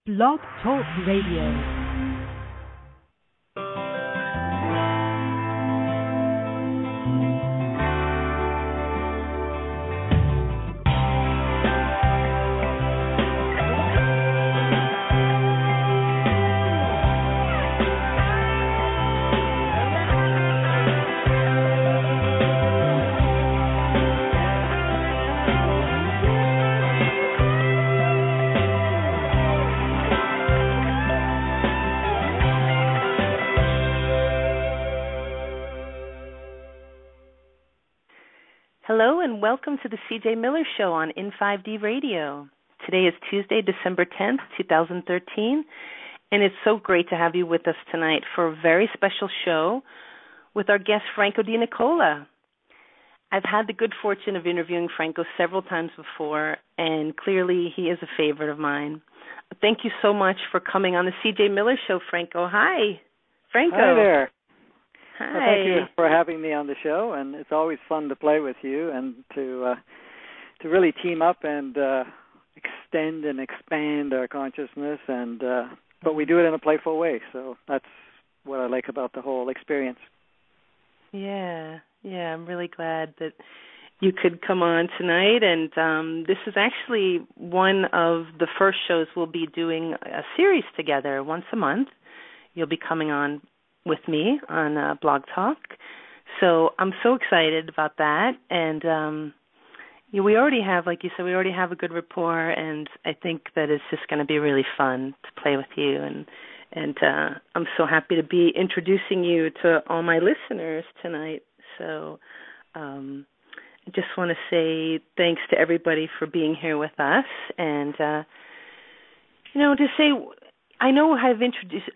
Blog Talk Radio. Hello and welcome to the C.J. Miller Show on In5D Radio. Today is Tuesday, December 10th, 2013, and it's so great to have you with us tonight for a very special show with our guest Franco DeNicola. I've had the good fortune of interviewing Franco several times before, and clearly he is a favorite of mine. Thank you so much for coming on the C.J. Miller Show, Franco. Hi, Franco. Hi there. Hi. Well, thank you for having me on the show, and it's always fun to play with you and to really team up and extend and expand our consciousness, and but we do it in a playful way. So that's what I like about the whole experience. Yeah, I'm really glad that you could come on tonight, and this is actually one of the first shows we'll be doing a series together once a month. You'll be coming on with me on Blog Talk. So I'm so excited about that. And we already have, like you said, we already have a good rapport, and I think that it's just going to be really fun to play with you. And I'm so happy to be introducing you to all my listeners tonight. So I just want to say thanks to everybody for being here with us. And, to say, I know I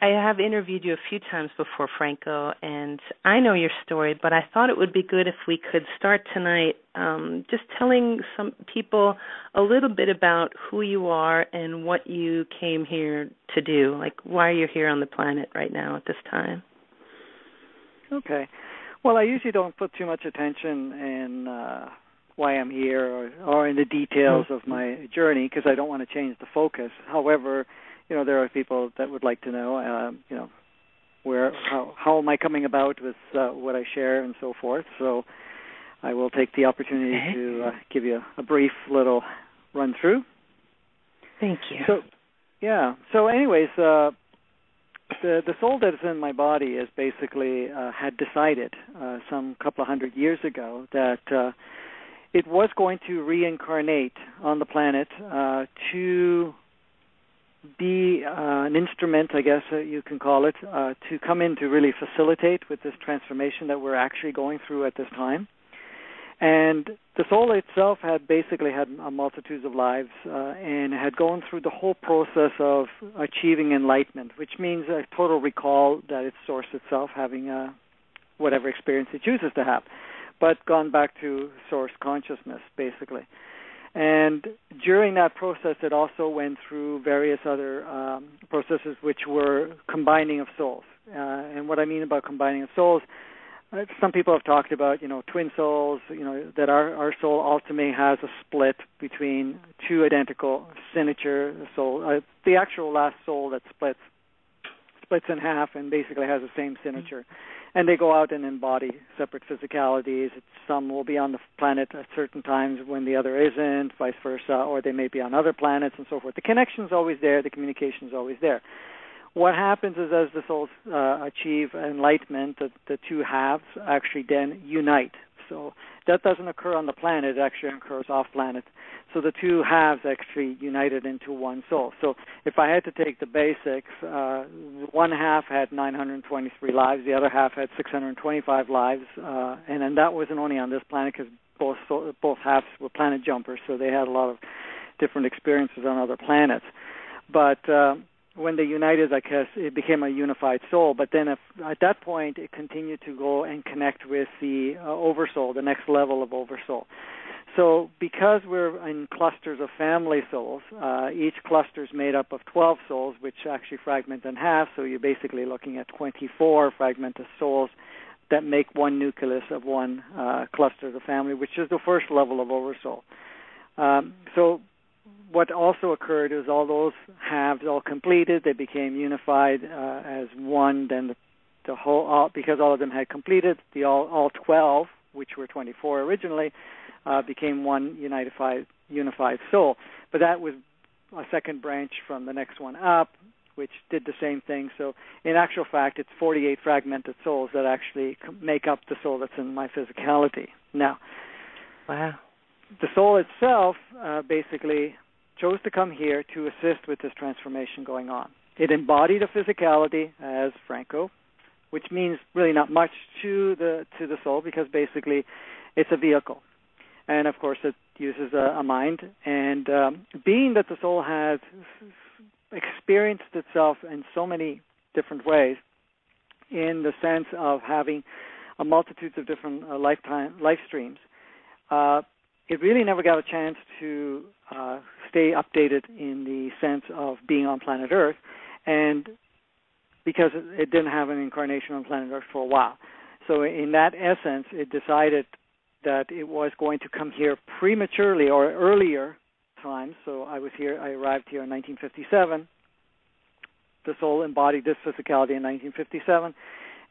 have interviewed you a few times before, Franco, and I know your story, but I thought it would be good if we could start tonight just telling some people a little bit about who you are and what you came here to do, like why you're here on the planet right now at this time. Okay. Well, I usually don't put too much attention in why I'm here or in the details of my journey because I don't want to change the focus. However, there are people that would like to know, how am I coming about with what I share and so forth. So I will take the opportunity to give you a brief little run through. Thank you. So anyways, the soul that is in my body is basically had decided some couple of hundred years ago that it was going to reincarnate on the planet to be an instrument, I guess you can call it, to come in to really facilitate with this transformation that we're actually going through at this time. And the soul itself had basically had a multitude of lives and had gone through the whole process of achieving enlightenment, which means a total recall that its source itself having whatever experience it chooses to have, but gone back to source consciousness, basically. And during that process, it also went through various other processes which were combining of souls. And what I mean about combining of souls, some people have talked about, twin souls, that our soul ultimately has a split between two identical signature souls. The actual last soul that splits in half and basically has the same signature. And they go out and embody separate physicalities. Some will be on the planet at certain times when the other isn't, vice versa, or they may be on other planets and so forth. The connection's always there. The communication's always there. What happens is as the souls achieve enlightenment, the two halves actually then unite. So that doesn't occur on the planet. It actually occurs off-planet. So the two halves actually united into one soul. So if I had to take the basics, one half had 923 lives, the other half had 625 lives, and then that wasn't only on this planet because both halves were planet jumpers, so they had a lot of different experiences on other planets. But when they united, I guess, it became a unified soul. But then at that point, it continued to go and connect with the oversoul, the next level of oversoul. So because we're in clusters of family souls, each cluster is made up of 12 souls, which actually fragment in half. So you're basically looking at 24 fragmented souls that make one nucleus of one cluster of the family, which is the first level of oversoul. So what also occurred is all those halves all completed. They became unified as one. Then the whole, because all of them had completed, all 12, which were 24 originally, became one unified soul. But that was a second branch from the next one up, which did the same thing. So in actual fact, it's 48 fragmented souls that actually make up the soul that's in my physicality. Now, wow. The soul itself basically chose to come here to assist with this transformation going on. It embodied a physicality as Franco, which means really not much to the soul, because basically it's a vehicle. And, of course, it uses a mind. And being that the soul has experienced itself in so many different ways, in the sense of having a multitude of different life streams, it really never got a chance to stay updated in the sense of being on planet Earth, and because it didn't have an incarnation on planet Earth for a while. So in that essence, it decided that it was going to come here prematurely or earlier times. So I arrived here in 1957. The soul embodied this physicality in 1957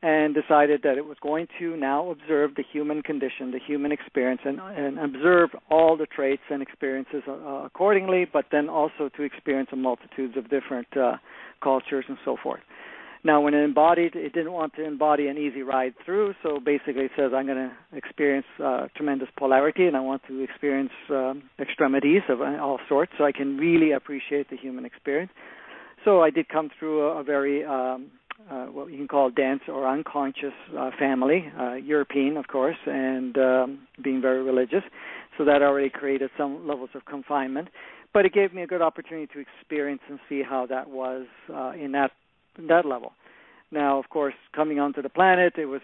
and decided that it was going to now observe the human condition, the human experience, and observe all the traits and experiences accordingly, but then also to experience a multitude of different cultures and so forth. Now, when it embodied, it didn't want to embody an easy ride through, so basically it says, I'm going to experience tremendous polarity, and I want to experience extremities of all sorts, so I can really appreciate the human experience. So I did come through a very, what you can call dense or unconscious family, European, of course, and being very religious, so that already created some levels of confinement. But it gave me a good opportunity to experience and see how that was in that level. Now, of course, coming onto the planet, it was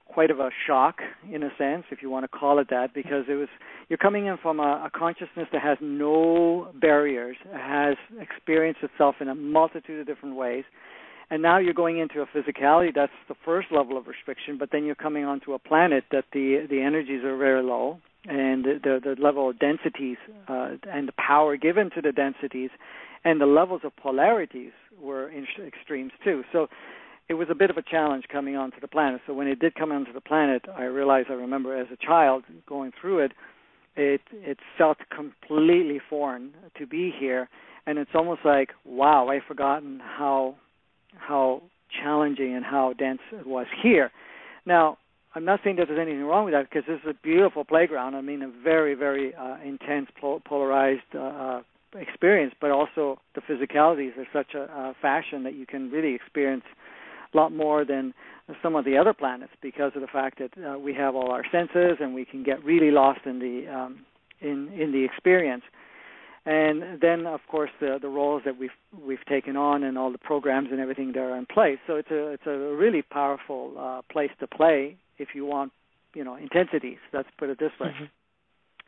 quite of a shock, in a sense, if you want to call it that, because you're coming in from a consciousness that has no barriers, has experienced itself in a multitude of different ways, and now you're going into a physicality that's the first level of restriction, but then you're coming onto a planet that the energies are very low, and the level of densities and the power given to the densities and the levels of polarities were in extremes too. So it was a bit of a challenge coming onto the planet. So when it did come onto the planet, I remember as a child going through it, it felt completely foreign to be here. And it's almost like, wow, I've forgotten how challenging and how dense it was here. Now, I'm not saying that there's anything wrong with that, because this is a beautiful playground. I mean, a very, very intense, polarized experience, but also the physicalities are such a fashion that you can really experience a lot more than some of the other planets, because of the fact that we have all our senses and we can get really lost in the experience. And then, of course, the roles that we've taken on and all the programs and everything that are in place. So it's a really powerful place to play if you want, intensities. Let's put it this way.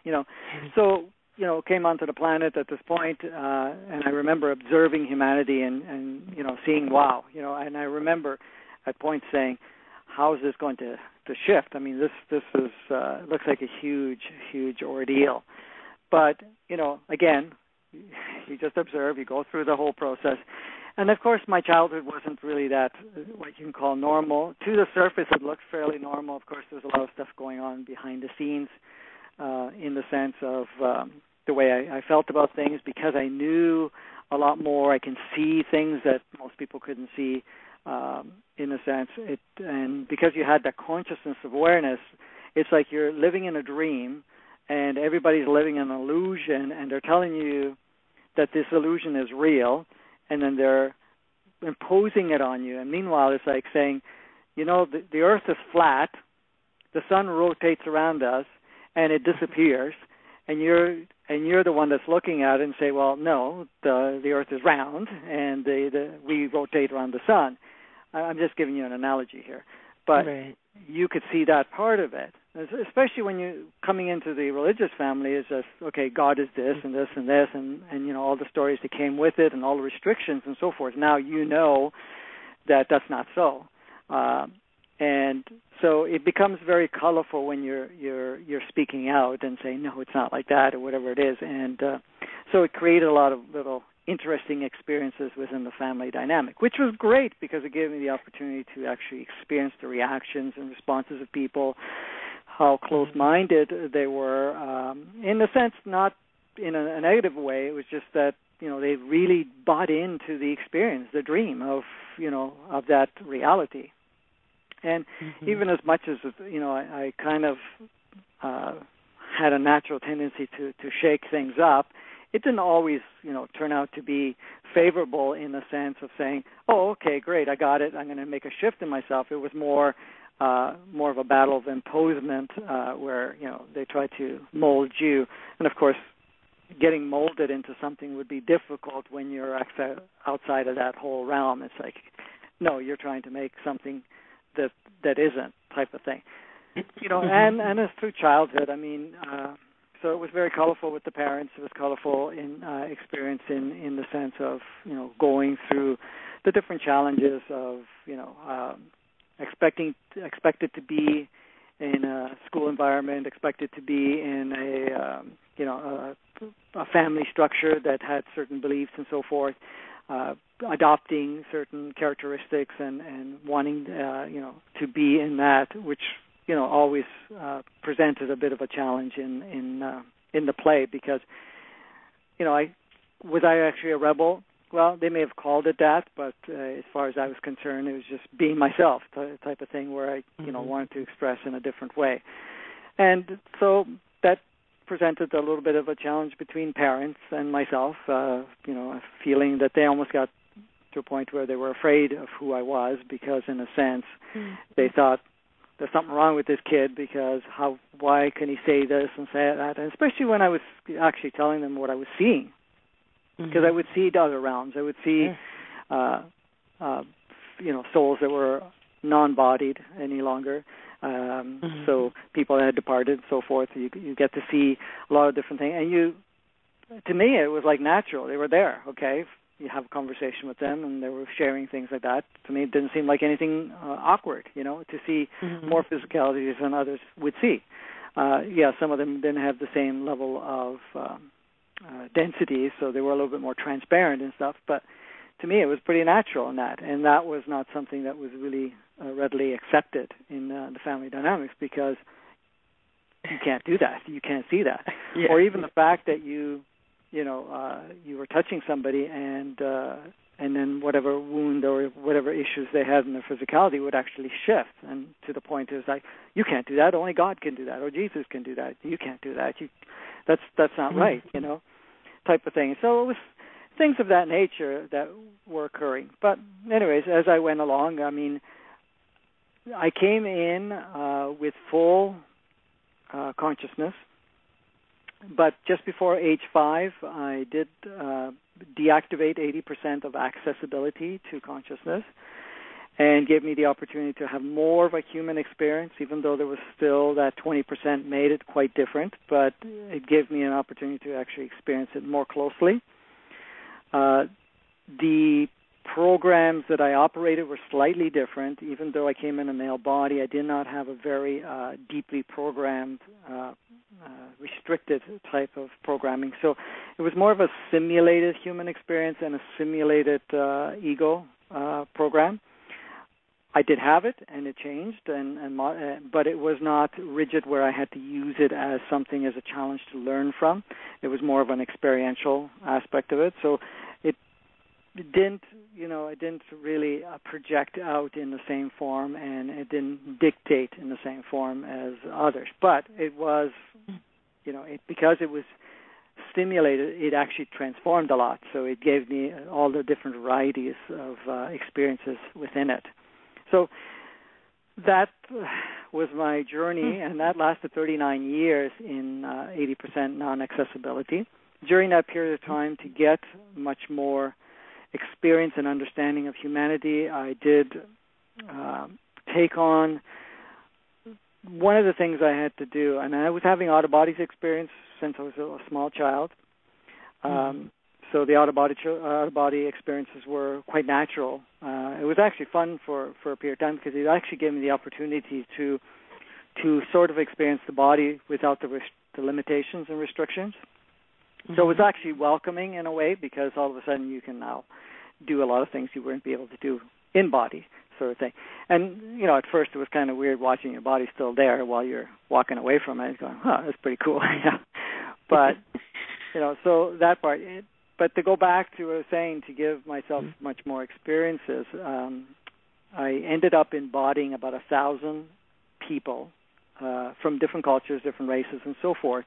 Mm-hmm. So came onto the planet at this point, and I remember observing humanity and seeing wow, and I remember at points saying, how is this going to shift? I mean, this is looks like a huge ordeal. But, again, you just observe, you go through the whole process. And, of course, my childhood wasn't really that, what you can call normal. To the surface, it looked fairly normal. Of course, there's a lot of stuff going on behind the scenes in the sense of the way I felt about things, because I knew a lot more. I can see things that most people couldn't see, in a sense. And because you had that consciousness of awareness, it's like you're living in a dream, and everybody's living in an illusion, and they're telling you that this illusion is real, and then they're imposing it on you. And meanwhile, it's like saying, the Earth is flat, the sun rotates around us, and it disappears, and you're the one that's looking at it and say, well, no, the Earth is round, and we rotate around the sun. I'm just giving you an analogy here. But right. You could see that part of it, especially when you're coming into the religious family. Is just, okay, God is this and this and this, and all the stories that came with it and all the restrictions and so forth. Now you know that that's not so. And so it becomes very colorful when you're speaking out and saying, no, it's not like that, or whatever it is. And so it created a lot of little interesting experiences within the family dynamic, which was great because it gave me the opportunity to actually experience the reactions and responses of people, how close-minded they were, in a sense, not in a negative way. It was just that, they really bought into the experience, the dream of that reality. And even as much as, I kind of had a natural tendency to shake things up, it didn't always, turn out to be favorable in the sense of saying, oh, okay, great, I got it, I'm going to make a shift in myself. It was more of a battle of imposement where, they try to mold you. And, of course, getting molded into something would be difficult when you're outside of that whole realm. It's like, no, you're trying to make something that isn't, type of thing. And it's through childhood. I mean, so it was very colorful with the parents. It was colorful in experience in the sense of, going through the different challenges of, expected to be in a school environment, expected to be in a family structure that had certain beliefs and so forth, adopting certain characteristics and wanting, to be in that, which, always presented a bit of a challenge in the play because, was I actually a rebel? Well, they may have called it that, but as far as I was concerned, it was just being myself, type of thing where I, wanted to express in a different way. And so that presented a little bit of a challenge between parents and myself, a feeling that they almost got to a point where they were afraid of who I was because, in a sense, they thought there's something wrong with this kid because why can he say this and say that? And especially when I was actually telling them what I was seeing. Because I would see other realms. I would see, souls that were non-bodied any longer. So people that had departed and so forth. You get to see a lot of different things. And to me, it was like natural. They were there, okay? You have a conversation with them, and they were sharing things like that. To me, it didn't seem like anything awkward, to see more physicalities than others would see. Some of them didn't have the same level of density, so they were a little bit more transparent and stuff, but to me it was pretty natural in that, and that was not something that was really readily accepted in the family dynamics because you can't do that, you can't see that. Or even the fact that you were touching somebody and then whatever wound or whatever issues they had in their physicality would actually shift, and to the point is like, you can't do that, only God can do that, or Jesus can do that, you can't do that, that's not right, type of thing. So it was things of that nature that were occurring. But anyways, as I went along, I mean, I came in with full consciousness, but just before age 5, I did deactivate 80% of accessibility to consciousness, and gave me the opportunity to have more of a human experience, even though there was still that 20% made it quite different, but it gave me an opportunity to actually experience it more closely. The programs that I operated were slightly different. Even though I came in a male body, I did not have a very deeply programmed, restricted type of programming. So it was more of a simulated human experience and a simulated ego program. I did have it, and it changed, but it was not rigid where I had to use it as something as a challenge to learn from. It was more of an experiential aspect of it. So it didn't really project out in the same form, and it didn't dictate in the same form as others. But it was, because it was stimulated, it actually transformed a lot. So it gave me all the different varieties of experiences within it. So that was my journey, and that lasted 39 years in 80% non-accessibility. During that period of time, to get much more experience and understanding of humanity, I did take on one of the things I had to do, and I was having out-of-bodies experience since I was a small child. So the out-of-body experiences were quite natural. It was actually fun for a period of time because it actually gave me the opportunity to sort of experience the body without the limitations and restrictions. Mm-hmm. So it was actually welcoming in a way because all of a sudden you can now do a lot of things you wouldn't be able to do in body, sort of thing. And, at first it was kind of weird watching your body still there while you're walking away from it and going, that's pretty cool. But, so that part. But to go back to what I was saying, to give myself much more experiences, I ended up embodying about 1,000 people from different cultures, different races, and so forth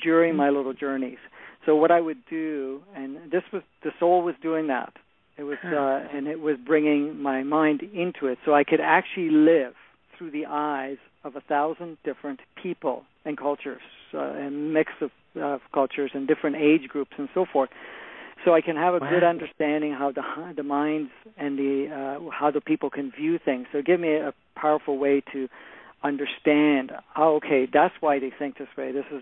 during my little journeys. So what I would do, and the soul was doing that. It was, and it was bringing my mind into it, so I could actually live through the eyes of 1,000 different people and cultures, and mix of cultures and different age groups and so forth. So I can have a good understanding how the minds and how the people can view things. So give me a powerful way to understand, okay, that's why they think this way. This is,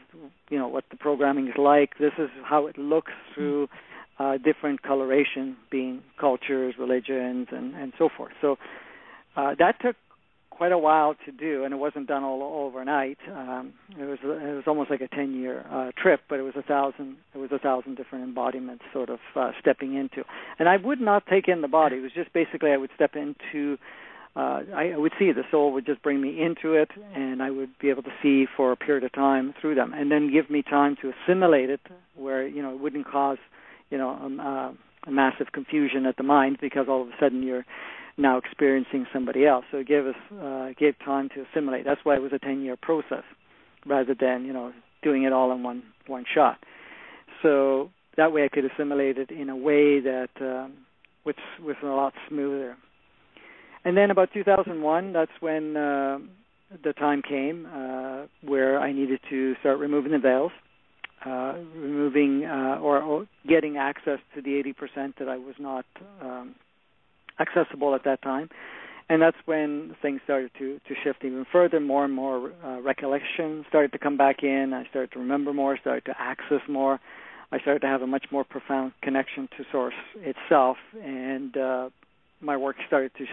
what the programming is like. This is how it looks through different coloration, being cultures, religions, and so forth. So that took quite a while to do, and it wasn't done all overnight. It was almost like a 10-year trip, but it was 1,000 different embodiments, sort of stepping into. And I would not take in the body. It was just basically I would step into. I would see the soul would just bring me into it, and I would be able to see for a period of time through them, and then give me time to assimilate it, where it wouldn't cause a massive confusion at the mind because all of a sudden you're now experiencing somebody else. So it gave time to assimilate. That's why it was a 10-year process rather than, doing it all in one shot. So that way I could assimilate it in a way that was a lot smoother. And then about 2001, that's when the time came where I needed to start removing the veils, removing or getting access to the 80% that I was not accessible at that time. And that's when things started to shift even further. More and more recollection started to come back in. I started to remember more, started to access more. I started to have a much more profound connection to Source itself, and my work started to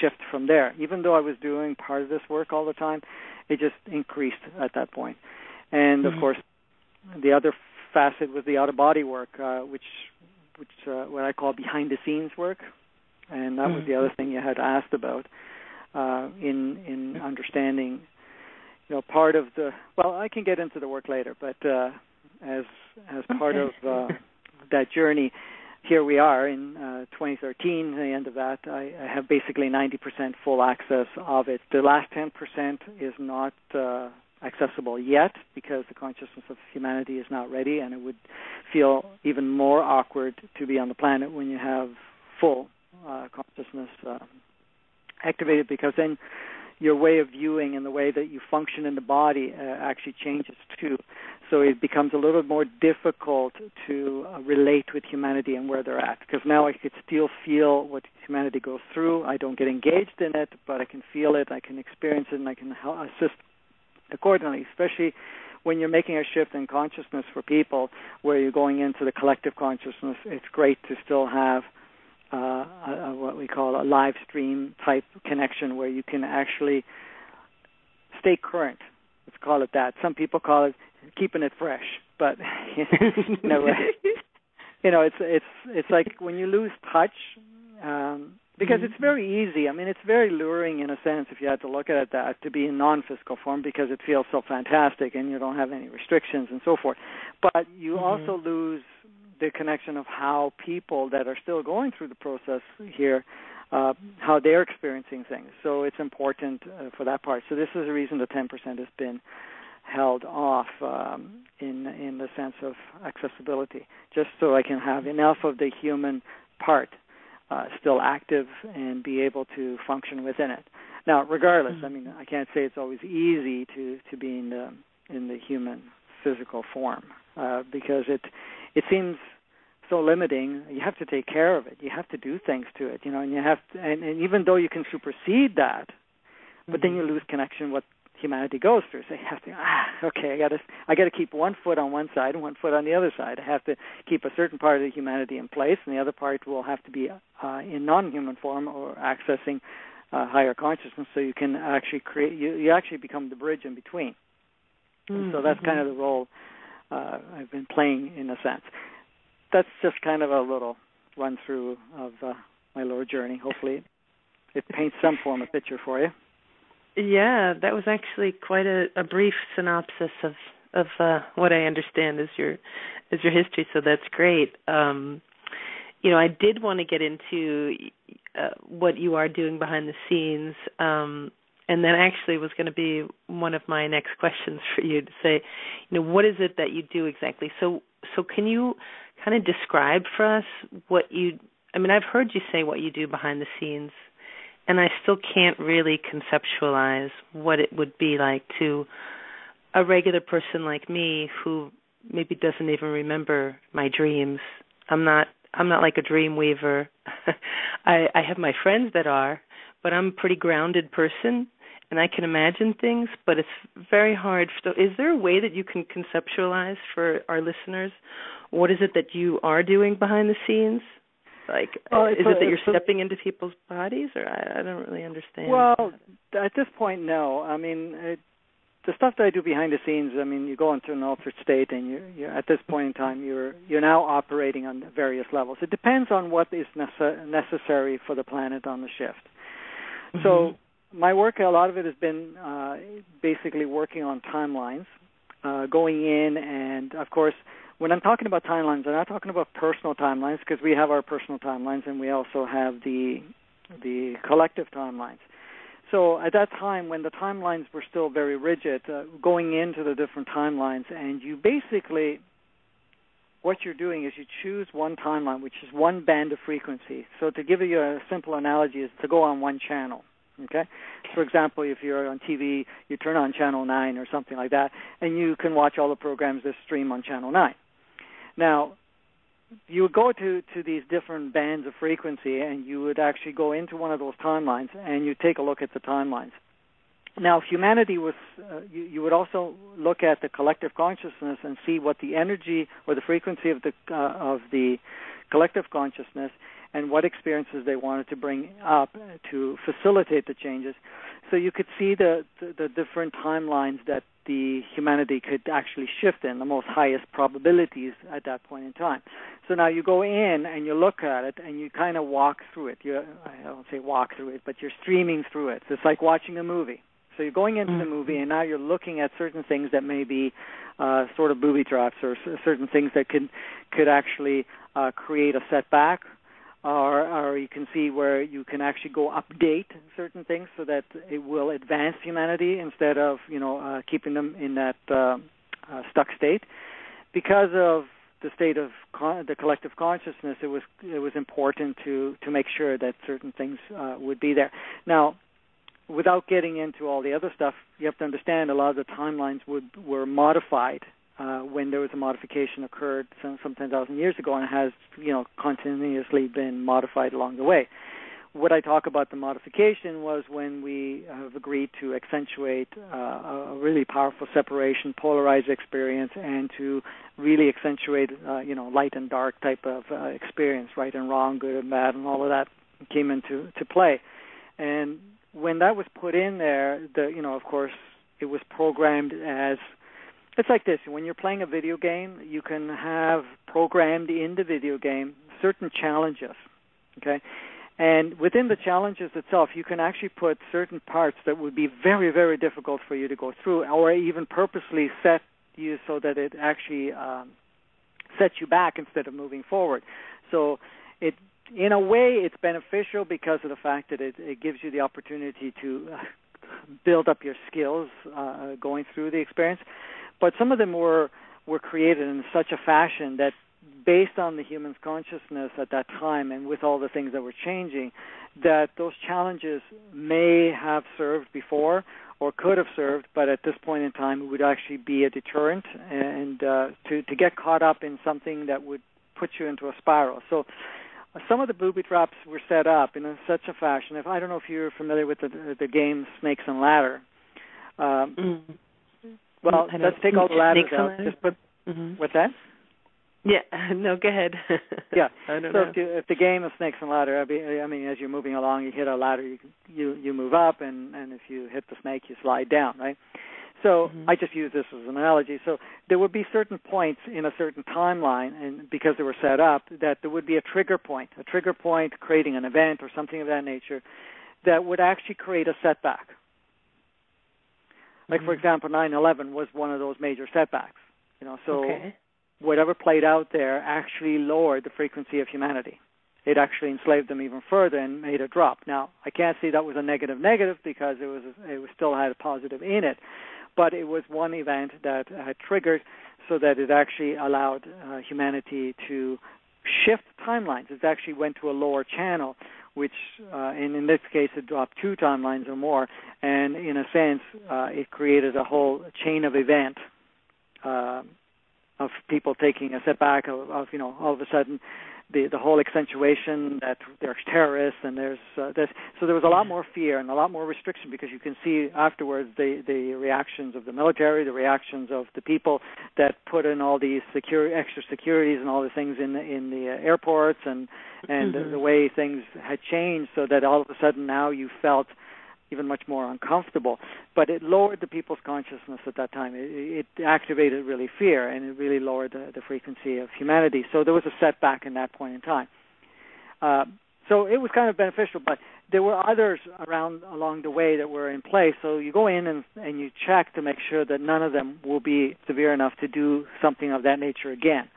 shift from there. Even though I was doing part of this work all the time, it just increased at that point. And, of course, the other facet was the out-of-body work, which what I call behind-the-scenes work. And that was the other thing you had asked about in understanding, part of the. Well, I can get into the work later, but as part of that journey, here we are in 2013. The end of that, I have basically 90% full access of it. The last 10% is not accessible yet because the consciousness of humanity is not ready, and it would feel even more awkward to be on the planet when you have full consciousness activated, because then your way of viewing and the way that you function in the body actually changes too. So it becomes a little more difficult to relate with humanity and where they're at, because now I could still feel what humanity goes through. I don't get engaged in it, but I can feel it, I can experience it, and I can assist accordingly, especially when you're making a shift in consciousness for people where you're going into the collective consciousness. It's great to still have what we call a live stream type connection where you can actually stay current. Let's call it that. Some people call it keeping it fresh, but it's like when you lose touch, because it's very easy. I mean, it's very luring in a sense, if you had to look at it, that to be in non-physical form, because it feels so fantastic and you don't have any restrictions and so forth. But you also lose the connection of how people that are still going through the process here, how they're experiencing things. So it's important for that part. So this is the reason the 10% has been held off in the sense of accessibility, just so I can have enough of the human part still active and be able to function within it. Now, regardless, I mean, I can't say it's always easy to be in the human physical form because it seems so limiting. You have to take care of it. You have to do things to it, and you have to, and even though you can supersede that, but then you lose connection with humanity goes through. So you have to, I got to keep one foot on one side and one foot on the other side. I have to keep a certain part of the humanity in place, and the other part will have to be in non-human form or accessing higher consciousness. So you can actually create. You actually become the bridge in between. Mm-hmm. So that's kind of the role I've been playing in a sense. That's just kind of a little run through of my lower journey. Hopefully, it paints some form of picture for you. Yeah, that was actually quite a brief synopsis of what I understand is your history. So that's great. I did want to get into what you are doing behind the scenes, and that actually was going to be one of my next questions for you to say, what is it that you do exactly? So can you kind of describe for us what you? I mean, I've heard you say what you do behind the scenes, and I still can't really conceptualize what it would be like to a regular person like me who maybe doesn't even remember my dreams. I'm not like a dream weaver. I have my friends that are, but I'm a pretty grounded person, and I can imagine things, but it's very hard. So is there a way that you can conceptualize for our listeners what is it that you are doing behind the scenes? Like, is it that you're stepping into people's bodies, or I don't really understand. Well, at this point, no. I mean, the stuff that I do behind the scenes, I mean, you go into an altered state, and you're at this point in time, you're now operating on various levels. It depends on what is necessary for the planet on the shift. Mm-hmm. So my work, a lot of it has been basically working on timelines, going in, and of course, when I'm talking about timelines, I'm not talking about personal timelines, because we have our personal timelines, and we also have the collective timelines. So at that time, when the timelines were still very rigid, going into the different timelines, and you basically, what you're doing is you choose one timeline, which is one band of frequency. So to give you a simple analogy is to go on one channel. Okay? For example, if you're on TV, you turn on Channel 9 or something like that, and you can watch all the programs that stream on Channel 9. Now, you would go to these different bands of frequency, and you would actually go into one of those timelines, and you take a look at the timelines. Now, if humanity was, you would also look at the collective consciousness and see what the energy or the frequency of the collective consciousness and what experiences they wanted to bring up to facilitate the changes. So you could see the different timelines that the humanity could actually shift in, the most highest probabilities at that point in time. So now you go in and you look at it and you kind of walk through it. I don't say walk through it, but you're streaming through it. It's like watching a movie. So you're going into the movie, and now you're looking at certain things that may be sort of booby traps, or certain things that could actually create a setback. Or you can see where you can actually go update certain things so that it will advance humanity instead of keeping them in that stuck state. Because of the state of the collective consciousness, it was important to make sure that certain things would be there. Now, without getting into all the other stuff, you have to understand a lot of the timelines were modified when there was a modification occurred some 10,000 years ago, and it has continuously been modified along the way. What I talk about the modification was when we have agreed to accentuate a really powerful separation, polarized experience, and to really accentuate light and dark type of experience, right and wrong, good and bad, and all of that came into play. And when that was put in there, of course, it was programmed as. It's like this. When you're playing a video game, you can have programmed in the video game certain challenges, okay? And within the challenges itself, you can actually put certain parts that would be very, very difficult for you to go through, or even purposely set you so that it actually sets you back instead of moving forward. So in a way, it's beneficial because of the fact that it gives you the opportunity to build up your skills going through the experience. But some of them were created in such a fashion that based on the human's consciousness at that time and with all the things that were changing, that those challenges may have served before or could have served, but at this point in time it would actually be a deterrent and to get caught up in something that would put you into a spiral. So some of the booby traps were set up in such a fashion. I don't know if you're familiar with the game Snakes and Ladder. Well, let's take all the ladders out. Just put, what's that? Yeah, no, go ahead. Yeah, I don't so know. if the game of snakes and ladder, I mean, as you're moving along, you hit a ladder, you move up, and if you hit the snake, you slide down, right? So I just use this as an analogy. So there would be certain points in a certain timeline, and because they were set up, that there would be a trigger point creating an event or something of that nature that would actually create a setback. Like, for example, 9/11 was one of those major setbacks. So whatever played out there actually lowered the frequency of humanity. It actually enslaved them even further and made a drop. Now, I can't say that was a negative because it still had a positive in it, but it was one event that had triggered so that it actually allowed humanity to shift timelines. It actually went to a lower channel, which in this case it dropped 2 timelines or more, and in a sense it created a whole chain of event of people taking a setback of all of a sudden the whole accentuation that there's terrorists and there's this. So there was a lot more fear and a lot more restriction, because you can see afterwards the reactions of the military, the reactions of the people that put in all these extra securities and all the things in the airports and the way things had changed, so that all of a sudden now you felt even much more uncomfortable. But it lowered the people's consciousness at that time. It activated really fear, and it really lowered the frequency of humanity. So there was a setback in that point in time. So it was kind of beneficial, but there were others along the way that were in place. So you go in and you check to make sure that none of them will be severe enough to do something of that nature again.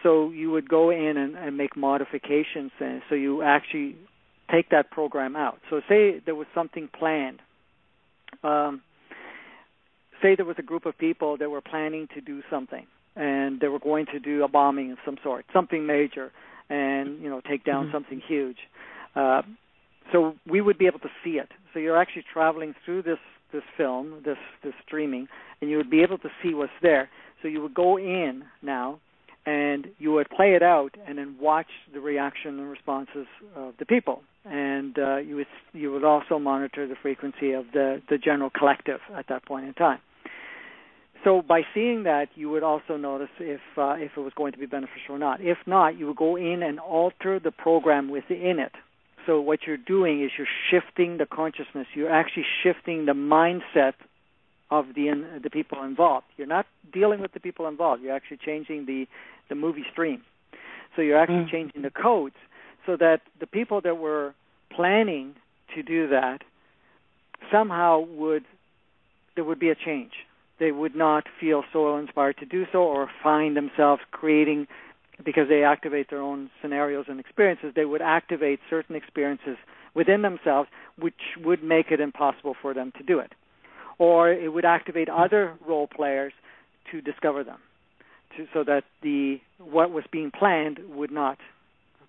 So you would go in and make modifications, and so you actually take that program out. So say there was something planned. Say there was a group of people that were planning to do something, and they were going to do a bombing of some sort, something major, and take down something huge. So we would be able to see it. So you're actually traveling through this film, this streaming, and you would be able to see what's there. So you would go in now, and you would play it out, and then watch the reaction and responses of the people. And you would also monitor the frequency of the general collective at that point in time. So by seeing that, you would also notice if it was going to be beneficial or not. If not, you would go in and alter the program within it. So what you're doing is you're shifting the consciousness. You're actually shifting the mindset of the people involved. You're not dealing with the people involved. You're actually changing the movie stream. So you're actually changing the codes so that the people that were planning to do that somehow there would be a change. They would not feel so inspired to do so, or find themselves creating, because they activate their own scenarios and experiences, they would activate certain experiences within themselves which would make it impossible for them to do it. Or it would activate other role players to discover them, so that what was being planned would not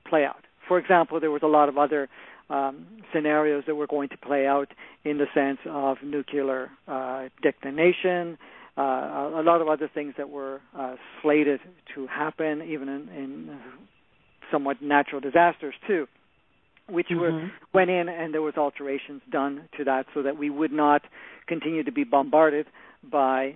play out. For example, there was a lot of other scenarios that were going to play out in the sense of nuclear detonation, a lot of other things that were slated to happen, even in somewhat natural disasters too, which went in, and there was alterations done to that so that we would not continue to be bombarded by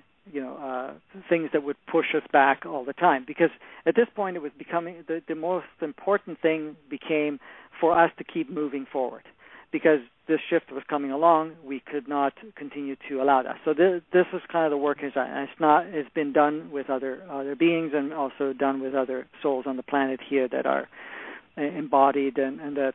things that would push us back all the time. Because at this point it was becoming, the most important thing became for us to keep moving forward. Because this shift was coming along, we could not continue to allow that. So this is kind of the work it's been done with other beings, and also done with other souls on the planet here that are embodied, and that,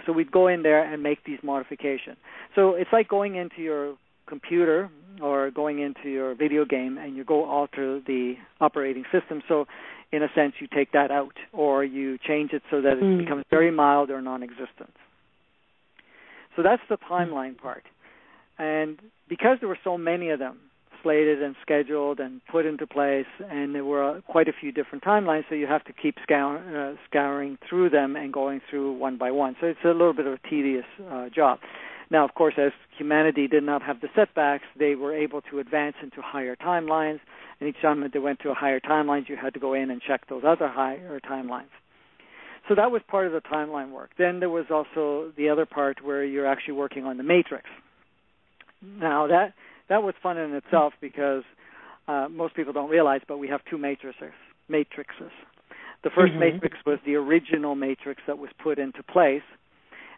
so we'd go in there and make these modifications. So it's like going into your computer or going into your video game, and you go alter the operating system. So in a sense, you take that out, or you change it so that it becomes very mild or non-existent. So that's the timeline part. And because there were so many of them slated and scheduled and put into place, and there were quite a few different timelines, so you have to keep scouring through them and going through one by one. So it's a little bit of a tedious job. Now, of course, as humanity did not have the setbacks, they were able to advance into higher timelines, and each time that they went to a higher timelines, you had to go in and check those other higher timelines. So that was part of the timeline work. Then there was also the other part where you're actually working on the matrix. Now, that was fun in itself because most people don't realize, but we have two matrices. The first matrix was the original matrix that was put into place,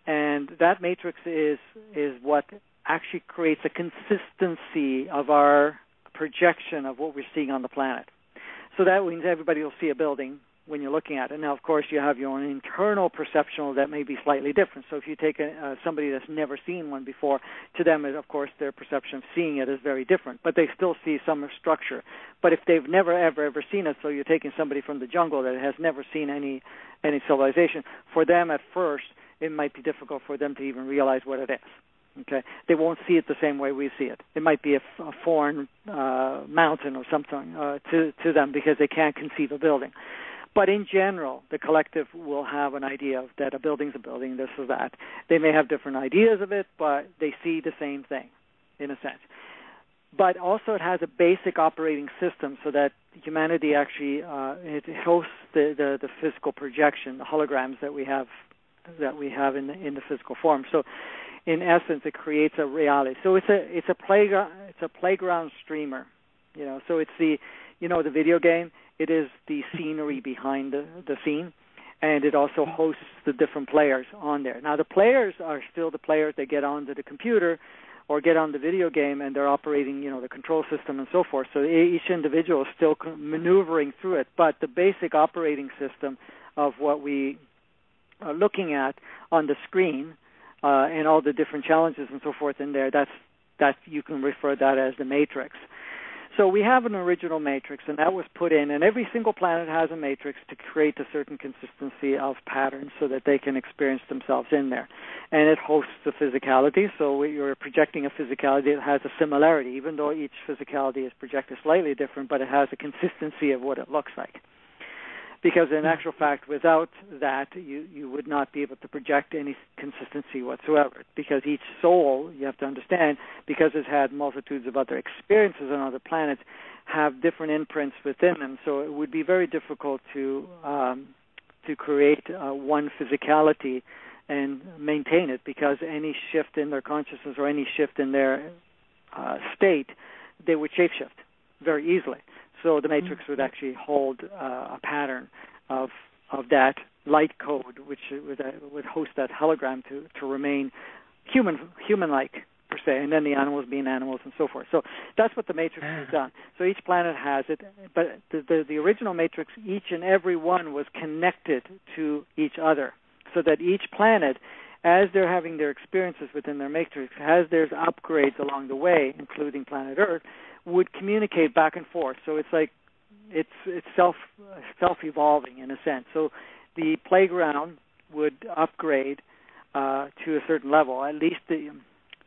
and that matrix is what actually creates a consistency of our projection of what we're seeing on the planet. So that means everybody will see a building when you're looking at it. Now, of course, you have your own internal perception that may be slightly different. So if you take somebody that's never seen one before, to them, of course, their perception of seeing it is very different, but they still see some structure. But if they've never, ever seen it, so you're taking somebody from the jungle that has never seen any civilization, for them at first, it might be difficult for them to even realize what it is. Okay, they won't see it the same way we see it. It might be a foreign mountain or something to them because they can't conceive a building. But in general, the collective will have an idea of that a building's a building, this or that. They may have different ideas of it, but they see the same thing, in a sense. But also it has a basic operating system so that humanity actually it hosts the physical projection, the holograms that we have in the physical form. So in essence, it creates a reality. So it's a playground streamer, So it's the video game. It is the scenery behind the scene, and it also hosts the different players on there. Now, the players are still the players that get onto the computer or get on the video game, and they're operating, the control system and so forth. So each individual is still maneuvering through it, but the basic operating system of what we are looking at on the screen and all the different challenges and so forth in there, that you can refer that as the matrix. So we have an original matrix, and that was put in, and every single planet has a matrix to create a certain consistency of patterns so that they can experience themselves in there. And it hosts the physicality, so you're projecting a physicality that has a similarity, even though each physicality is projected slightly different, but it has a consistency of what it looks like. Because in actual fact, without that, you would not be able to project any consistency whatsoever. Because each soul, you have to understand, because it's had multitudes of other experiences on other planets, have different imprints within them. So it would be very difficult to create one physicality and maintain it, because any shift in their consciousness or any shift in their state, they would shapeshift very easily. So the matrix would actually hold a pattern of that light code, which would host that hologram to remain human-like, per se, and then the animals being animals and so forth. So that's what the matrix has done. So each planet has it, but the original matrix, each and every one was connected to each other, so that each planet, as they're having their experiences within their matrix, as there's upgrades along the way, including planet Earth, would communicate back and forth. So it's like it's self-evolving in a sense. So the playground would upgrade to a certain level. At least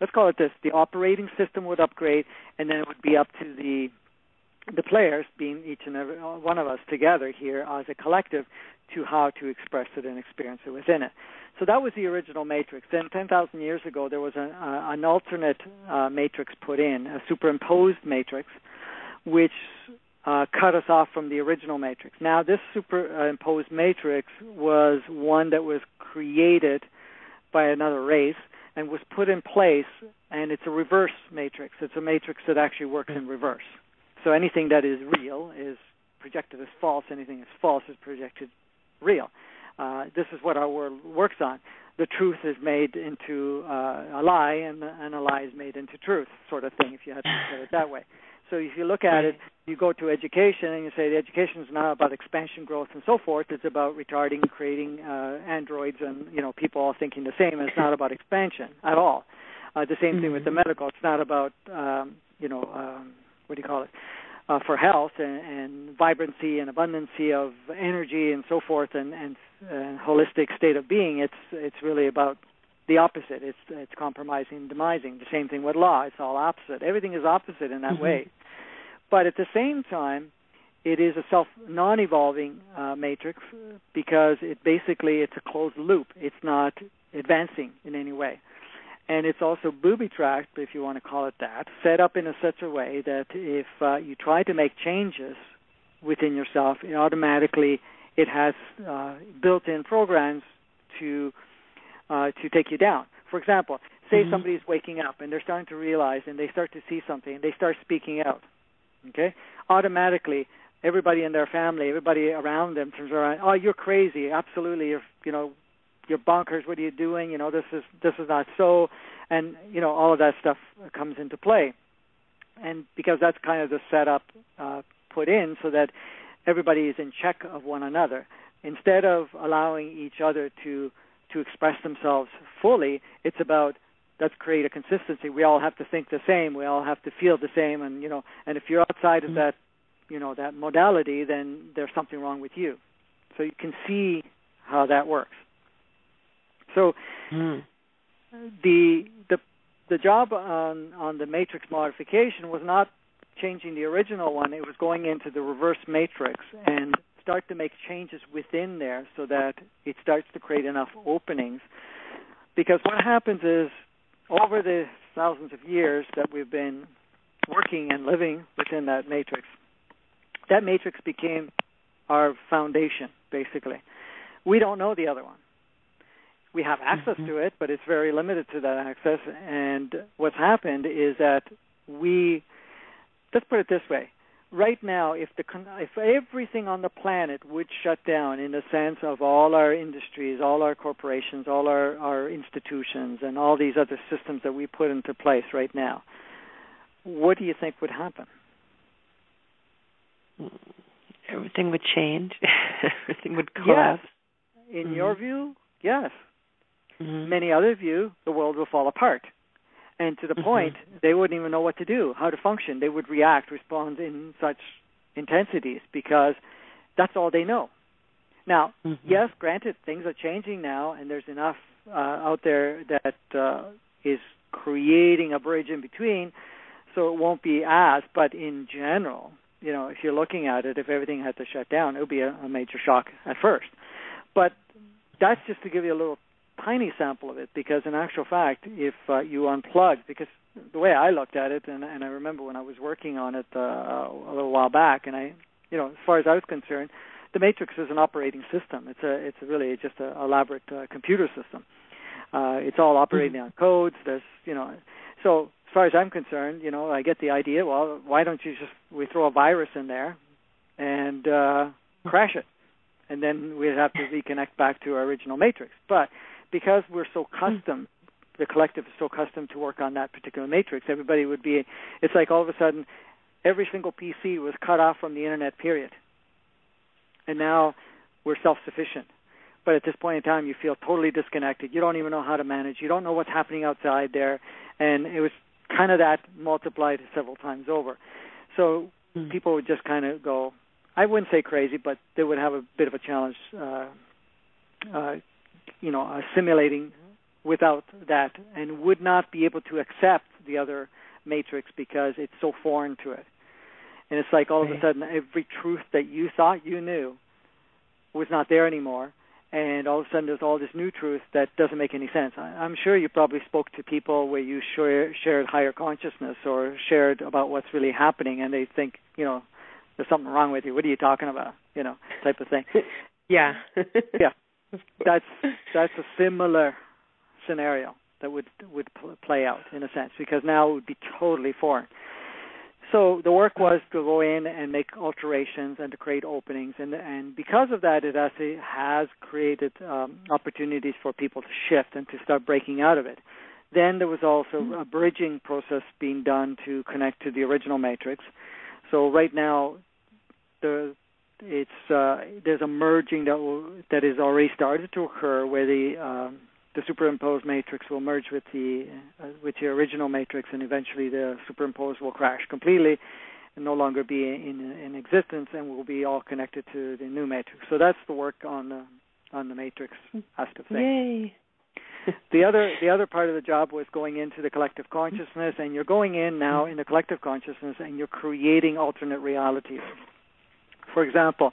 let's call it this: the operating system would upgrade, and then it would be up to the players, being each and every one of us together here as a collective, to how to express it and experience it within it. So that was the original matrix. Then 10,000 years ago, there was an alternate matrix put in, a superimposed matrix, which cut us off from the original matrix. Now, this superimposed matrix was one that was created by another race and was put in place, and it's a reverse matrix. It's a matrix that actually works in reverse. So anything that is real is projected as false. Anything that's false is projected real. This is what our world works on. The truth is made into a lie, and a lie is made into truth, sort of thing, if you had to look at it that way. So if you look at it, you go to education, and you say the education is not about expansion, growth, and so forth. It's about retarding, creating androids, and people all thinking the same. And it's not about expansion at all. The same thing with the medical. It's not about for health and vibrancy and abundancy of energy and so forth and holistic state of being. It's really about the opposite. It's compromising, demising. The same thing with law. It's all opposite. Everything is opposite in that way. But at the same time, it is a non-evolving matrix, because it's a closed loop. It's not advancing in any way. And it's also booby-trapped, if you want to call it that, set up in such a way that if you try to make changes within yourself, it has built-in programs to take you down. For example, say somebody's waking up and they're starting to realize and they start to see something and they start speaking out, okay? Automatically, everybody in their family, everybody around them turns around, oh, you're crazy, absolutely, you're bonkers, what are you doing, this is not so, and, all of that stuff comes into play. And because that's kind of the setup put in so that everybody is in check of one another. Instead of allowing each other to express themselves fully, it's about, let's create a consistency. We all have to think the same. We all have to feel the same. And, and if you're outside of that, that modality, then there's something wrong with you. So you can see how that works. So the job on the matrix modification was not changing the original one. It was going into the reverse matrix and start to make changes within there so that it starts to create enough openings. Because what happens is, over the thousands of years that we've been working and living within that matrix became our foundation, basically. We don't know the other one. We have access to it, but it's very limited to that access. And what's happened is that let's put it this way. Right now, if everything on the planet would shut down in the sense of all our industries, all our corporations, all our institutions, and all these other systems that we put into place right now, what do you think would happen? Everything would change. Everything would collapse. Yes. In your view, yes. Many other view, the world will fall apart. And to the point, they wouldn't even know what to do, how to function. They would respond in such intensities because that's all they know. Now, yes, granted, things are changing now, and there's enough out there that is creating a bridge in between, so it won't be but in general, if you're looking at it, if everything had to shut down, it would be a major shock at first. But that's just to give you a little tiny sample of it, because in actual fact, if you unplug, because the way I looked at it, and I remember when I was working on it a little while back, and as far as I was concerned, the matrix is an operating system. It's really just an elaborate computer system. It's all operating on codes. So as far as I'm concerned, I get the idea. Well, why don't we throw a virus in there and crash it, and then we'd have to reconnect back to our original matrix. But because we're so custom, the collective is so custom to work on that particular matrix, everybody would be, it's like all of a sudden every single PC was cut off from the internet, period. And now we're self-sufficient. But at this point in time, you feel totally disconnected. You don't even know how to manage. You don't know what's happening outside there. And it was kind of that multiplied several times over. So people would just kind of go, I wouldn't say crazy, but they would have a bit of a challenge assimilating without that, and would not be able to accept the other matrix because it's so foreign to it. And it's like all of a sudden every truth that you thought you knew was not there anymore, and all of a sudden there's all this new truth that doesn't make any sense. I'm sure you probably spoke to people where you shared higher consciousness or shared about what's really happening, and they think, there's something wrong with you. What are you talking about? Type of thing. Yeah. Yeah. That's a similar scenario that would play out in a sense, because now it would be totally foreign. So the work was to go in and make alterations and to create openings, and because of that, it actually has created opportunities for people to shift and to start breaking out of it. Then there was also a bridging process being done to connect to the original matrix. So right now, there's a merging that is already started to occur, where the superimposed matrix will merge with the original matrix, and eventually the superimposed will crash completely and no longer be in existence, and will be all connected to the new matrix. So that's the work on the matrix aspect of things. Yay! The other part of the job was going into the collective consciousness, and you're going in now in the collective consciousness, and you're creating alternate realities. For example,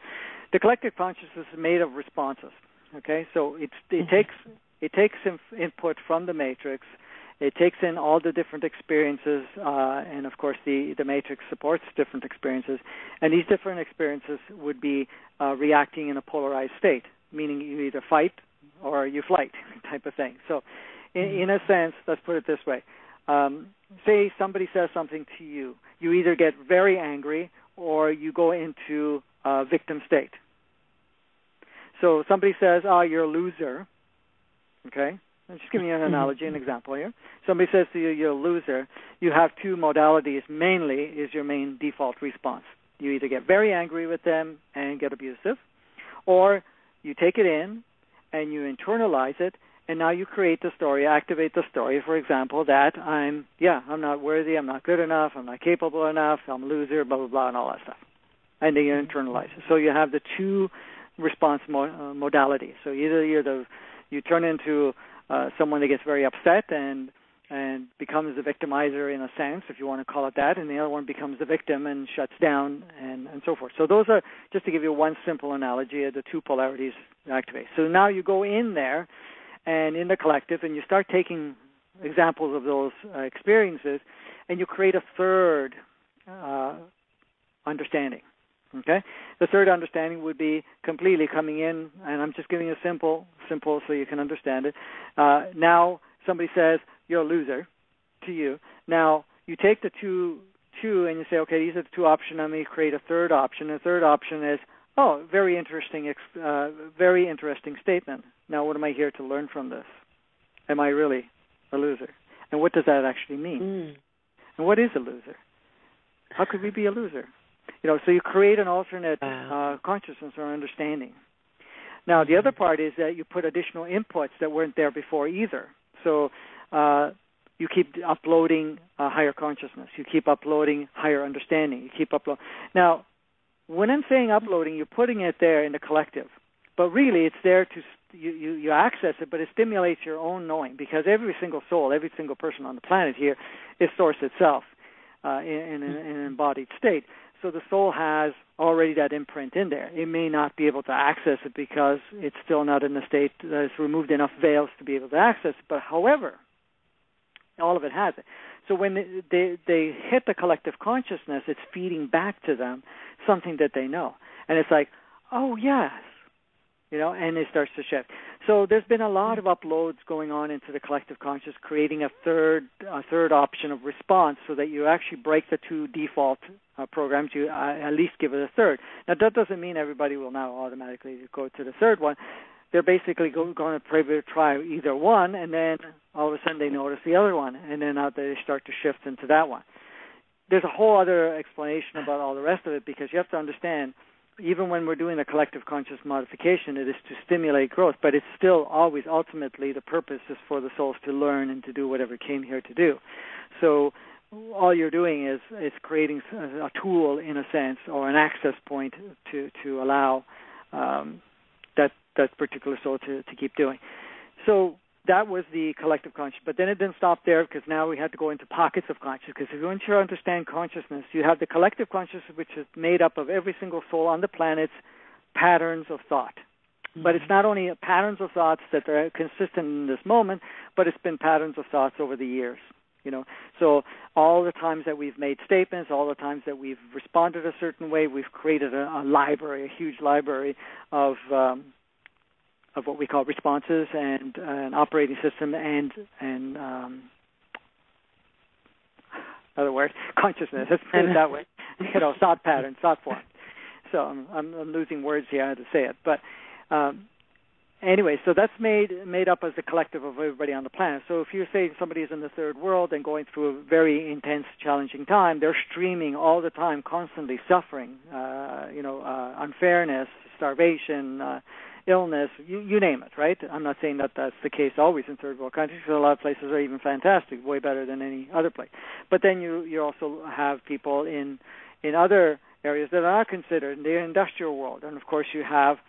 the collective consciousness is made of responses. Okay, so it takes input from the matrix. It takes in all the different experiences, and of course the matrix supports different experiences, and these different experiences would be reacting in a polarized state, meaning you either fight or you flight type of thing. So In a sense, let's put it this way. Say somebody says something to you. You either get very angry or you go into a victim state. So somebody says, "Oh, you're a loser." Okay? I'm just giving you an analogy, an example here. Somebody says to you, "You're a loser." You have two modalities. Mainly is your main default response. You either get very angry with them and get abusive, or you take it in and you internalize it, and now you create the story, activate the story, for example, that I'm not worthy, I'm not good enough, I'm not capable enough, I'm a loser, blah, blah, blah, and all that stuff. And then you internalize it. So you have the two response modalities. So either you turn into someone that gets very upset and becomes the victimizer in a sense, if you want to call it that, and the other one becomes the victim and shuts down and so forth. So those are, just to give you one simple analogy, the two polarities activate. So now you go in there and in the collective and you start taking examples of those experiences and you create a third understanding. Okay? The third understanding would be completely coming in, and I'm just giving you simple so you can understand it. Now somebody says, "You're a loser," to you. Now you take the two and you say, "Okay, these are the two options. Let me create a third option." The third option is, "Oh, very interesting statement. Now what am I here to learn from this? Am I really a loser? And what does that actually mean? And what is a loser? How could we be a loser?" So you create an alternate consciousness or understanding. Now, the other part is that you put additional inputs that weren't there before either. So you keep uploading higher consciousness. You keep uploading higher understanding. You keep uploading. Now, when I'm saying uploading, you're putting it there in the collective. But really, it's there to you access it, but it stimulates your own knowing, because every single soul, every single person on the planet here is source itself in an embodied state. So the soul has already that imprint in there. It may not be able to access it because it's still not in the state that has removed enough veils to be able to access it. But however, all of it has it. So when they hit the collective consciousness, it's feeding back to them something that they know. And it's like, "Oh, yes," and it starts to shift. So there's been a lot of uploads going on into the collective conscious, creating a third option of response so that you actually break the two default programs. You at least give it a third. Now, that doesn't mean everybody will now automatically go to the third one. They're basically going to try either one, and then all of a sudden they notice the other one, and then they start to shift into that one. There's a whole other explanation about all the rest of it, because you have to understand, even when we're doing the collective conscious modification, it is to stimulate growth, but it's still always ultimately the purpose is for the souls to learn and to do whatever it came here to do. So all you're doing is creating a tool, in a sense, or an access point to allow that particular soul to keep doing. So that was the collective conscious. But then it didn't stop there, because now we had to go into pockets of consciousness. Because if you want to understand consciousness, you have the collective consciousness, which is made up of every single soul on the planet's patterns of thought. Mm-hmm. But it's not only patterns of thoughts that are consistent in this moment, but it's been patterns of thoughts over the years. So all the times that we've made statements, all the times that we've responded a certain way, we've created a library, a huge library of what we call responses and an operating system and other word, consciousness. Let's put it that way. Thought patterns, thought form. So I'm losing words here. I had to say it, but anyway, so that's made up as the collective of everybody on the planet. So if you say somebody is in the third world and going through a very intense, challenging time, they're streaming all the time, constantly suffering, unfairness, starvation, illness, you name it, right? I'm not saying that that's the case always in third world countries, because a lot of places are even fantastic, way better than any other place. But then you also have people in other areas that are not considered in the industrial world. And, of course, you have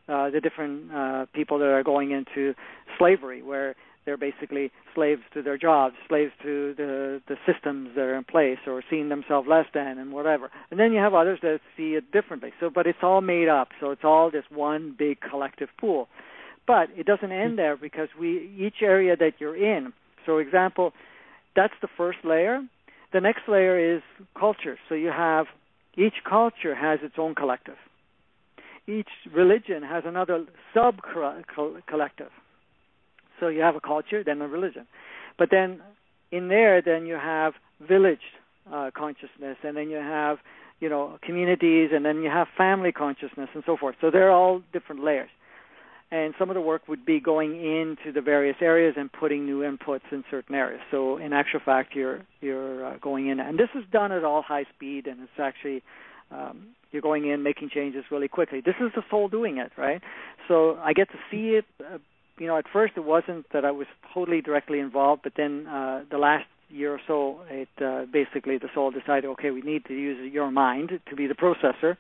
the different people that are going into slavery, where they're basically slaves to their jobs, slaves to the systems that are in place, or seeing themselves less than and whatever. And then you have others that see it differently. But it's all made up. So it's all this one big collective pool. But it doesn't end there, because each area that you're in, so example, that's the first layer. The next layer is culture. So you have each culture has its own collective. Each religion has another sub-collective. So you have a culture, then a religion. But then in there, then you have village consciousness, and then you have, communities, and then you have family consciousness and so forth. So they're all different layers. And some of the work would be going into the various areas and putting new inputs in certain areas. So in actual fact, you're going in. And this is done at all high speed, and it's actually you're going in, making changes really quickly. This is the soul doing it, right? So I get to see it. At first it wasn't that I was totally directly involved, but then the last year or so, it basically the soul decided, okay, we need to use your mind to be the processor,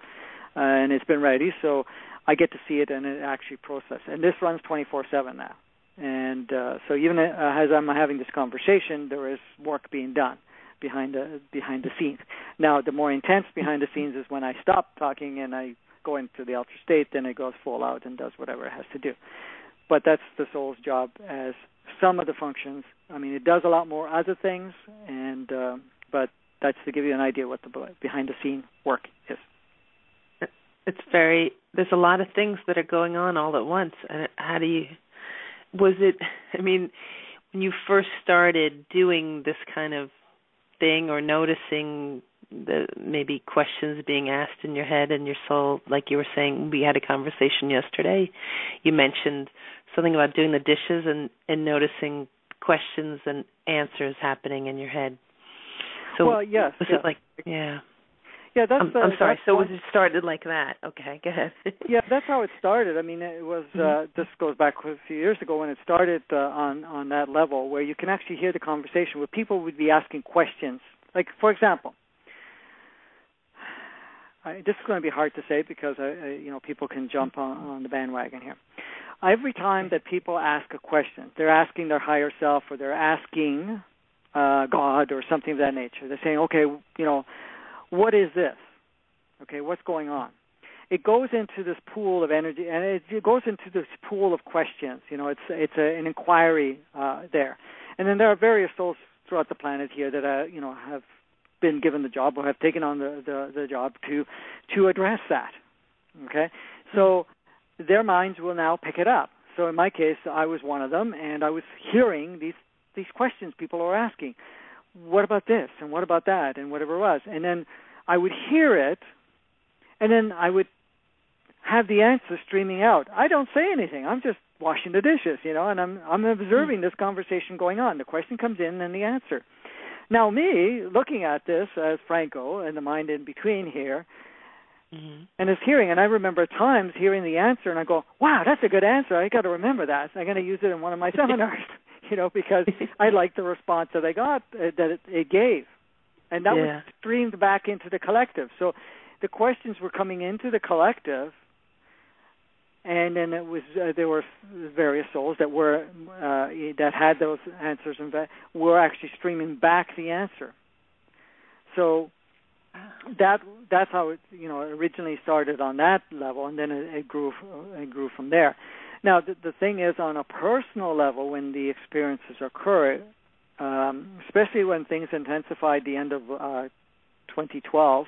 and it's been ready. So I get to see it and it actually process. And this runs 24/7 now. And so even as I'm having this conversation, there is work being done behind the scenes. Now, the more intense behind the scenes is when I stop talking and I go into the ultra state, then it goes full out and does whatever it has to do. But that's the soul's job as some of the functions. I mean, it does a lot more other things, and but that's to give you an idea what the behind-the-scene work is. There's a lot of things that are going on all at once. And when you first started doing this kind of thing or noticing the maybe questions being asked in your head and your soul, like you were saying, we had a conversation yesterday. You mentioned something about doing the dishes and noticing questions and answers happening in your head. So well, yes. Was it like, yeah. Yeah, that's. I'm sorry. So was it started like that? Okay, go ahead. Yeah, that's how it started. I mean, it was. This goes back a few years ago when it started on that level, where you can actually hear the conversation, where people would be asking questions. Like, for example, this is going to be hard to say because people can jump on the bandwagon here. Every time that people ask a question, they're asking their higher self, or they're asking God or something of that nature. They're saying, okay, what is this? Okay, what's going on? It goes into this pool of energy, and it goes into this pool of questions. It's an inquiry there. And then there are various souls throughout the planet here that have been given the job or have taken on the job to address that. Okay, so their minds will now pick it up. So in my case, I was one of them, and I was hearing these questions people are asking. What about this, and what about that, and whatever it was. And then I would hear it, and then I would have the answer streaming out. I don't say anything. I'm just washing the dishes, and I'm observing this conversation going on. The question comes in, and the answer. Now me, looking at this as Franco and the mind in between here, and is hearing, and I remember at times hearing the answer, and I go, wow, that's a good answer. I got to remember that. I'm going to use it in one of my seminars. Because I liked the response that I got, that it gave. And that was streamed back into the collective. So the questions were coming into the collective, and then it was there were various souls that were that had those answers and were actually streaming back the answer. So that's how it originally started on that level, and then it grew from there. Now, the thing is, on a personal level, when the experiences occur, especially when things intensified the end of 2012,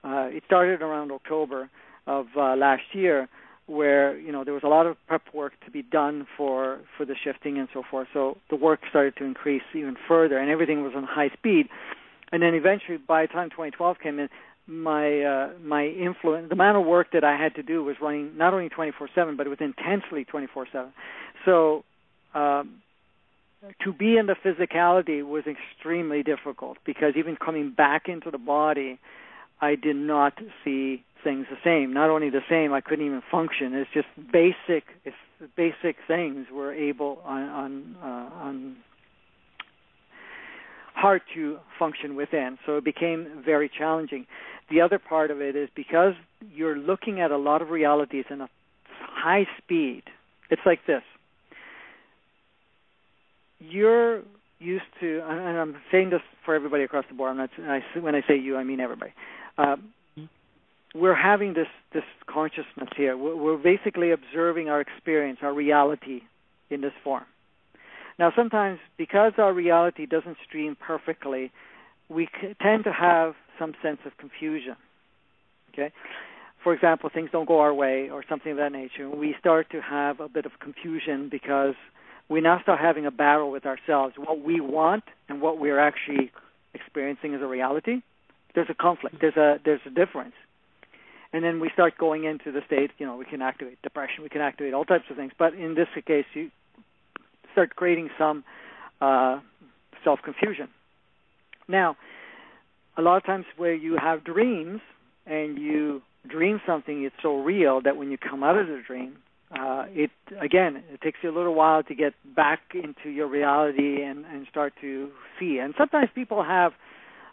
it started around October of last year, where there was a lot of prep work to be done for the shifting and so forth. So the work started to increase even further, and everything was on high speed. And then eventually, by the time 2012 came in, my influence, the amount of work that I had to do was running not only 24/7, but it was intensely 24/7. So to be in the physicality was extremely difficult, because even coming back into the body, I did not see things the same. Not only the same, I couldn't even function. It's just basic things were able on hard to function within. So it became very challenging. The other part of it is because you're looking at a lot of realities in a high speed. It's like this. You're used to, and I'm saying this for everybody across the board. When I say you, I mean everybody. We're having this consciousness here. We're basically observing our experience, our reality in this form. Now, sometimes because our reality doesn't stream perfectly, we tend to have some sense of confusion. Okay? For example, things don't go our way or something of that nature. We start to have a bit of confusion because we now start having a battle with ourselves. What we want and what we're actually experiencing as a reality, there's a conflict. There's a difference. And then we start going into the state, we can activate depression, we can activate all types of things. But in this case, you start creating some self-confusion. Now, a lot of times where you have dreams and you dream something, it's so real that when you come out of the dream, it takes you a little while to get back into your reality and start to see. And sometimes people have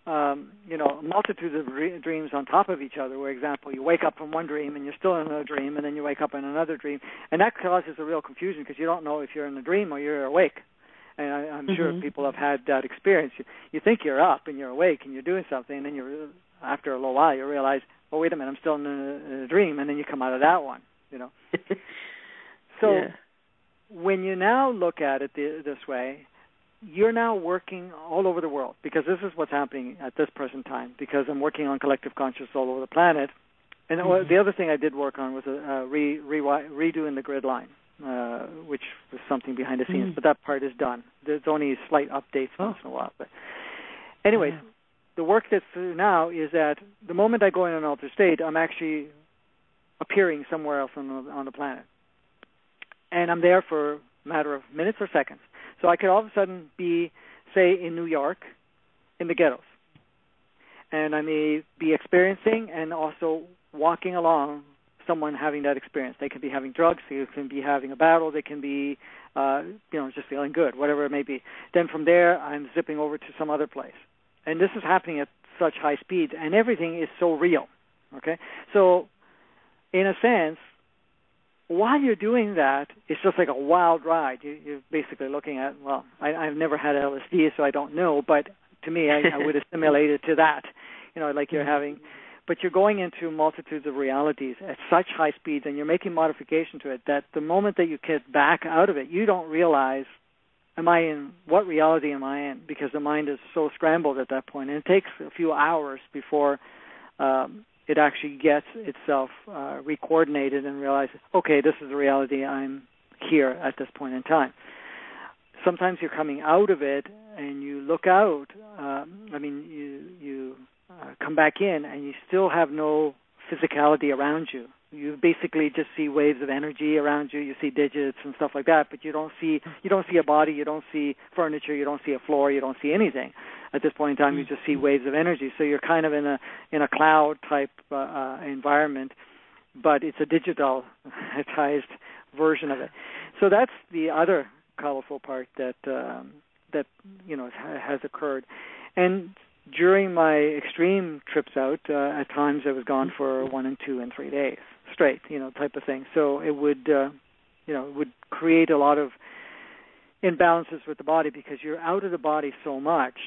multitudes of dreams on top of each other. For example, you wake up from one dream and you're still in another dream, and then you wake up in another dream, and that causes a real confusion because you don't know if you're in a dream or you're awake. And I'm sure people have had that experience. You think you're up and you're awake and you're doing something, and then after a little while you realize, oh, wait a minute, I'm still in a dream, and then you come out of that one. So when you now look at it this way, you're now working all over the world, because this is what's happening at this present time, because I'm working on collective consciousness all over the planet. And the other thing I did work on was redoing the grid line, which was something behind the scenes, but that part is done. There's only slight updates once in a while. But anyways, the work that's through now is that the moment I go in an altered state, I'm actually appearing somewhere else on the planet. And I'm there for a matter of minutes or seconds. So I could all of a sudden be, say, in New York, in the ghettos. And I may be experiencing and also walking along someone having that experience. They can be having drugs, they can be having a battle, they can be, just feeling good, whatever it may be. Then from there, I'm zipping over to some other place. And this is happening at such high speeds, and everything is so real, okay? So, in a sense, while you're doing that, it's just like a wild ride. You're basically looking at, I've never had LSD, so I don't know, but to me, I would assimilate it to that, like you're having, but you're going into multitudes of realities at such high speeds, and you're making modification to it, that the moment that you get back out of it, you don't realize, what reality am I in? Because the mind is so scrambled at that point, and it takes a few hours before it actually gets itself recoordinated and realizes, okay, this is the reality, I'm here at this point in time. Sometimes you're coming out of it and you look out, you come back in and you still have no physicality around you. You basically just see waves of energy around you. You see digits and stuff like that, but you don't see a body, you don't see furniture, you don't see a floor, you don't see anything. At this point in time, you just see waves of energy. So you're kind of in a cloud type environment, but it's a digitalized version of it. So that's the other colorful part that has occurred. And during my extreme trips out, at times I was gone for 1 and 2 and 3 days straight, type of thing. So it would, it would create a lot of imbalances with the body, because you're out of the body so much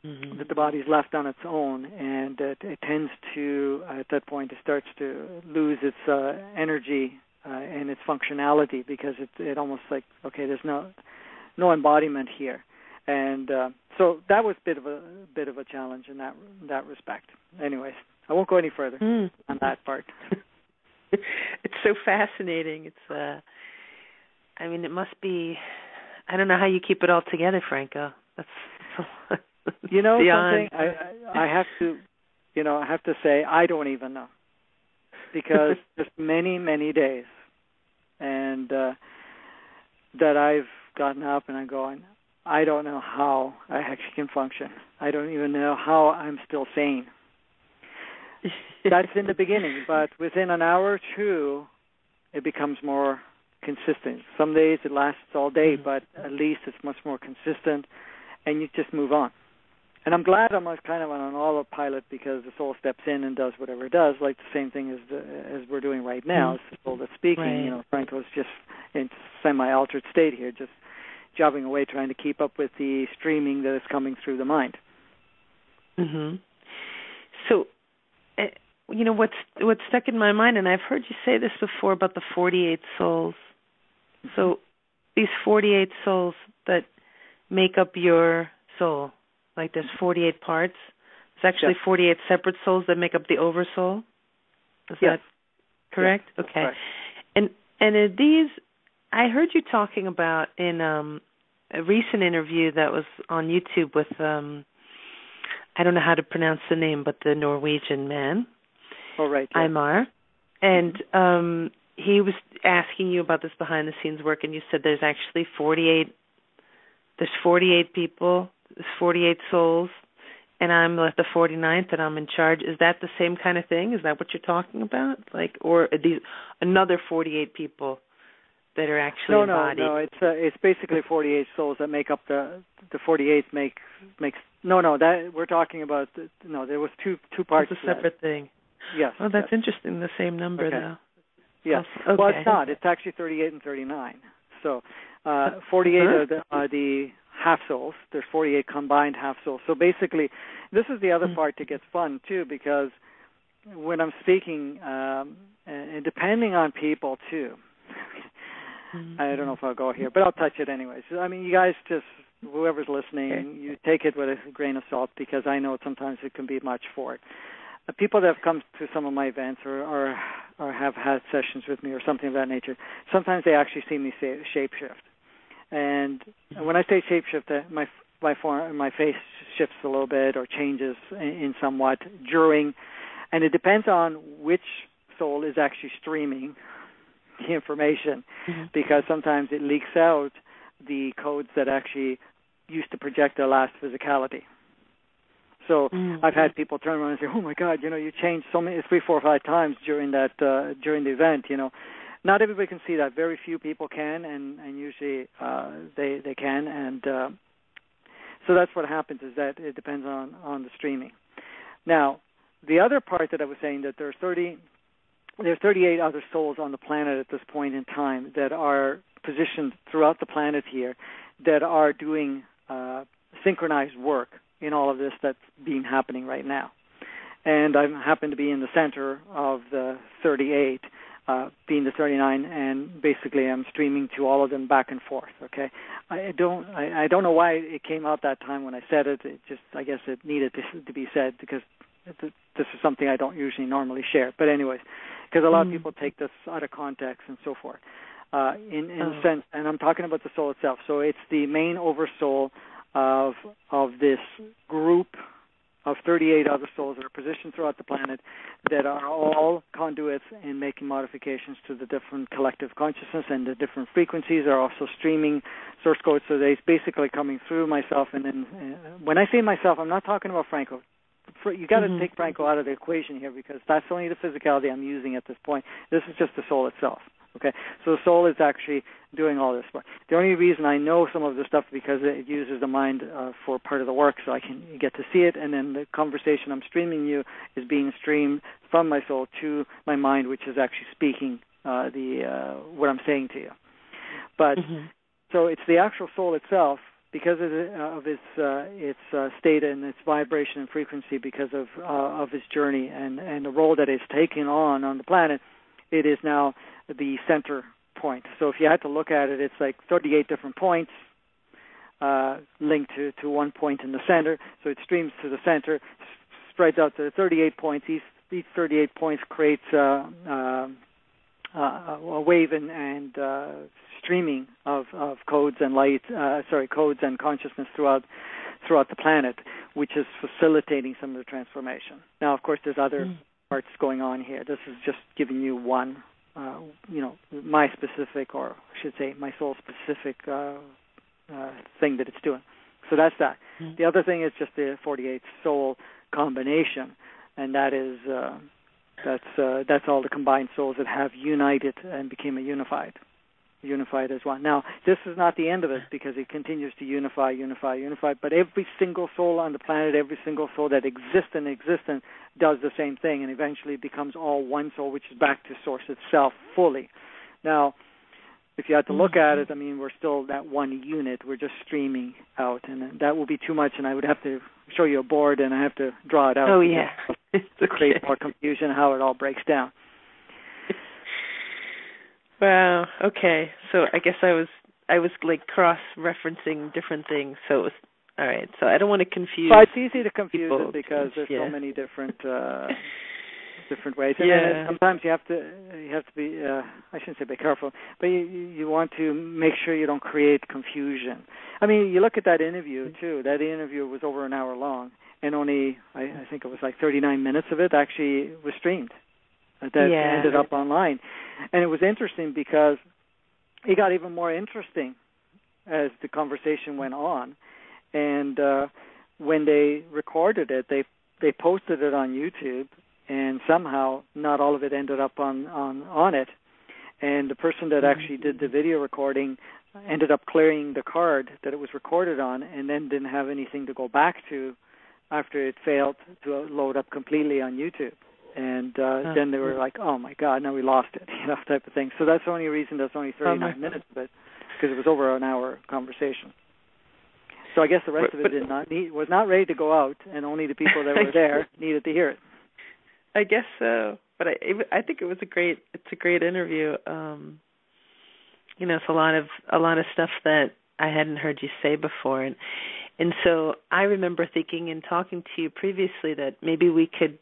that the body's left on its own, and it tends to, at that point, it starts to lose its energy and its functionality, because it almost like, okay, there's no embodiment here. And so that was a bit of a challenge in that respect. Anyways, I won't go any further on that part. It's so fascinating. It's, it must be. I don't know how you keep it all together, Franco. That's beyond. Something I have to say I don't even know, because there's many, many days, and that I've gotten up and I'm going, I don't know how I actually can function. I don't even know how I'm still sane. That's in the beginning, but within an hour or two, it becomes more consistent. Some days it lasts all day, but at least it's much more consistent, and you just move on. And I'm glad I'm kind of on an autopilot, because the soul steps in and does whatever it does, like the same thing as we're doing right now. It's the soul that's speaking. Right. Franco's just in semi-altered state here, just jobbing away trying to keep up with the streaming that is coming through the mind. So, what's stuck in my mind, and I've heard you say this before about the 48 souls. So these 48 souls that make up your soul, like there's 48 parts. It's actually 48 separate souls that make up the oversoul. Is that correct? Yes, okay. correct. And are these, I heard you talking about in a recent interview that was on YouTube with I don't know how to pronounce the name, but the Norwegian man. Oh, right. Yeah. Aymar. And he was asking you about this behind-the-scenes work, and you said there's actually 48. There's 48 people. There's 48 souls, and I'm like the 49th, and I'm in charge. Is that the same kind of thing? Is that what you're talking about? Like, or are these another 48 people that are actually embodied? No. It's basically 48 souls that make up the 48 makes. No. That we're talking about. There was two parts. It's a separate thing. Yes. Oh, that's interesting. The same number, okay. though. Yes. Okay. Well, it's not. It's actually 38 and 39. So 48 are the half souls. There's 48 combined half souls. So basically, this is the other part that gets fun, too, because when I'm speaking, and depending on people, too, I don't know if I'll go here, but I'll touch it anyways. I mean, you guys just, whoever's listening, you take it with a grain of salt, because I know sometimes it can be much for it. The people that have come to some of my events or have had sessions with me or something of that nature, sometimes they actually see me say shapeshift. And when I say shapeshift, my face shifts a little bit or changes in somewhat during, and it depends on which soul is actually streaming the information, because sometimes it leaks out the codes that actually used to project their last physicality. So I've had people turn around and say, "Oh my God, you changed so many 3, 4, 5 times during that during the event." Not everybody can see that. Very few people can, and usually they can, and so that's what happens. Is that it depends on the streaming. Now, the other part that I was saying, that there's 38 other souls on the planet at this point in time that are positioned throughout the planet here, that are doing synchronized work in all of this that's happening right now. And I happen to be in the center of the 38, being the 39, and basically I'm streaming to all of them back and forth. Okay, I don't know why it came out that time when I said it. It just, I guess it needed to be said, because this is something I don't usually normally share. But anyways, because a lot of people take this out of context and so forth. In a sense, and I'm talking about the soul itself. So it's the main oversoul of this group of 38 other souls that are positioned throughout the planet, that are all conduits in making modifications to the different collective consciousness, and the different frequencies are also streaming source codes. So they're basically coming through myself. And then when I say myself, I'm not talking about Franco. You got to take Franco out of the equation here, because that's only the physicality I'm using at this point. This is just the soul itself. Okay, so the soul is actually doing all this work. The only reason I know some of this stuff is because it uses the mind for part of the work, so I can get to see it, and then the conversation I'm streaming you is being streamed from my soul to my mind, which is actually speaking what I'm saying to you. But so it's the actual soul itself, because of its state and its vibration and frequency, because of its journey and the role that it's taking on the planet. It is now the center point. So if you had to look at it, it's like 38 different points linked to one point in the center. So it streams to the center, spreads out to 38 points. Each 38 points creates a wave and streaming of codes and light, codes and consciousness throughout the planet, which is facilitating some of the transformation. Now, of course, there's other parts going on here. This is just giving you one, my specific, or I should say my soul-specific thing that it's doing. So that's that. The other thing is just the 48 soul combination, and that is that's all the combined souls that have united and became unified as one. Now, this is not the end of it, because it continues to unify, but every single soul on the planet, every single soul that exists in existence does the same thing, and eventually becomes all one soul, which is back to source itself fully. Now, if you had to look at it, I mean, we're still that one unit. We're just streaming out, and that will be too much, and I would have to show you a board, and I have to draw it out. Oh, yeah. To create more confusion how it all breaks down. Wow. Okay. So I guess I was like cross-referencing different things. So it was all right. So I don't want to confuse. Well, it's easy to confuse people, it, because there's so many different different ways. And then sometimes you have to be I shouldn't say be careful, but you want to make sure you don't create confusion. I mean, you look at that interview too. That interview was over an hour long, and only I think it was like 39 minutes of it actually was streamed. That ended up online, and it was interesting because it got even more interesting as the conversation went on. And when they recorded it, they posted it on YouTube, and somehow not all of it ended up on it. And the person that actually did the video recording ended up clearing the card that it was recorded on, and then didn't have anything to go back to after it failed to load up completely on YouTube. And then they were like, "Oh my God, now we lost it," type of thing. So that's the only reason that's only 39 minutes of it, because it was over an hour conversation. So I guess the rest of it was not ready to go out, and only the people that were there needed to hear it. I guess so, but I think it's a great interview. It's a lot of stuff that I hadn't heard you say before, and so I remember thinking and talking to you previously that maybe we could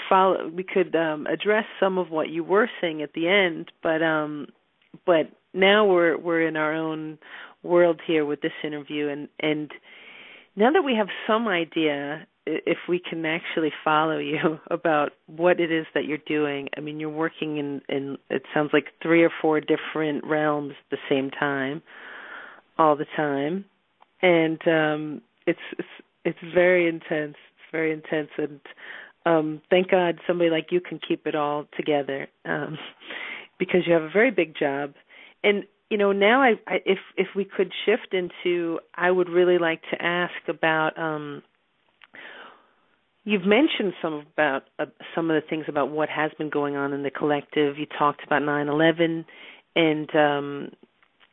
address some of what you were saying at the end, but now we're in our own world here with this interview, and now that we have some idea if we can actually follow you about what it is that you're doing. I mean, you're working in it sounds like 3 or 4 different realms at the same time, all the time, and it's very intense. It's very intense, and thank God somebody like you can keep it all together, because you have a very big job. And now if we could shift into, I would really like to ask about. You've mentioned some of the things about what has been going on in the collective. You talked about 9/11, and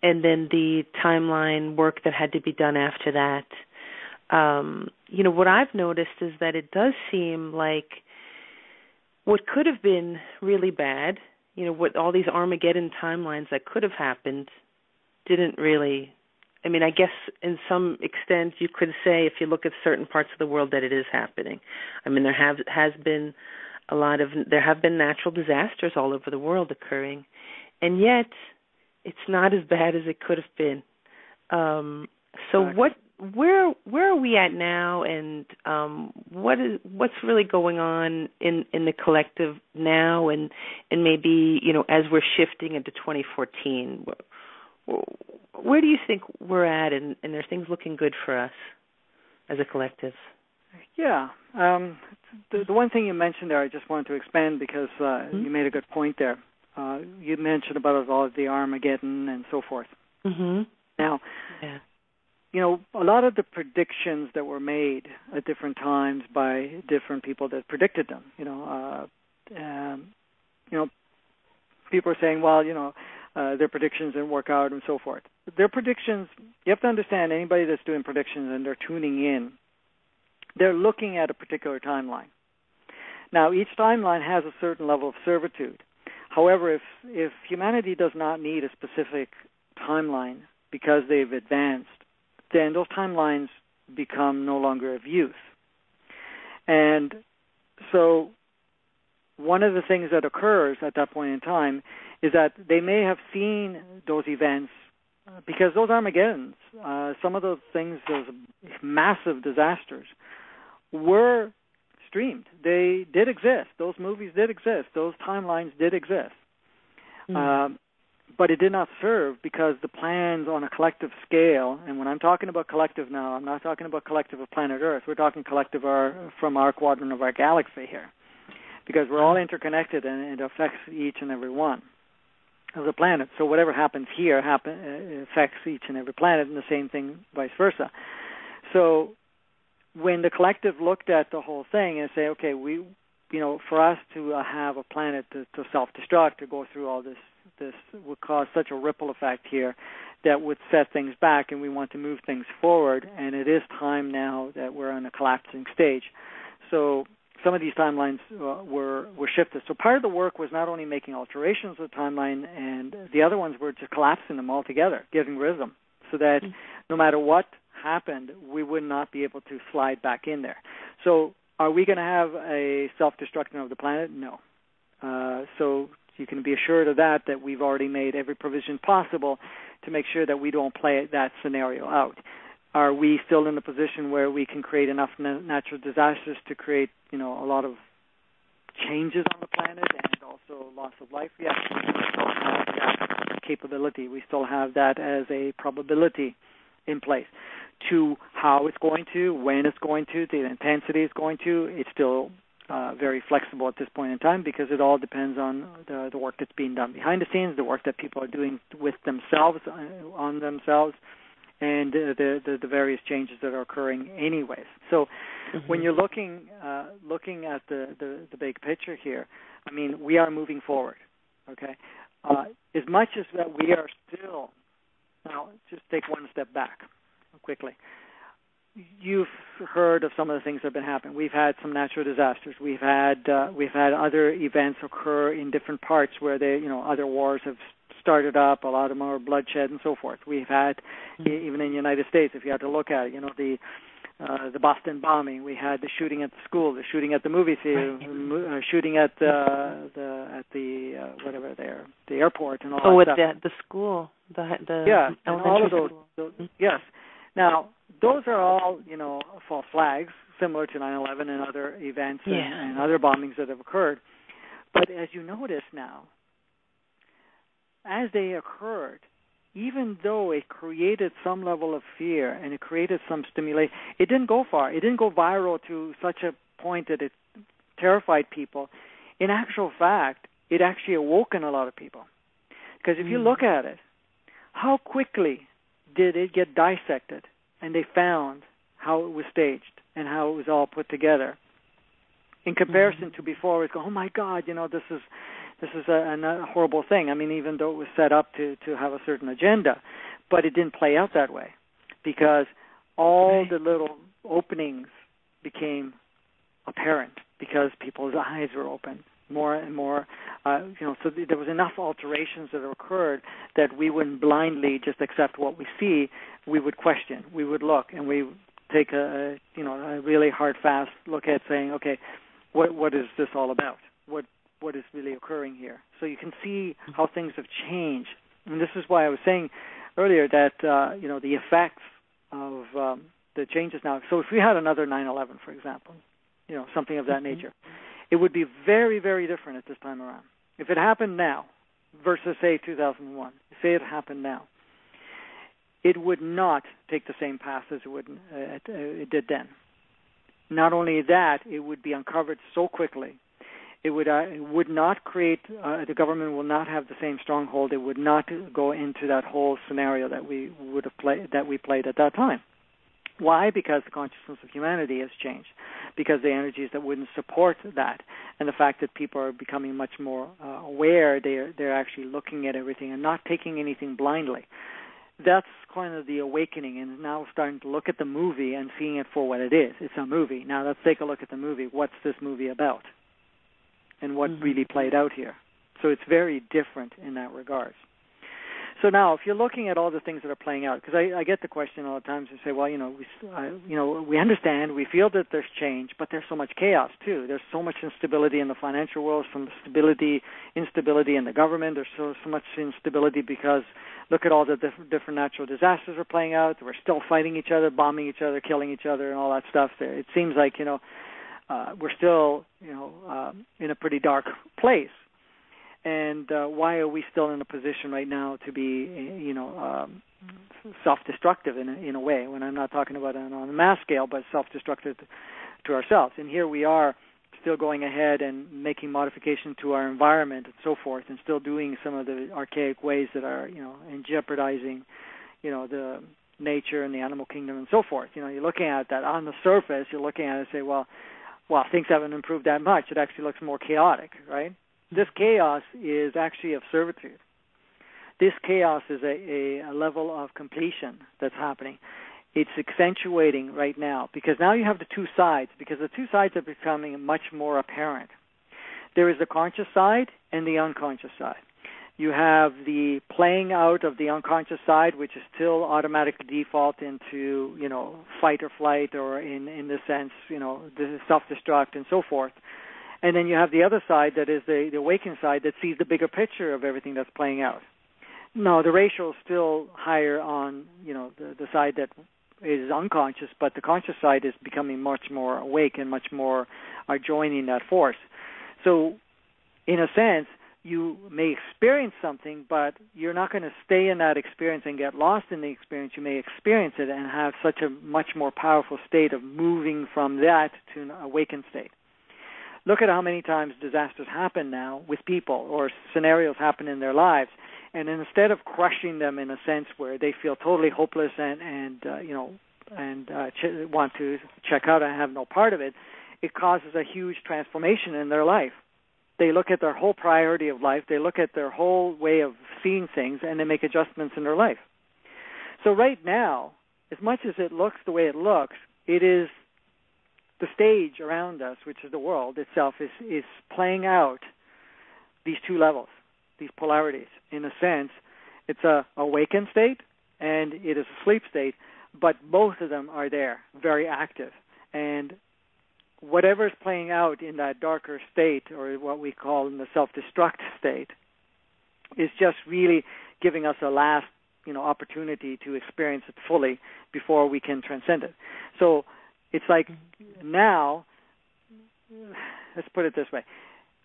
then the timeline work that had to be done after that. What I've noticed is that it does seem like what could have been really bad, what all these Armageddon timelines that could have happened didn't really. I mean, I guess in some extent you could say, if you look at certain parts of the world, that it is happening. I mean, there have been natural disasters all over the world occurring, and yet it's not as bad as it could have been. So where are we at now, and what's really going on in the collective now, and maybe as we're shifting into 2014, where do you think we're at, and are things looking good for us as a collective? Yeah, the one thing you mentioned there, I just wanted to expand because you made a good point there. You mentioned about all of the Armageddon and so forth. Mm-hmm. Now. Yeah. A lot of the predictions that were made at different times by different people that predicted them, people are saying, well, their predictions didn't work out and so forth. Their predictions, you have to understand, anybody that's doing predictions and they're tuning in, they're looking at a particular timeline. Now, each timeline has a certain level of certitude. However, if humanity does not need a specific timeline because they've advanced, then those timelines become no longer of use. And so one of the things that occurs at that point in time is that they may have seen those events because those Armageddons, some of those things, those massive disasters, were streamed. They did exist. Those movies did exist. Those timelines did exist. Mm-hmm. But it did not serve because the plans on a collective scale, and when I'm talking about collective now, I'm not talking about collective of planet Earth. We're talking collective from our quadrant of our galaxy here, because we're all interconnected and it affects each and every one of the planets. So whatever happens here affects each and every planet, and the same thing vice versa. So when the collective looked at the whole thing and say, okay, for us to have a planet to self-destruct, to go through all this would cause such a ripple effect here that would set things back, and we want to move things forward, and it is time now that we're on a collapsing stage. So some of these timelines were shifted. So part of the work was not only making alterations of the timeline, and the other ones were just collapsing them all together, getting rid of them, so that no matter what happened, we would not be able to slide back in there. So Are we going to have a self-destruction of the planet? No. So you can be assured of that we've already made every provision possible to make sure that we don't play that scenario out. Are we still in a position where we can create enough natural disasters to create, a lot of changes on the planet and also loss of life? Yes, we still have that capability. We still have that as a probability in place. To how it's going to, when it's going to, the intensity it's going to, it's still very flexible at this point in time because it all depends on the work that's being done behind the scenes, the work that people are doing with themselves, on themselves, and the various changes that are occurring anyways. So when you're looking at the big picture here, I mean, we are moving forward, okay? As much as that we are still, now just take one step back quickly. You've heard of some of the things that have been happening. We've had some natural disasters. We've had other events occur in different parts where other wars have started up. A lot of more bloodshed and so forth. We've had even in the United States, if you had to look at it, the Boston bombing. We had the shooting at the school, the shooting at the movie theater, shooting at the airport, and all that stuff. The school, the yeah, and all of those. Yes. Now, those are all, false flags, similar to 9/11 and other events and other bombings that have occurred. But as you notice now, as they occurred, even though it created some level of fear and it created some stimulation, it didn't go far. It didn't go viral to such a point that it terrified people. In actual fact, it actually awoken a lot of people. Because if you look at it, how quickly did it get dissected and they found how it was staged and how it was all put together in comparison to before? It's go, oh my God, this is a horrible thing. I mean, even though it was set up to have a certain agenda, but it didn't play out that way because all the little openings became apparent because people's eyes were open more and more. So there was enough alterations that occurred that we wouldn't blindly just accept what we see. We would question, we would look, and we take a really hard, fast look at saying, okay, what is this all about? What is really occurring here? So you can see how things have changed. And this is why I was saying earlier that, the effects of the changes now. So if we had another 9/11, for example, something of that nature, it would be very, very different at this time around. If it happened now versus, say, 2001, say it happened now, it would not take the same path as it did then. Not only that, it would be uncovered so quickly. It would not create, the government will not have the same stronghold. It would not go into that whole scenario that we played at that time. Why? Because the consciousness of humanity has changed. Because the energies that wouldn't support that, and the fact that people are becoming much more aware, they're actually looking at everything and not taking anything blindly. That's kind of the awakening, and now starting to look at the movie and seeing it for what it is. It's a movie. Now let's take a look at the movie. What's this movie about? And what really played out here. So it's very different in that regard. So now, if you're looking at all the things that are playing out, because I get the question all the time, to say, well, we understand, we feel that there's change, but there's so much chaos too. There's so much instability in the financial world, some instability in the government. There's so much instability because look at all the different natural disasters are playing out. We're still fighting each other, bombing each other, killing each other, and all that stuff. It seems like we're still in a pretty dark place. And why are we still in a position right now to be, self-destructive in a way? When I'm not talking about on a mass scale, but self-destructive to ourselves. And here we are, still going ahead and making modifications to our environment and so forth, and still doing some of the archaic ways that are, and jeopardizing, the nature and the animal kingdom and so forth. You're looking at that on the surface. You're looking at it and say, well, things haven't improved that much. It actually looks more chaotic, right? This chaos is actually of servitude. This chaos is a level of completion that's happening. It's accentuating right now because now you have the two sides, because the two sides are becoming much more apparent. There is the conscious side and the unconscious side. You have the playing out of the unconscious side, which is still automatically default into, fight or flight, or in the sense, the self-destruct and so forth. And then you have the other side that is the awakened side that sees the bigger picture of everything that's playing out. No, the ratio is still higher on, the side that is unconscious, but the conscious side is becoming much more awake and much more are joining that force. So, in a sense, you may experience something, but you're not going to stay in that experience and get lost in the experience. You may experience it and have such a much more powerful state of moving from that to an awakened state. Look at how many times disasters happen now with people, or scenarios happen in their lives, and instead of crushing them in a sense where they feel totally hopeless and want to check out and have no part of it, it causes a huge transformation in their life. They look at their whole priority of life, they look at their whole way of seeing things, and they make adjustments in their life. So right now, as much as it looks the way it looks, it is the stage around us, which is the world itself, is playing out these two levels, these polarities. In a sense, it's a awakened state and it is a sleep state, but both of them are there, very active. And whatever is playing out in that darker state, or what we call in the self-destruct state, is just really giving us a last, opportunity to experience it fully before we can transcend it. So it's like now, let's put it this way.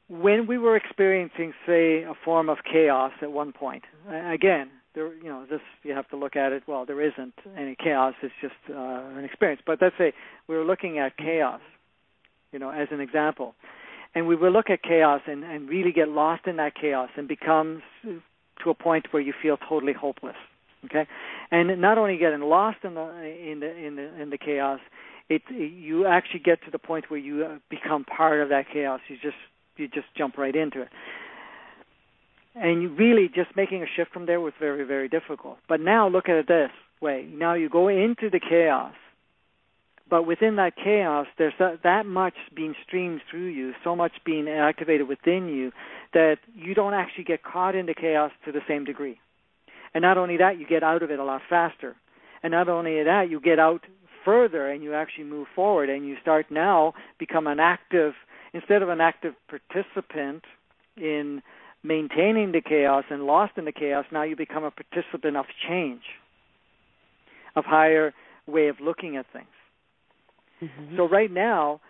When we were experiencing, say, a form of chaos at one point, again, there, this you have to look at it. Well, there isn't any chaos; it's just an experience. But let's say we were looking at chaos, as an example, and we will look at chaos and really get lost in that chaos and becomes to a point where you feel totally hopeless. Okay, and not only getting lost in the chaos, you actually get to the point where you become part of that chaos. You just jump right into it. And you really just making a shift from there was very, very difficult. But now look at it this way. Now you go into the chaos, but within that chaos, there's that much being streamed through you, so much being activated within you, that you don't actually get caught in the chaos to the same degree. And not only that, you get out of it a lot faster. And not only that, you get out further and you actually move forward and you start now become an active, instead of an active participant in maintaining the chaos and lost in the chaos, now you become a participant of change, of higher way of looking at things. Mm-hmm. So right now,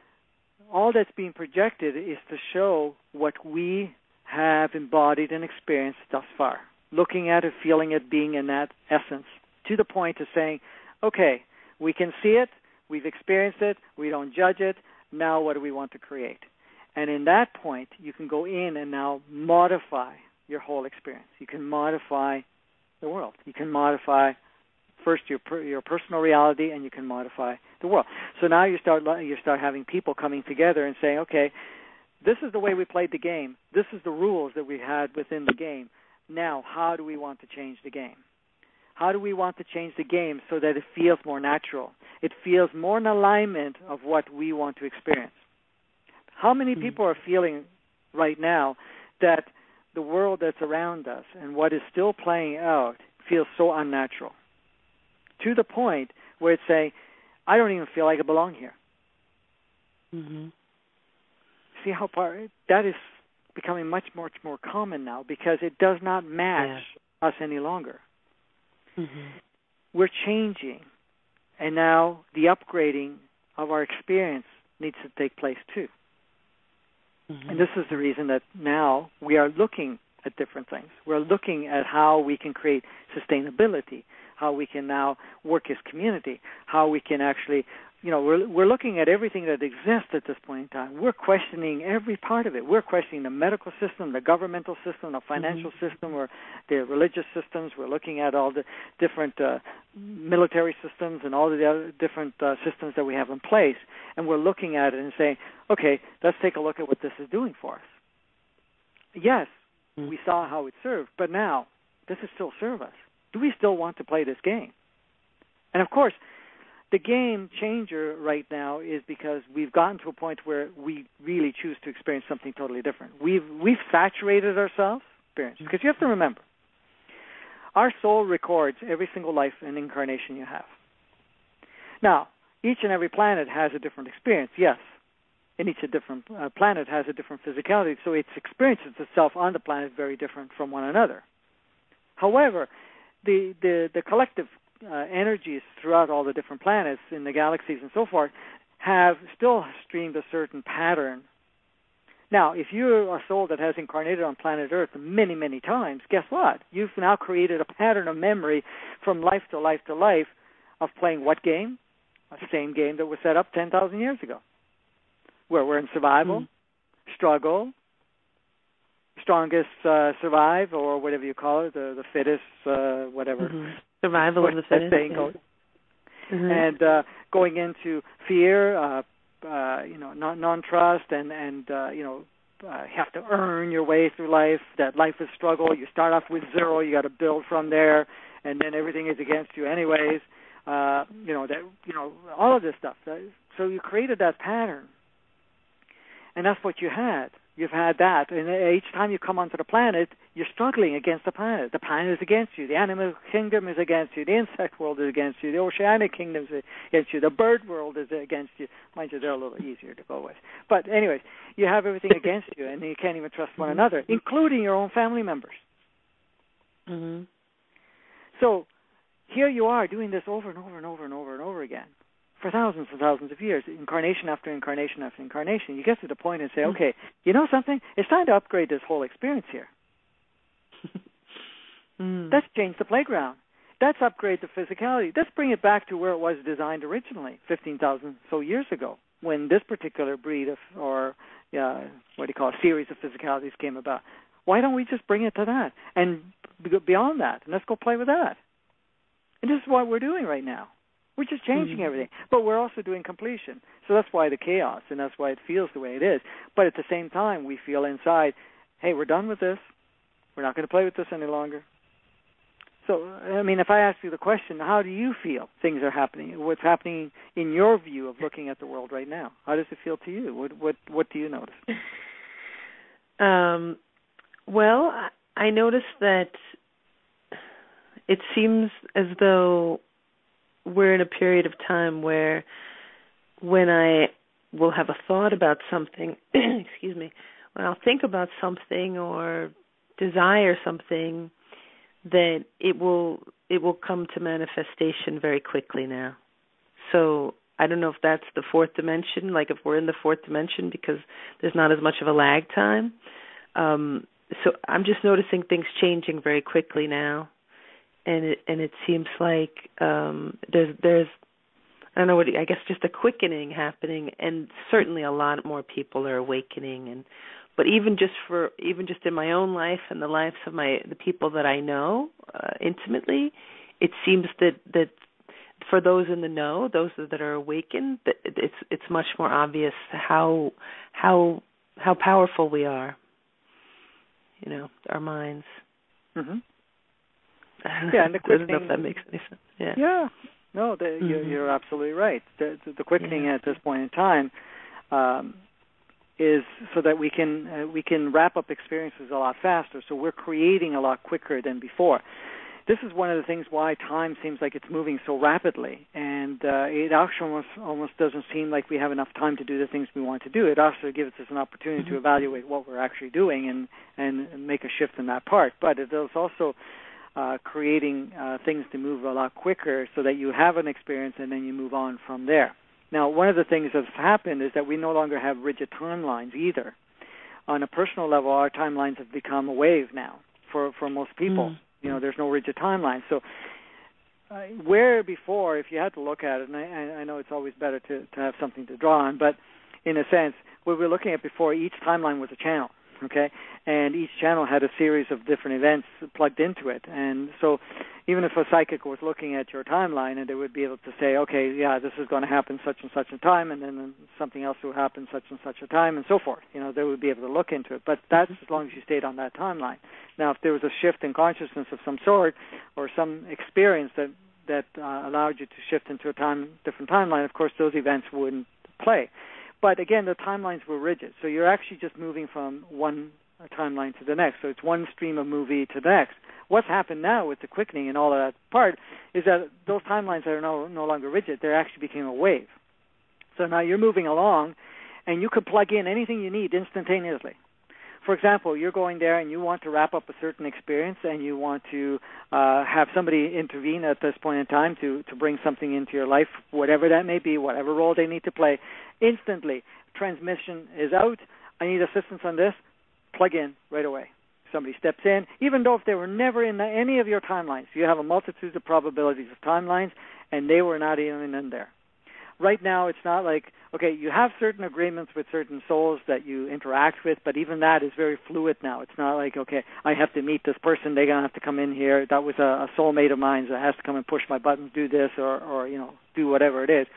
all that's being projected is to show what we have embodied and experienced thus far, looking at it, feeling it, being in that essence, to the point of saying, okay, we can see it, we've experienced it, we don't judge it, now what do we want to create? And in that point, you can go in and now modify your whole experience. You can modify the world. You can modify first your personal reality, and you can modify the world. So now you start having people coming together and saying, okay, this is the way we played the game. This is the rules that we had within the game. Now, how do we want to change the game? How do we want to change the game so that it feels more natural? It feels more in alignment of what we want to experience. How many people are feeling right now that the world that's around us and what is still playing out feels so unnatural, to the point where it's saying, I don't even feel like I belong here. Mm-hmm. See how far that is becoming much more common now, because it does not match us any longer. Mm-hmm. We're changing, and now the upgrading of our experience needs to take place too. Mm-hmm. And this is the reason that now we are looking at different things. We're looking at how we can create sustainability, how we can now work as community, how we can actually, we're looking at everything that exists at this point in time. We're questioning every part of it. We're questioning the medical system, the governmental system, the financial system, or the religious systems. We're looking at all the different military systems and all the other different systems that we have in place. And we're looking at it and saying, okay, let's take a look at what this is doing for us. Yes, we saw how it served, but now, does it still serve us? Do we still want to play this game? And of course, the game changer right now is because we've gotten to a point where we really choose to experience something totally different. We've saturated ourselves experience. Because you have to remember, our soul records every single life and incarnation you have. Now, each and every planet has a different experience, yes. And each different planet has a different physicality, so its experiences itself on the planet very different from one another. However, the collective energies throughout all the different planets in the galaxies and so forth have still streamed a certain pattern. Now, if you're a soul that has incarnated on planet Earth many, many times, guess what? You've now created a pattern of memory from life to life to life of playing what game? The same game that was set up 10,000 years ago, where we're in survival, struggle, strongest survive, or whatever you call it, the fittest, whatever. Survival of the fittest. And going into fear, non-trust, and have to earn your way through life. That life is struggle. You start off with zero. You got to build from there, and then everything is against you anyways. All of this stuff. So you created that pattern, and that's what you had. You've had that, and each time you come onto the planet, you're struggling against the planet. The planet is against you. The animal kingdom is against you. The insect world is against you. The oceanic kingdom is against you. The bird world is against you. Mind you, they're a little easier to go with. But anyways, you have everything against you, and you can't even trust one another, including your own family members. So here you are doing this over and over and over and over and over again for thousands and thousands of years, incarnation after incarnation after incarnation. You get to the point and say, okay, you know something? It's time to upgrade this whole experience here. Let's change the playground. Let's upgrade the physicality. Let's bring it back to where it was designed originally, 15,000 so years ago, when this particular breed of, series of physicalities came about. Why don't we just bring it to that and beyond that, and let's go play with that? And this is what we're doing right now. We're just changing everything, but we're also doing completion. So that's why the chaos, and that's why it feels the way it is. But at the same time, we feel inside, hey, we're done with this. We're not going to play with this any longer. So, I mean, if I ask you the question, how do you feel things are happening? What's happening in your view of looking at the world right now? How does it feel to you? What do you notice? Well, I notice that it seems as though we're in a period of time where when I will have a thought about something, excuse me, when I'll think about something or desire something, that it will come to manifestation very quickly now. So I don't know if that's the fourth dimension, like if we're in the fourth dimension because there's not as much of a lag time. So I'm just noticing things changing very quickly now. And it seems like there's I don't know what, I guess just a quickening happening, and certainly a lot more people are awakening. But even just in my own life and the lives of the people that I know intimately, it seems that for those in the know, those that are awakened, that it's much more obvious how powerful we are. Our minds. Mm-hmm. Yeah, and the quickening, I don't know if that makes any sense. Yeah. No, you're absolutely right. The quickening at this point in time is so that we can wrap up experiences a lot faster. So we're creating a lot quicker than before. This is one of the things why time seems like it's moving so rapidly, and it actually almost doesn't seem like we have enough time to do the things we want to do. It also gives us an opportunity to evaluate what we're actually doing and make a shift in that part. But it is also creating things to move a lot quicker so that you have an experience and then you move on from there. Now, one of the things that's happened is that we no longer have rigid timelines either. On a personal level, our timelines have become a wave now for most people. There's no rigid timeline. So where before, if you had to look at it, and I know it's always better to have something to draw on, but in a sense, what we were looking at before, each timeline was a channel. Okay, and each channel had a series of different events plugged into it. And so even if a psychic was looking at your timeline, and they would be able to say, okay, yeah, this is going to happen such and such a time, and then something else will happen such and such a time, and so forth. They would be able to look into it. But that's as long as you stayed on that timeline. Now, if there was a shift in consciousness of some sort or some experience that allowed you to shift into a different timeline, of course, those events wouldn't play. But again, the timelines were rigid, so you're actually just moving from one timeline to the next. So it's one stream of movie to the next. What's happened now with the quickening and all of that part is that those timelines are no longer rigid. They actually became a wave. So now you're moving along, and you could plug in anything you need instantaneously. For example, you're going there and you want to wrap up a certain experience, and you want to have somebody intervene at this point in time to bring something into your life, whatever that may be, whatever role they need to play. Instantly, transmission is out. I need assistance on this. Plug in right away. Somebody steps in, even though if they were never in any of your timelines. You have a multitude of probabilities of timelines, and they were not even in there. Right now, it's not like, okay, you have certain agreements with certain souls that you interact with, but even that is very fluid now. It's not like, okay, I have to meet this person, they're going to have to come in here. That was a soulmate of mine that has to come and push my buttons, do this, or do whatever it is.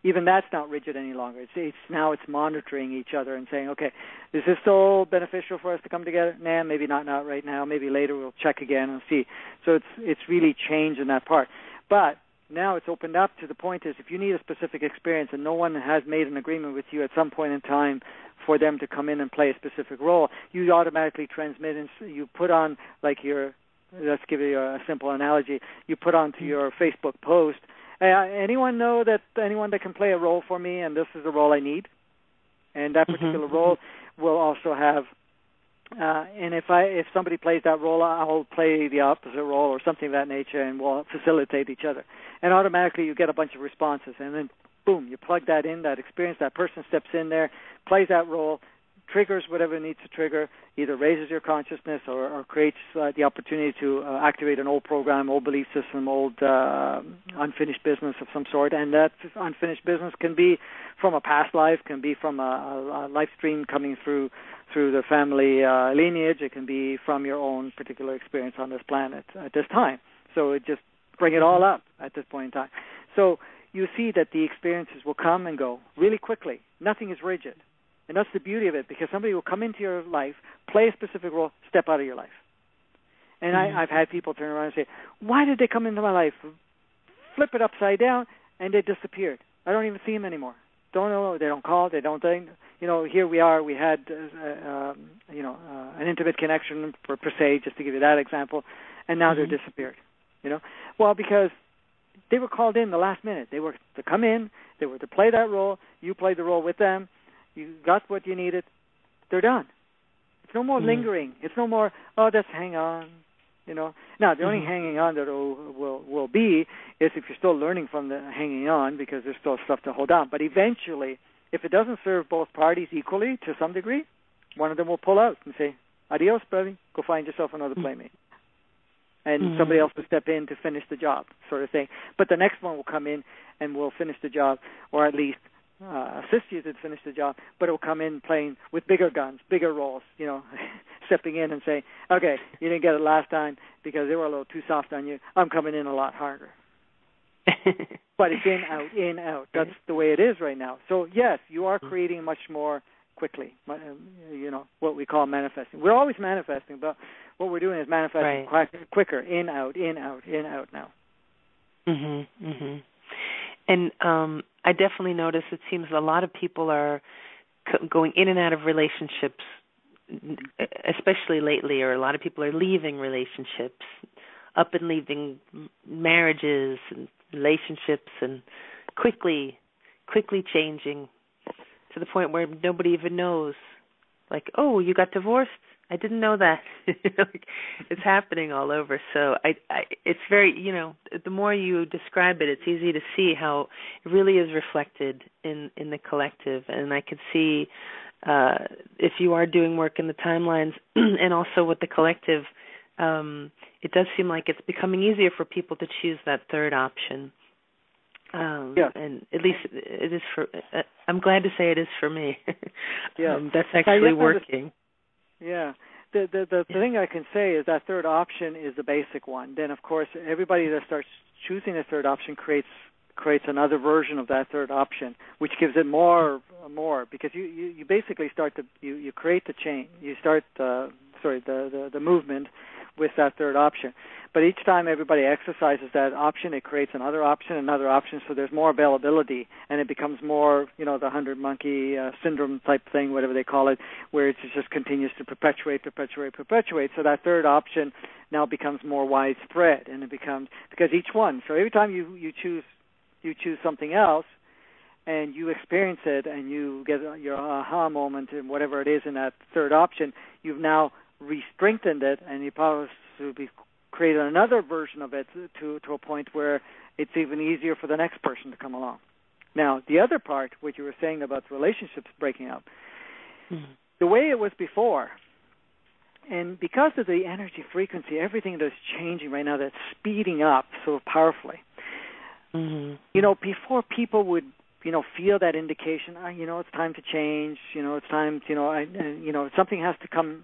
Even that's not rigid any longer. It's monitoring each other and saying, okay, is this still beneficial for us to come together? Nah, maybe not right now. Maybe later we'll check again and see. So it's really changed in that part. But now it's opened up to the point is if you need a specific experience and no one has made an agreement with you at some point in time for them to come in and play a specific role, you automatically transmit and you put on let's give you a simple analogy, you put onto your Facebook post, anyone know that anyone that can play a role for me, and this is the role I need? And that particular role will also have, and if somebody plays that role, I'll play the opposite role or something of that nature, and we'll facilitate each other. And automatically you get a bunch of responses, and then boom, you plug that in, that experience, that person steps in there, plays that role, triggers whatever it needs to trigger, either raises your consciousness or creates the opportunity to activate an old program, old belief system, old unfinished business of some sort. And that unfinished business can be from a past life, can be from a life stream coming through the family lineage. It can be from your own particular experience on this planet at this time. So it just bring it all up at this point in time. So you see that the experiences will come and go really quickly. Nothing is rigid. And that's the beauty of it, because somebody will come into your life, play a specific role, step out of your life. And I've had people turn around and say, why did they come into my life? Flip it upside down, and they disappeared. I don't even see them anymore. Don't know, they don't call, they don't think. Here we are, we had, an intimate connection per se, just to give you that example, and now they're disappeared. Well, because they were called in the last minute. They were to come in, they were to play that role, you played the role with them, you got what you needed, they're done. It's no more lingering. It's no more, just hang on, Now, the only hanging on that will be is if you're still learning from the hanging on, because there's still stuff to hold on. But eventually, if it doesn't serve both parties equally to some degree, one of them will pull out and say, adios, buddy, go find yourself another playmate. And somebody else will step in to finish the job, sort of thing. But the next one will come in and will finish the job, or at least assist you to finish the job, but it will come in playing with bigger guns, bigger roles, stepping in and saying, okay, you didn't get it last time because they were a little too soft on you. I'm coming in a lot harder. But it's in, out. That's the way it is right now. So, yes, you are creating much more quickly, what we call manifesting. We're always manifesting, but what we're doing is manifesting quicker, in, out now. And I definitely notice it seems a lot of people are going in and out of relationships, especially lately, or a lot of people are leaving relationships, up and leaving marriages and relationships, and quickly changing to the point where nobody even knows. Like, oh, you got divorced? I didn't know that. It's happening all over. So it's very, the more you describe it, it's easy to see how it really is reflected in the collective. And I could see if you are doing work in the timelines and also with the collective, it does seem like it's becoming easier for people to choose that third option. And at least it is for, I'm glad to say it is for me. That's actually working. Yeah. The thing I can say is that third option is the basic one. Then, of course, everybody that starts choosing the third option creates another version of that third option, which gives it more, because you basically start you create the chain. You start the movement with that third option. But each time everybody exercises that option, it creates another option, so there's more availability, and it becomes more, the 100-monkey syndrome type thing, whatever they call it, where it just continues to perpetuate. So that third option now becomes more widespread, and it becomes, because each one, so every time you choose something else, and you experience it, and you get your aha moment, and whatever it is in that third option, you've now re-strengthened it, and you possibly create another version of it to a point where it's even easier for the next person to come along. Now, the other part, what you were saying about relationships breaking up, the way it was before, and because of the energy frequency, everything that's changing right now, that's speeding up so powerfully. Before people would, feel that indication, it's time to change, it's time, something has to come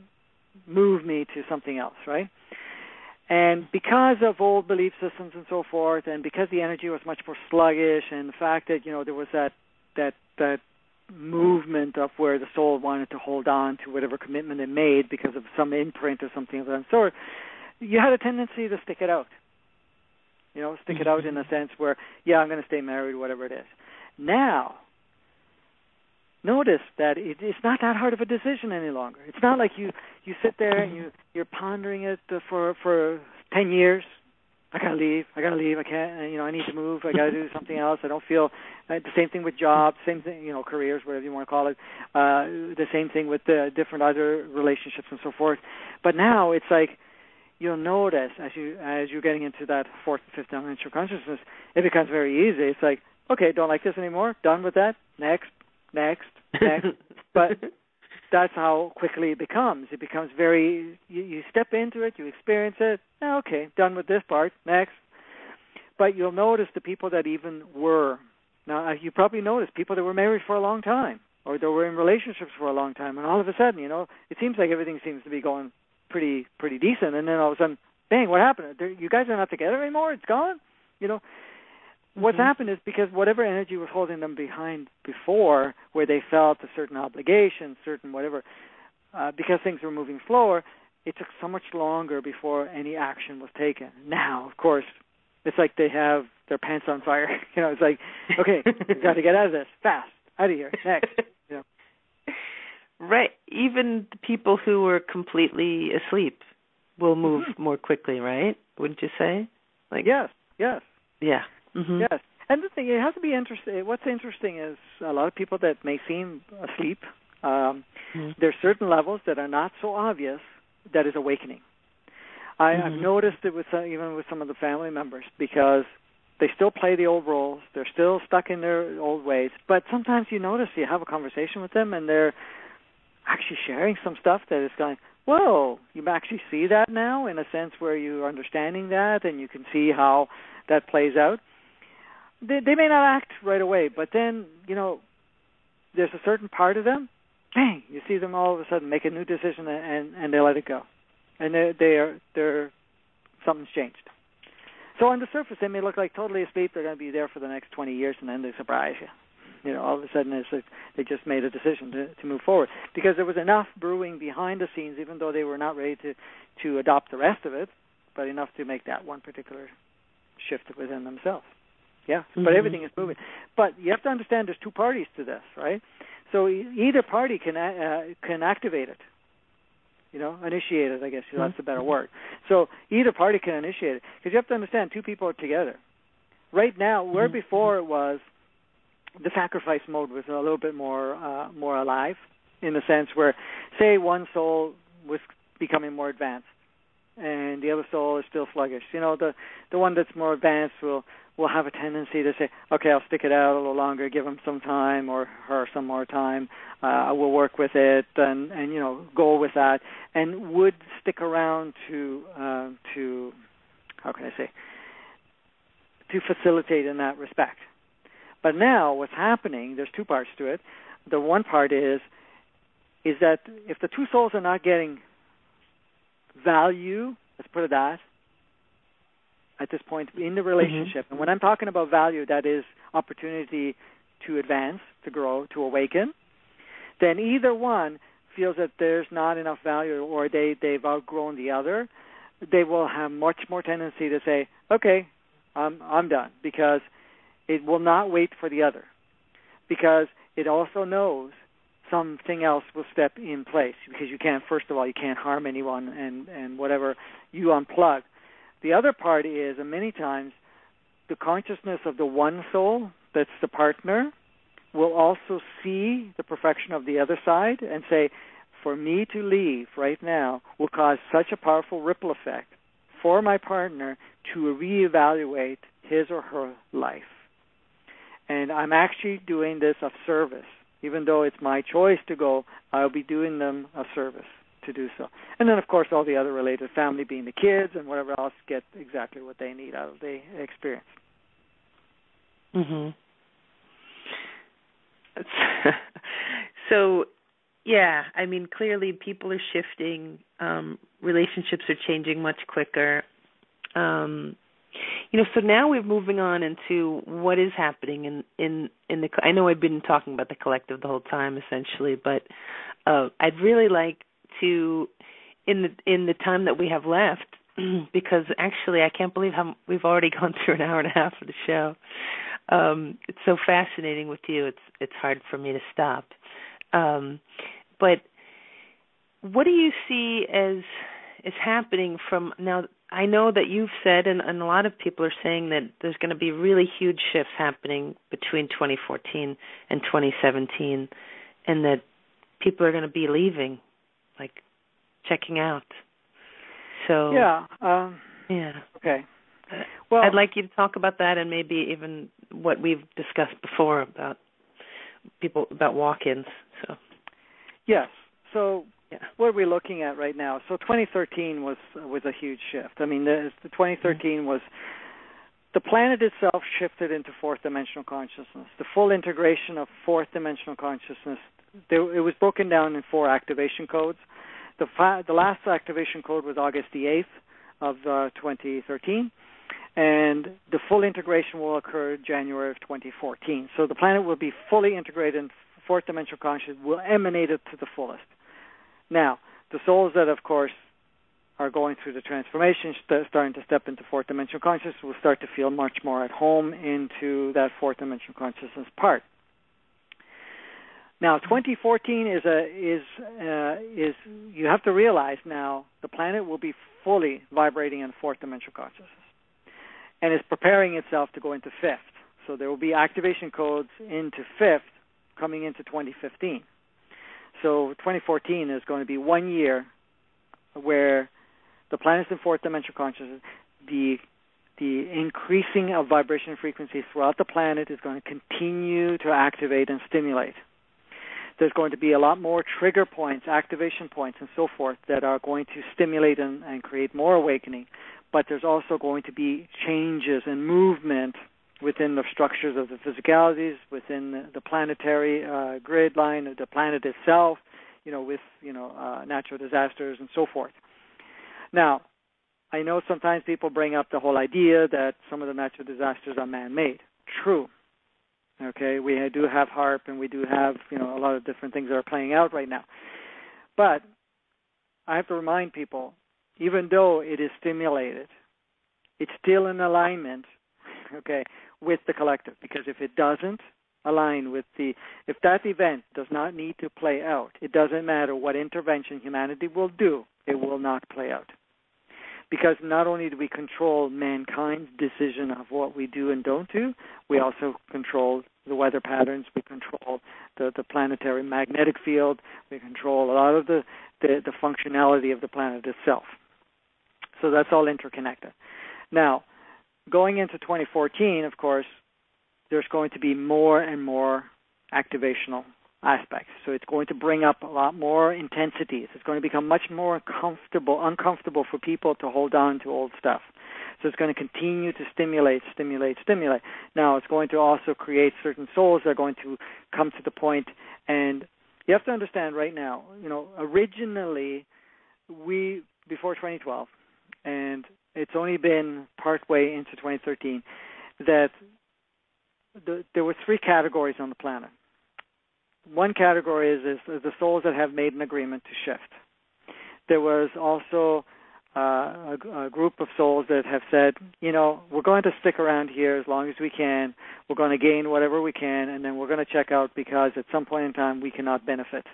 move me to something else, right? And because of old belief systems and so forth, and because the energy was much more sluggish, and the fact that, there was that movement of where the soul wanted to hold on to whatever commitment it made because of some imprint or something of that sort, you had a tendency to stick it out. Stick it out in a sense where, I'm going to stay married, whatever it is. Now, notice that it's not that hard of a decision any longer. It's not like you sit there and you're pondering it for 10 years. I gotta leave. I can't. I need to move. I gotta do something else. I don't feel the same thing with jobs. Same thing, careers, whatever you want to call it. The same thing with the different other relationships and so forth. But now it's like you'll notice as you're getting into that fourth and fifth dimensional consciousness, it becomes very easy. It's like, okay, don't like this anymore. Done with that. Next. But that's how quickly it becomes. It becomes very, you step into it, you experience it, okay, done with this part, next. But you'll notice the people that even were, now you probably noticed people that were married for a long time, or that were in relationships for a long time, and all of a sudden, it seems like everything seems to be going pretty decent, and then all of a sudden, bang, what happened? You guys are not together anymore? It's gone? What's happened is because whatever energy was holding them behind before, where they felt a certain obligation, certain whatever, because things were moving slower, it took so much longer before any action was taken. Now, of course, it's like they have their pants on fire. It's like, okay, we've got to get out of this fast, out of here, next. Right. Even the people who were completely asleep will move more quickly, right? Wouldn't you say? Yes. Yeah. Yes, and the thing, it has to be interesting. What's interesting is a lot of people that may seem asleep, there's certain levels that are not so obvious that is awakening. I've noticed it even with some of the family members, because they still play the old roles. They're still stuck in their old ways. But sometimes you notice you have a conversation with them, and they're actually sharing some stuff that is going, whoa, you actually see that now in a sense where you're understanding that, and you can see how that plays out. They may not act right away, but then, there's a certain part of them, bang, you see them all of a sudden make a new decision, and they let it go. And they're something's changed. So on the surface, they may look like totally asleep. They're going to be there for the next 20 years, and then they surprise you. All of a sudden, it's like they just made a decision to move forward. Because there was enough brewing behind the scenes, even though they were not ready to adopt the rest of it, but enough to make that one particular shift within themselves. Yeah, but everything is moving. But you have to understand there's two parties to this, right? So either party can activate it, initiate it, I guess. That's a better word. So either party can initiate it. Because you have to understand two people are together. Right now, where before it was, the sacrifice mode was a little bit more alive, in the sense where, say, one soul was becoming more advanced, and the other soul is still sluggish. The one that's more advanced will have a tendency to say, okay, I'll stick it out a little longer, give him some time or her some more time. We'll work with it and go with that, and would stick around to how can I say, to facilitate in that respect. But now what's happening, there's two parts to it. The one part is that if the two souls are not getting value, let's put it that, at this point in the relationship. And when I'm talking about value, that is opportunity to advance, to grow, to awaken, then either one feels that there's not enough value, or they've outgrown the other, they will have much more tendency to say, okay, I'm done, because it will not wait for the other, because it also knows something else will step in place, because you can't, first of all, you can't harm anyone, and whatever, you unplug. The other part is, and many times, the consciousness of the one soul, that's the partner, will also see the perfection of the other side and say, for me to leave right now will cause such a powerful ripple effect for my partner to reevaluate his or her life. And I'm actually doing this of service. Even though it's my choice to go, I'll be doing them a service to do so. And then, of course, all the other related, family being the kids and whatever else, get exactly what they need out of the experience. Mm-hmm. So, yeah, I mean, clearly people are shifting. Relationships are changing much quicker. So now we're moving on into what is happening in the. I know I've been talking about the collective the whole time, essentially, but I'd really like to, in the time that we have left, because actually I can't believe how we've already gone through an hour and a half of the show. It's so fascinating with you. It's hard for me to stop. But what do you see as happening from now? I know that you've said, and a lot of people are saying, that there's going to be really huge shifts happening between 2014 and 2017, and that people are going to be leaving, like checking out. So yeah. Okay. Well, I'd like you to talk about that, and maybe even what we've discussed before about people, about walk-ins. So yes. So what are we looking at right now? So 2013 was a huge shift. I mean, the 2013 was the planet itself shifted into fourth dimensional consciousness. The full integration of fourth dimensional consciousness. It was broken down in 4 activation codes. The last activation code was August the 8th of 2013, and the full integration will occur January of 2014. So the planet will be fully integrated in fourth dimensional consciousness, will emanate it to the fullest. Now, the souls that, of course, are going through the transformation, starting to step into fourth dimensional consciousness, will start to feel much more at home into that fourth dimensional consciousness part. Now, 2014 is you have to realize now the planet will be fully vibrating in fourth dimensional consciousness, and is preparing itself to go into fifth. So there will be activation codes into fifth coming into 2015. So 2014 is going to be 1 year where the planet's in fourth dimensional consciousness. The increasing of vibration frequency throughout the planet is going to continue to activate and stimulate. There's going to be a lot more trigger points, activation points, and so forth that are going to stimulate and create more awakening. But there's also going to be changes and movement within the structures of the physicalities, within the planetary grid line of the planet itself, with natural disasters and so forth. Now, I know sometimes people bring up the whole idea that some of the natural disasters are man-made. True. Okay, we do have HAARP, and we do have a lot of different things that are playing out right now. But I have to remind people, even though it is stimulated, it's still in alignment, okay, with the collective. Because if it doesn't align with if that event does not need to play out, it doesn't matter what intervention humanity will do, it will not play out. Because not only do we control mankind's decision of what we do and don't do, we also control the weather patterns, we control the planetary magnetic field, we control a lot of the functionality of the planet itself. So that's all interconnected. Now, going into 2014, of course, there's going to be more and more activational aspects. So it's going to bring up a lot more intensities. It's going to become much more uncomfortable for people to hold on to old stuff. So it's going to continue to stimulate. Now, it's going to also create certain souls that are going to come to the point, and you have to understand right now, originally, before 2012, and it's only been partway into 2013, that there were 3 categories on the planet. One category is the souls that have made an agreement to shift. There was also a group of souls that have said, we're going to stick around here as long as we can. We're going to gain whatever we can, and then we're going to check out because at some point in time we cannot benefit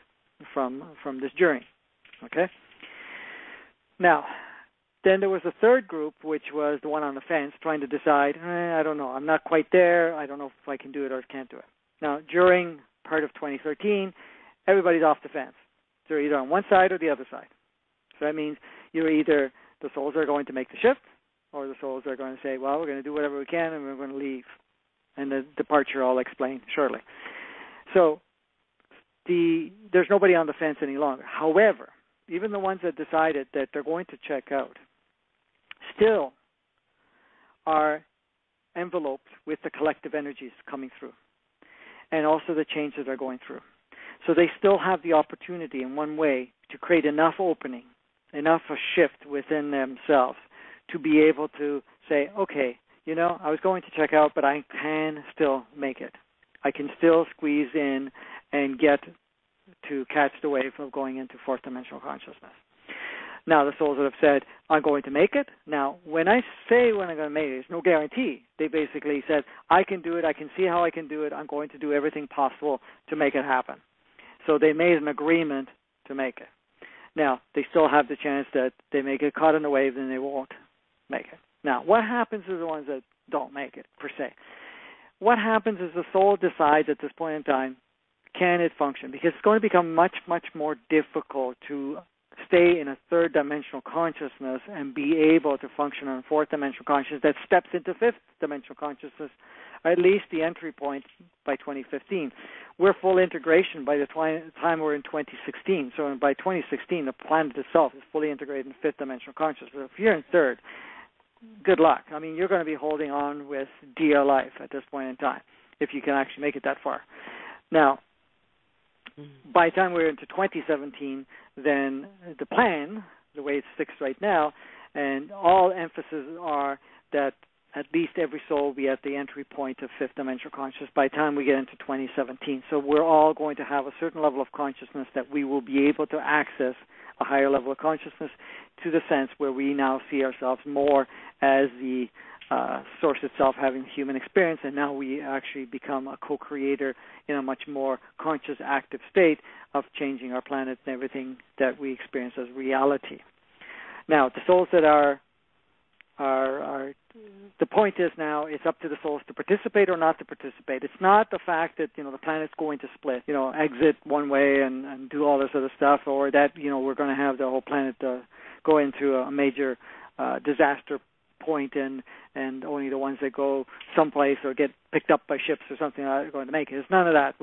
from this journey. Okay? Now, then there was a third group, which was the one on the fence, trying to decide, I don't know, I'm not quite there. I don't know if I can do it or can't do it. Now, during part of 2013, everybody's off the fence. They're either on one side or the other side. So that means you're either the souls are going to make the shift, or the souls are going to say, well, we're going to do whatever we can and we're going to leave. And the departure I'll explain shortly. So there's nobody on the fence any longer. However, even the ones that decided that they're going to check out still are enveloped with the collective energies coming through and also the changes they're going through. So they still have the opportunity in one way to create enough opening, enough a shift within themselves to be able to say, okay, I was going to check out, but I can still make it. I can still squeeze in and get to catch the wave of going into fourth dimensional consciousness. Now, the souls that have said, I'm going to make it. Now, when I say when I'm going to make it, there's no guarantee. They basically said, I can do it. I can see how I can do it. I'm going to do everything possible to make it happen. So they made an agreement to make it. Now, they still have the chance that they may get caught in the wave and they won't make it. Now, what happens to the ones that don't make it, per se? What happens is the soul decides at this point in time, can it function? Because it's going to become much, much more difficult to stay in a third dimensional consciousness and be able to function on a fourth dimensional consciousness that steps into fifth dimensional consciousness, or at least the entry point by 2015. We're full integration by the time we're in 2016. So by 2016, the planet itself is fully integrated in fifth dimensional consciousness. If you're in third, good luck. I mean, you're going to be holding on with dear life at this point in time, if you can actually make it that far. Now, by the time we're into 2017, then the plan, the way it sticks right now, and all emphasis are that at least every soul will be at the entry point of fifth dimensional consciousness by the time we get into 2017. So we're all going to have a certain level of consciousness that we will be able to access a higher level of consciousness to the sense where we now see ourselves more as the source itself having human experience, and now we actually become a co-creator in a much more conscious, active state of changing our planet and everything that we experience as reality. Now, the souls that are the point is now it's up to the souls to participate or not to participate. It's not the fact that, the planet's going to split, exit one way and do all this other stuff, or that, we're going to have the whole planet go into a major disaster point and only the ones that go someplace or get picked up by ships or something are going to make it. It's none of that.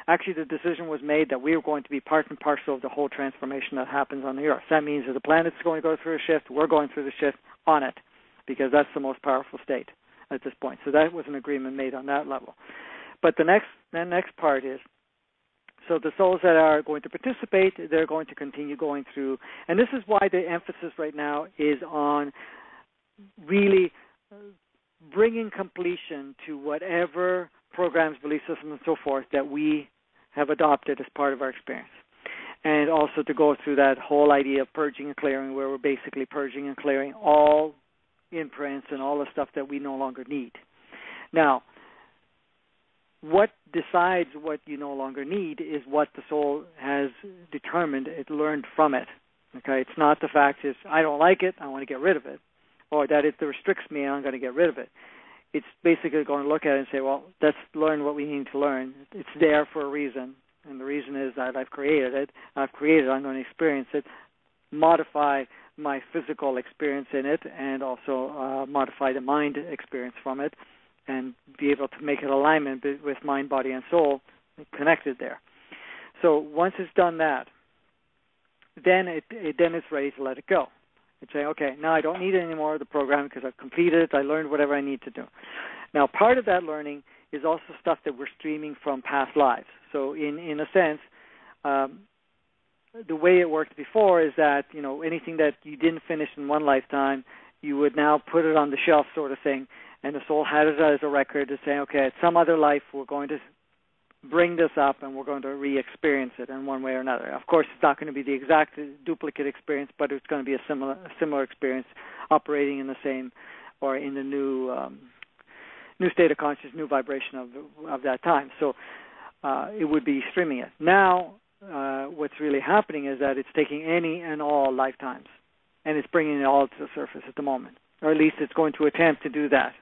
Actually the decision was made that we are going to be part and parcel of the whole transformation that happens on the Earth. That means that the planet's going to go through a shift, we're going through the shift on it, because that's the most powerful state at this point. So that was an agreement made on that level. But the next part is, so the souls that are going to participate, they're going to continue going through, and this is why the emphasis right now is on really bringing completion to whatever programs, belief systems, and so forth that we have adopted as part of our experience. And also to go through that whole idea of purging and clearing, where we're basically purging and clearing all imprints and all the stuff that we no longer need. Now, what decides what you no longer need is what the soul has determined it learned from it. Okay, it's not the fact is I don't like it, I want to get rid of it, or that it restricts me and I'm going to get rid of it. It's basically going to look at it and say, well, let's learn what we need to learn. It's there for a reason, and the reason is that I've created it. I'm going to experience it, modify my physical experience in it, and also modify the mind experience from it, and be able to make an alignment with mind, body, and soul connected there. So once it's done that, then it's ready to let it go. It's saying, okay, now I don't need any more of the program because I've completed it. I learned whatever I need to do. Now, part of that learning is also stuff that we're streaming from past lives. So in a sense, the way it worked before is that, anything that you didn't finish in one lifetime, you would now put it on the shelf sort of thing, and the soul had it as a record to say, okay, at some other life we're going to bring this up and we're going to re-experience it in one way or another. Of course, it's not going to be the exact duplicate experience, but it's going to be a similar experience operating in the same or in the new state of consciousness, new vibration of that time. So it would be streaming it. Now, what's really happening is that it's taking any and all lifetimes, and it's bringing it all to the surface at the moment, or at least it's going to attempt to do that.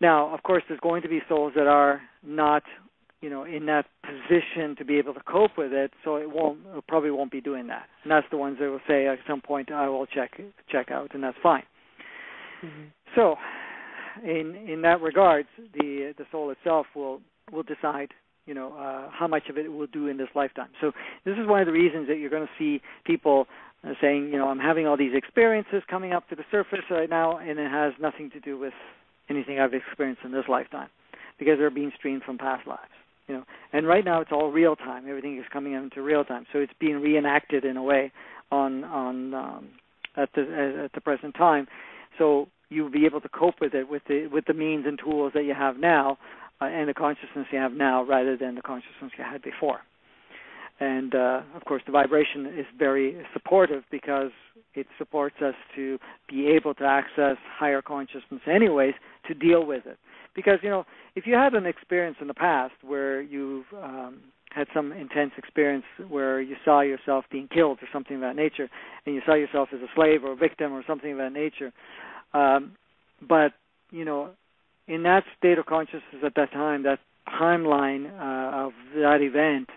Now, of course, there's going to be souls that are not, in that position to be able to cope with it, so it probably won't be doing that. And that's the ones that will say at some point, I will check out, and that's fine. Mm-hmm. So, in that regards, the soul itself will decide, how much of it will do in this lifetime. So this is one of the reasons that you're going to see people saying, I'm having all these experiences coming up to the surface right now, and it has nothing to do with anything I've experienced in this lifetime, because they're being streamed from past lives. And right now it's all real time. Everything is coming into real time, so it's being reenacted in a way at the present time. So you'll be able to cope with it with the means and tools that you have now, and the consciousness you have now, rather than the consciousness you had before. And of course, the vibration is very supportive because it supports us to be able to access higher consciousness, anyways, to deal with it. Because if you had an experience in the past where you've had some intense experience where you saw yourself being killed or something of that nature, and you saw yourself as a slave or a victim or something of that nature, but in that state of consciousness at that time, that timeline of that event,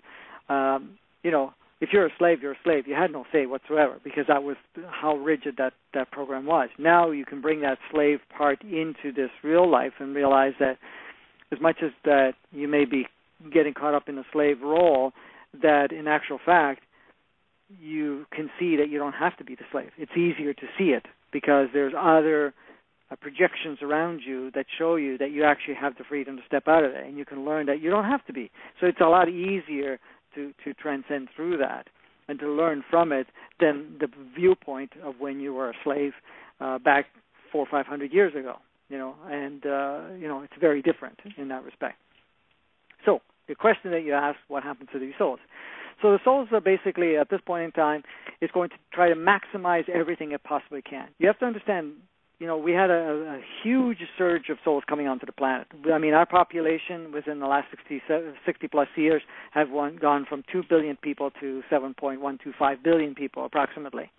if you're a slave, you're a slave. You had no say whatsoever, because that was how rigid that program was. Now you can bring that slave part into this real life and realize that as much as that you may be getting caught up in the slave role, that in actual fact you can see that you don't have to be the slave. It's easier to see it because there's other projections around you that show you that you actually have the freedom to step out of it, and you can learn that you don't have to be. So it's a lot easier to transcend through that and to learn from it than the viewpoint of when you were a slave back 400 or 500 years ago. It's very different in that respect. So the question that you asked, what happened to these souls? So the souls are basically, at this point in time, is going to try to maximize everything it possibly can. You have to understand, we had a huge surge of souls coming onto the planet. I mean, our population within the last 60-plus years have gone from 2 billion people to 7.125 billion people approximately.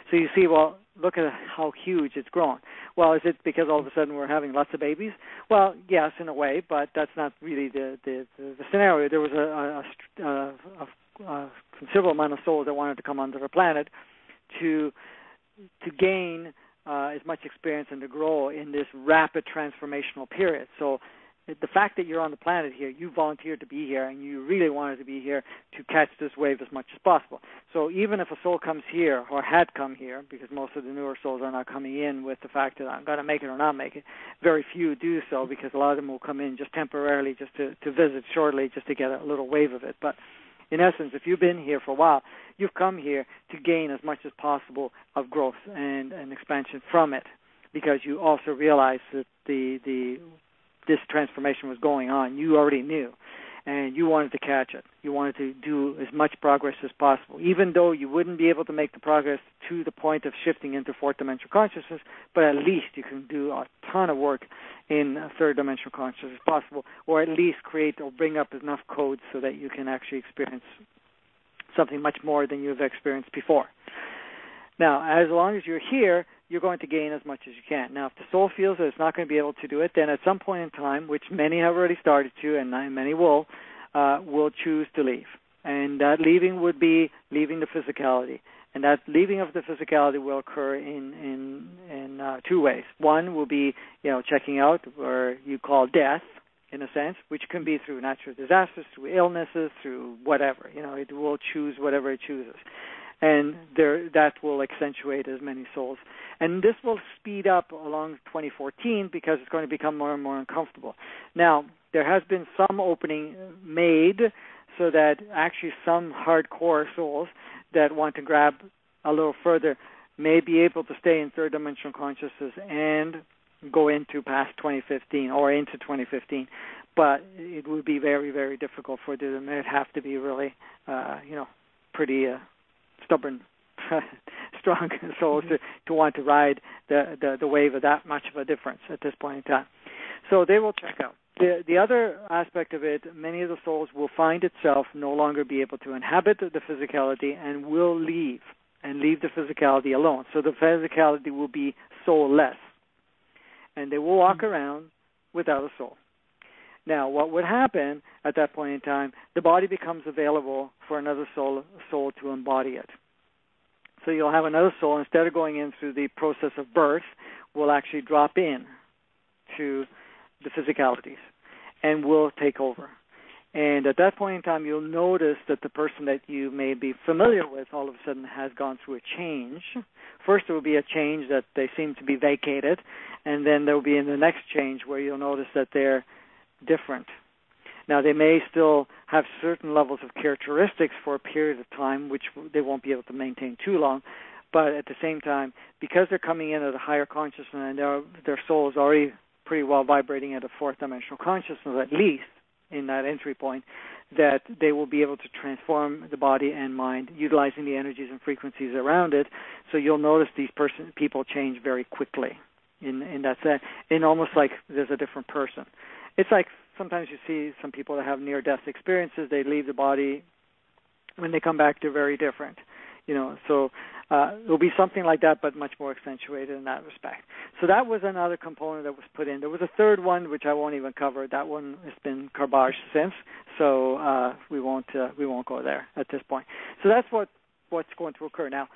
So you see, well, look at how huge it's grown. Well, is it because all of a sudden we're having lots of babies? Well, yes, in a way, but that's not really the scenario. There was a considerable amount of souls that wanted to come onto the planet to gain as much experience and to grow in this rapid transformational period. So the fact that you're on the planet here, you volunteered to be here, and you really wanted to be here to catch this wave as much as possible. So even if a soul comes here, or had come here, because most of the newer souls are not coming in with the fact that I'm going to make it or not make it, very few do so, because a lot of them will come in just temporarily, just to visit shortly, just to get a little wave of it. But in essence, if you've been here for a while, you've come here to gain as much as possible of growth and expansion from it, because you also realize that this transformation was going on. You already knew, and you wanted to catch it. You wanted to do as much progress as possible, even though you wouldn't be able to make the progress to the point of shifting into fourth dimensional consciousness, but at least you can do a ton of work in third dimensional consciousness as possible, or at least create or bring up enough codes so that you can actually experience something much more than you've experienced before. Now, as long as you're here, you're going to gain as much as you can. Now, if the soul feels that it's not going to be able to do it, then at some point in time, which many have already started to, and many will choose to leave. And that leaving would be leaving the physicality. And that leaving of the physicality will occur in two ways. One will be, checking out, or you call death, in a sense, which can be through natural disasters, through illnesses, through whatever. It will choose whatever it chooses. And that will accentuate as many souls. And this will speed up along 2014 because it's going to become more and more uncomfortable. Now, there has been some opening made so that actually some hardcore souls that want to grab a little further may be able to stay in third dimensional consciousness and go into past 2015 or into 2015. but it would be very, very difficult for them. It'd have to be really, pretty stubborn, strong souls to want to ride the wave of that much of a difference at this point in time. So they will check out. The other aspect of it, many of the souls will find itself no longer be able to inhabit the physicality and will leave the physicality alone. So the physicality will be soulless, and they will walk around without a soul. Now, what would happen at that point in time, the body becomes available for another soul to embody it. So you'll have another soul, instead of going in through the process of birth, will actually drop in to the physicalities and will take over. And at that point in time, you'll notice that the person that you may be familiar with all of a sudden has gone through a change. First, there will be a change that they seem to be vacated, and then there will be in the next change where you'll notice that they're different. Now, they may still have certain levels of characteristics for a period of time, which they won't be able to maintain too long, but at the same time, because they're coming in at a higher consciousness and their soul is already pretty well vibrating at a fourth dimensional consciousness, at least in that entry point, that they will be able to transform the body and mind utilizing the energies and frequencies around it. So you'll notice these people change very quickly in that sense, and almost like there's a different person. It's like sometimes you see some people that have near-death experiences. They leave the body. When they come back, they're very different. So it'll be something like that, but much more accentuated in that respect. So that was another component that was put in. There was a third one, which I won't even cover. That one has been garbage since, so we won't go there at this point. So that's what's going to occur. Now,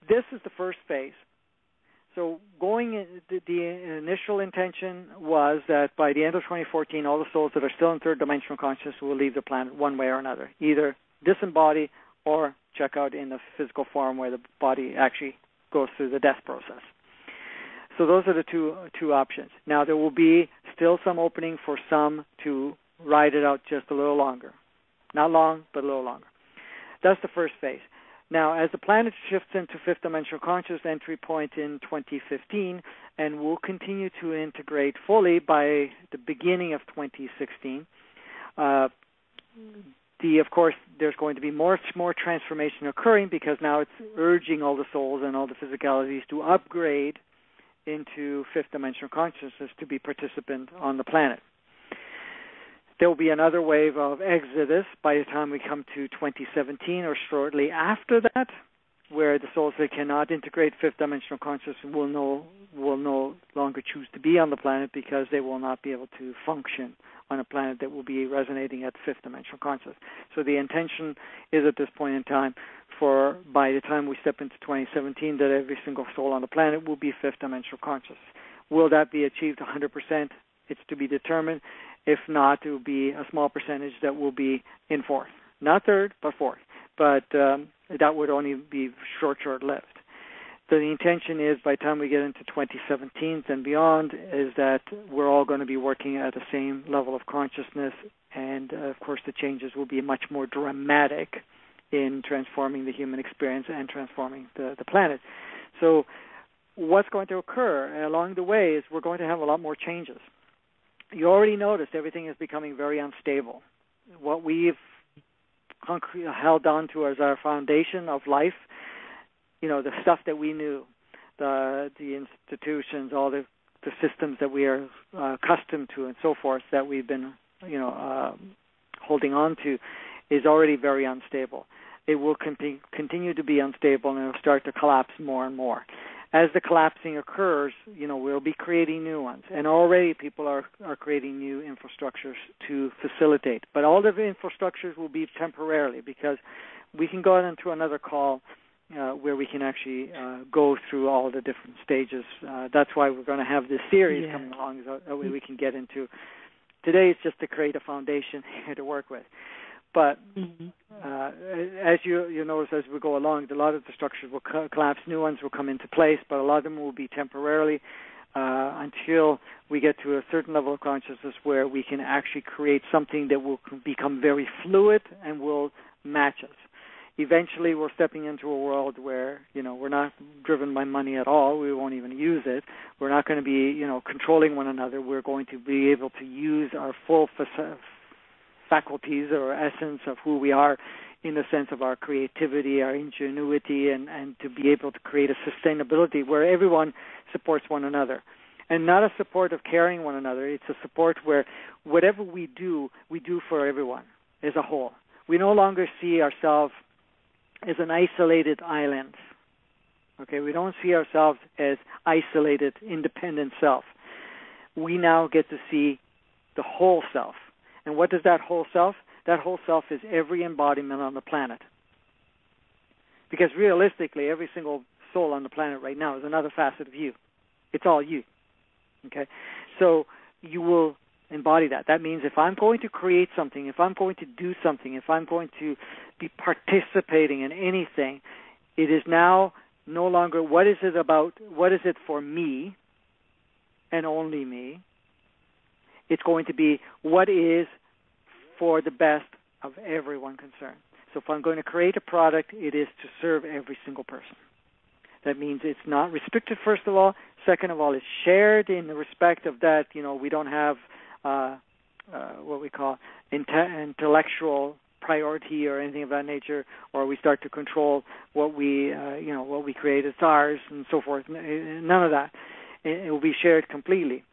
this is the first phase. So the initial intention was that by the end of 2014, all the souls that are still in third dimensional consciousness will leave the planet one way or another, either disembody or check out in the physical form where the body actually goes through the death process. So those are the two options. Now, there will be still some opening for some to ride it out just a little longer. Not long, but a little longer. That's the first phase. Now, as the planet shifts into fifth dimensional consciousness entry point in 2015, and will continue to integrate fully by the beginning of 2016, of course, there's going to be more transformation occurring, because now it's urging all the souls and all the physicalities to upgrade into fifth dimensional consciousness to be participant on the planet. There will be another wave of exodus by the time we come to 2017 or shortly after that, where the souls that cannot integrate fifth dimensional consciousness will no longer choose to be on the planet, because they will not be able to function on a planet that will be resonating at fifth dimensional consciousness. So the intention is at this point in time for, by the time we step into 2017, that every single soul on the planet will be fifth dimensional consciousness. Will that be achieved 100%? It's to be determined. If not, it will be a small percentage that will be in fourth. Not third, but fourth. But that would only be short-lived. So the intention is, by the time we get into 2017 and beyond, is that we're all going to be working at the same level of consciousness, and of course the changes will be much more dramatic in transforming the human experience and transforming the planet. So what's going to occur along the way is we're going to have a lot more changes. You already noticed everything is becoming very unstable. What we've held on to as our foundation of life, the stuff that we knew, the institutions, all the systems that we are accustomed to and so forth that we've been, holding on to, is already very unstable. It will continue to be unstable, and it will start to collapse more and more. As the collapsing occurs, we'll be creating new ones. And already people are creating new infrastructures to facilitate. But all the infrastructures will be temporarily, because we can go into another call where we can actually go through all the different stages. That's why we're going to have this series coming along, so that way we can get into. Today it's just to create a foundation to work with. But as you notice as we go along, a lot of the structures will collapse, new ones will come into place, but a lot of them will be temporarily until we get to a certain level of consciousness where we can actually create something that will become very fluid and will match us. Eventually, we're stepping into a world where, we're not driven by money at all. We won't even use it. We're not going to be, controlling one another. We're going to be able to use our full faculties or essence of who we are in the sense of our creativity, our ingenuity, and to be able to create a sustainability where everyone supports one another. And not a support of carrying one another. It's a support where whatever we do for everyone as a whole. We no longer see ourselves as an isolated island. Okay, we don't see ourselves as isolated, independent self. We now get to see the whole self. And what is that whole self? That whole self is every embodiment on the planet. Because realistically, every single soul on the planet right now is another facet of you. It's all you. Okay, so you will embody that. That means if I'm going to create something, if I'm going to do something, if I'm going to be participating in anything, it is now no longer what is it about, what is it for me and only me. It's going to be what is for the best of everyone concerned. So if I'm going to create a product, it is to serve every single person. That means it's not restricted, first of all. Second of all, it's shared in the respect of that, we don't have what we call intellectual priority or anything of that nature, or we start to control what we create as ours and so forth. None of that. It will be shared completely.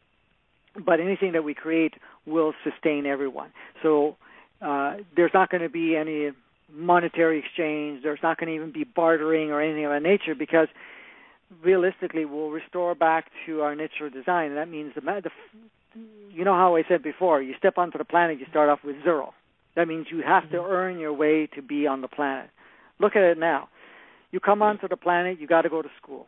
But anything that we create will sustain everyone. So there's not going to be any monetary exchange. There's not going to even be bartering or anything of that nature, because realistically we'll restore back to our natural design. And that means you know how I said before, you step onto the planet, you start off with zero. That means you have to earn your way to be on the planet. Look at it now. You come onto the planet, you got to go to school.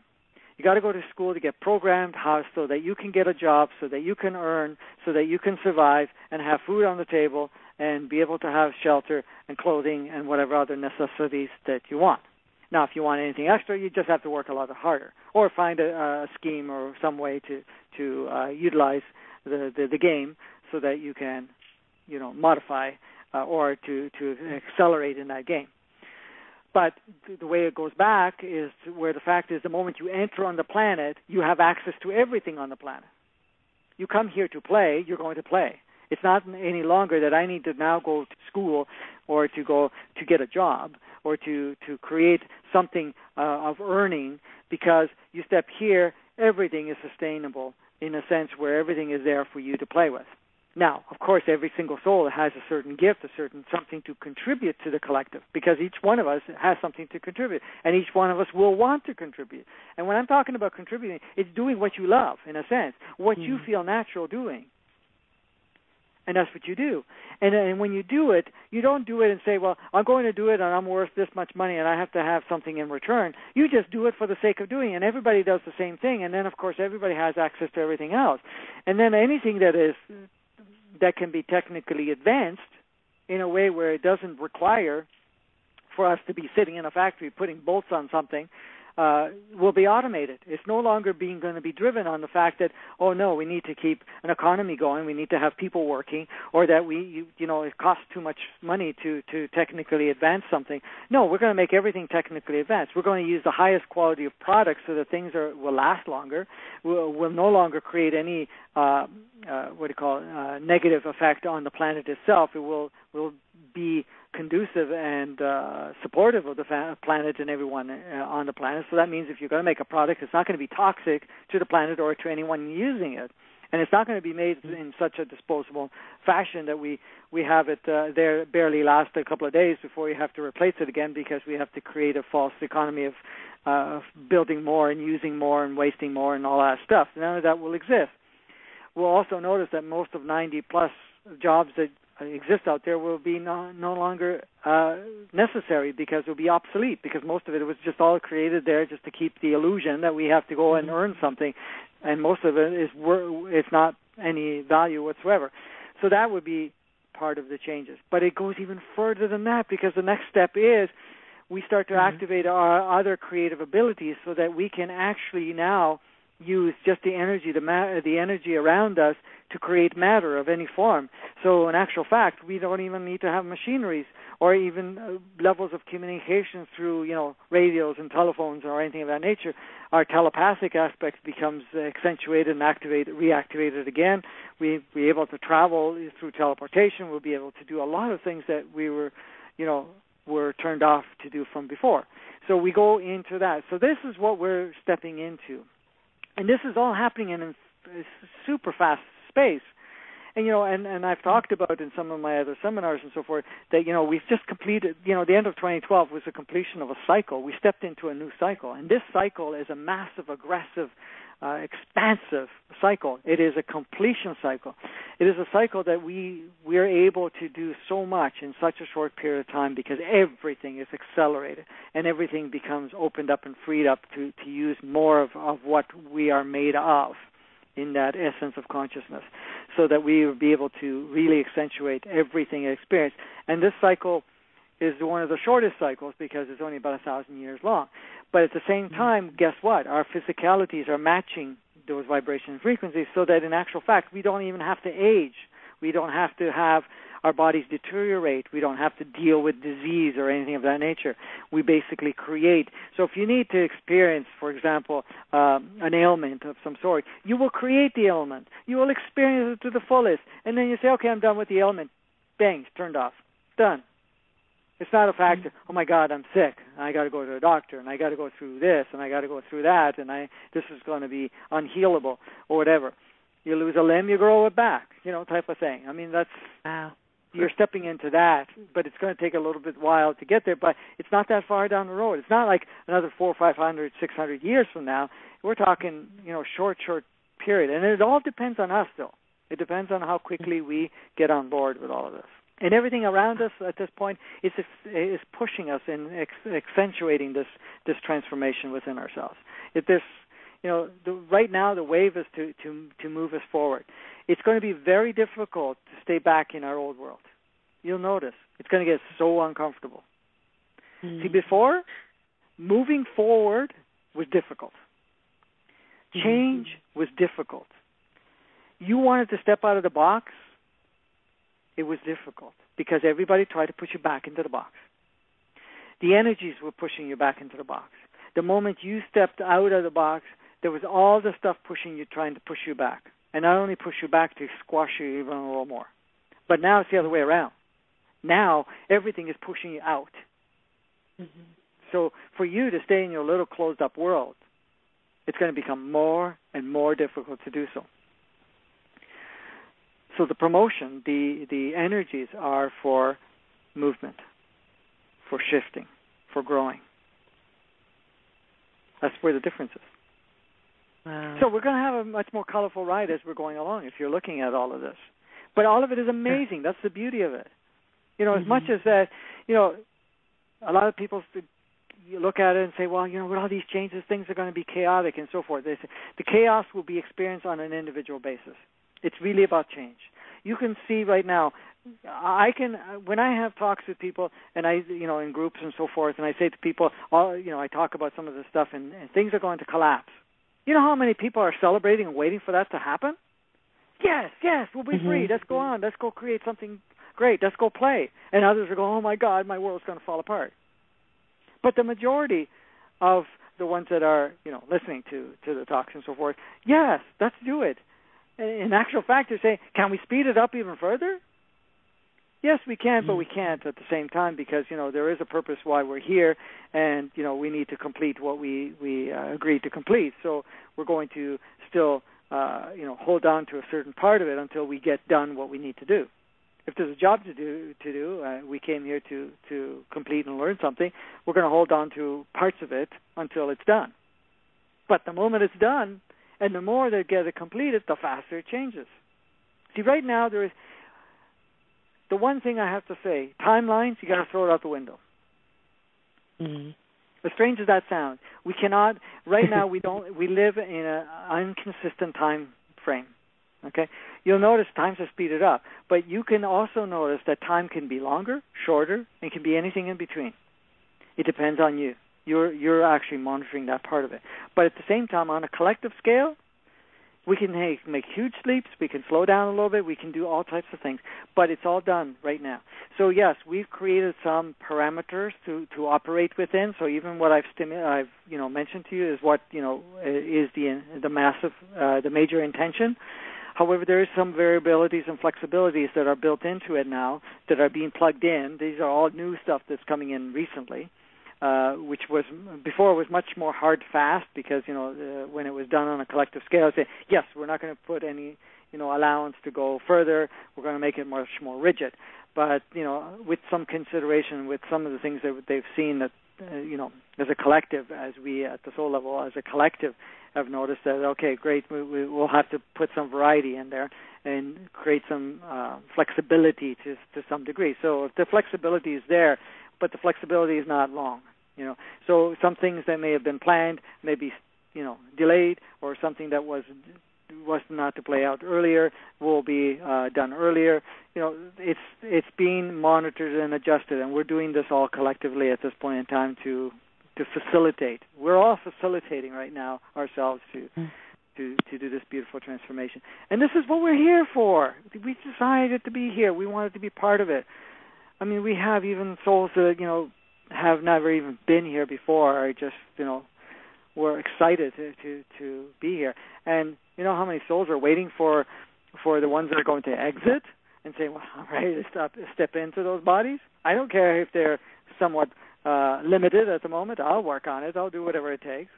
You got to go to school to get programmed so that you can get a job, so that you can earn, so that you can survive and have food on the table and be able to have shelter and clothing and whatever other necessities that you want. Now, if you want anything extra, you just have to work a lot harder, or find a scheme or some way to utilize the game so that you can, modify or to accelerate in that game. But the way it goes back is where the fact is the moment you enter on the planet, you have access to everything on the planet. You come here to play, you're going to play. It's not any longer that I need to now go to school or to go to get a job or to create something of earning, because you step here, everything is sustainable in a sense where everything is there for you to play with. Now, of course, every single soul has a certain gift, something to contribute to the collective, because each one of us has something to contribute, and each one of us will want to contribute. And when I'm talking about contributing, it's doing what you love, in a sense, what you feel natural doing. And that's what you do. And when you do it, you don't do it and say, well, I'm going to do it and I'm worth this much money and I have to have something in return. You just do it for the sake of doing it. And everybody does the same thing. And then, of course, everybody has access to everything else. And then anything that can be technically advanced in a way where it doesn't require for us to be sitting in a factory putting bolts on something, will be automated. It's no longer going to be driven on the fact that, oh no, we need to keep an economy going, we need to have people working, or that it costs too much money to technically advance something. No, we're going to make everything technically advanced. We're going to use the highest quality of products so that things will last longer. We'll no longer create any negative effect on the planet itself. It will be conducive and supportive of the planet and everyone on the planet. So that means if you're going to make a product, it's not going to be toxic to the planet or to anyone using it. And it's not going to be made in such a disposable fashion that we have it there barely last a couple of days before you have to replace it again, because we have to create a false economy of building more and using more and wasting more and all that stuff. None of that will exist. We'll also notice that most of 90-plus jobs that exist out there will be no longer necessary, because it will be obsolete, because most of it was just all created there just to keep the illusion that we have to go and earn something, and most of it it's not any value whatsoever. So that would be part of the changes. But it goes even further than that, because the next step is we start to activate our other creative abilities so that we can actually now use just the energy, the energy around us to create matter of any form. So in actual fact, we don't even need to have machineries or even levels of communication through, radios and telephones or anything of that nature. Our telepathic aspect becomes accentuated and reactivated again. We'll be able to travel through teleportation. We'll be able to do a lot of things that we were turned off to do from before. So we go into that. So this is what we're stepping into. And this is all happening in a super fast space. And, and I've talked about in some of my other seminars and so forth that, we've just completed, the end of 2012 was the completion of a cycle. We stepped into a new cycle. And this cycle is a massive, aggressive, expansive cycle. It is a completion cycle. It is a cycle that we're able to do so much in such a short period of time because everything is accelerated and everything becomes opened up and freed up to use more of what we are made of in that essence of consciousness, so that we will be able to really accentuate everything experienced. And this cycle is one of the shortest cycles because it's only about 1,000 years long. But at the same time, guess what? Our physicalities are matching those vibration and frequencies, so that in actual fact, we don't even have to age. We don't have to have our bodies deteriorate. We don't have to deal with disease or anything of that nature. We basically create. So if you need to experience, for example, an ailment of some sort, you will create the ailment. You will experience it to the fullest. And then you say, okay, I'm done with the ailment. Bang, it's turned off. Done. It's not a fact of, oh my God, I'm sick. I got to go to a doctor, and I got to go through this, and I got to go through that, and this is going to be unhealable or whatever. You lose a limb, you grow it back, type of thing. I mean, that's you're stepping into that, but it's going to take a little bit while to get there. But it's not that far down the road. It's not like another 400, 500, 600 years from now. We're talking, short period, and it all depends on us, though. It depends on how quickly we get on board with all of this. And everything around us at this point is pushing us and accentuating this transformation within ourselves. Right now the wave is to move us forward. It's going to be very difficult to stay back in our old world. You'll notice it's going to get so uncomfortable. Mm-hmm. See, before, moving forward was difficult. Change was difficult. You wanted to step out of the box. It was difficult because everybody tried to push you back into the box. The energies were pushing you back into the box. The moment you stepped out of the box, there was all the stuff pushing you, trying to push you back. And not only push you back, to squash you even a little more. But now it's the other way around. Now everything is pushing you out. Mm-hmm. So for you to stay in your little closed-up world, it's going to become more and more difficult to do so. So the promotion, the energies are for movement, for shifting, for growing. That's where the difference is. Wow. So we're going to have a much more colorful ride as we're going along if you're looking at all of this. But all of it is amazing. That's the beauty of it. As much as that, a lot of people you look at it and say, well, with all these changes, things are going to be chaotic and so forth. They say the chaos will be experienced on an individual basis. It's really about change. You can see right now, when I have talks with people and in groups and so forth, and I say to people, I talk about some of this stuff and things are going to collapse. You know how many people are celebrating and waiting for that to happen? Yes, we'll be free. Let's go on. Let's go create something great. Let's go play. And others are going, oh my God, my world's going to fall apart. But the majority of the ones that are, listening to the talks and so forth, yes, let's do it. In actual fact, they're saying, can we speed it up even further? Yes, we can, but we can't at the same time because, there is a purpose why we're here, and, we need to complete what we agreed to complete. So we're going to still, hold on to a certain part of it until we get done what we need to do. If there's a job to do, we came here to complete and learn something, we're going to hold on to parts of it until it's done. But the moment it's done, and the more they get it completed, the faster it changes. See, right now there is the one thing I have to say: timelines. You got to throw it out the window. Mm-hmm. As strange as that sounds, we cannot. Right now, we don't. We live in an inconsistent time frame. Okay, you'll notice times have speeded up, but you can also notice that time can be longer, shorter, and can be anything in between. It depends on you. You're actually monitoring that part of it. But at the same time, on a collective scale, We can make huge leaps. We can slow down a little bit. We can do all types of things, but it's all done right now. So yes, we've created some parameters to operate within. So even what I've mentioned to you is what is the major intention. However, there is some variabilities and flexibilities that are built into it now that are being plugged in. These are all new stuff that's coming in recently. Which was before was much more hard fast because when it was done on a collective scale, say yes, we're not going to put any allowance to go further. We're going to make it much more rigid. But with some consideration, with some of the things that they've seen that as a collective, as we at the soul level as a collective have noticed that okay, great, we'll have to put some variety in there and create some flexibility to some degree. So if the flexibility is there, but the flexibility is not long. So some things that may have been planned may be, delayed, or something that was not to play out earlier will be done earlier. It's being monitored and adjusted, and we're doing this all collectively at this point in time to facilitate. We're all facilitating right now ourselves to do this beautiful transformation, and this is what we're here for. We decided to be here. We wanted to be part of it. I mean, we have even souls that have never even been here before. Are just we're excited to be here. And you know how many souls are waiting for the ones that are going to exit and say, "Well, I'm ready to step into those bodies." I don't care if they're somewhat limited at the moment. I'll work on it. I'll do whatever it takes.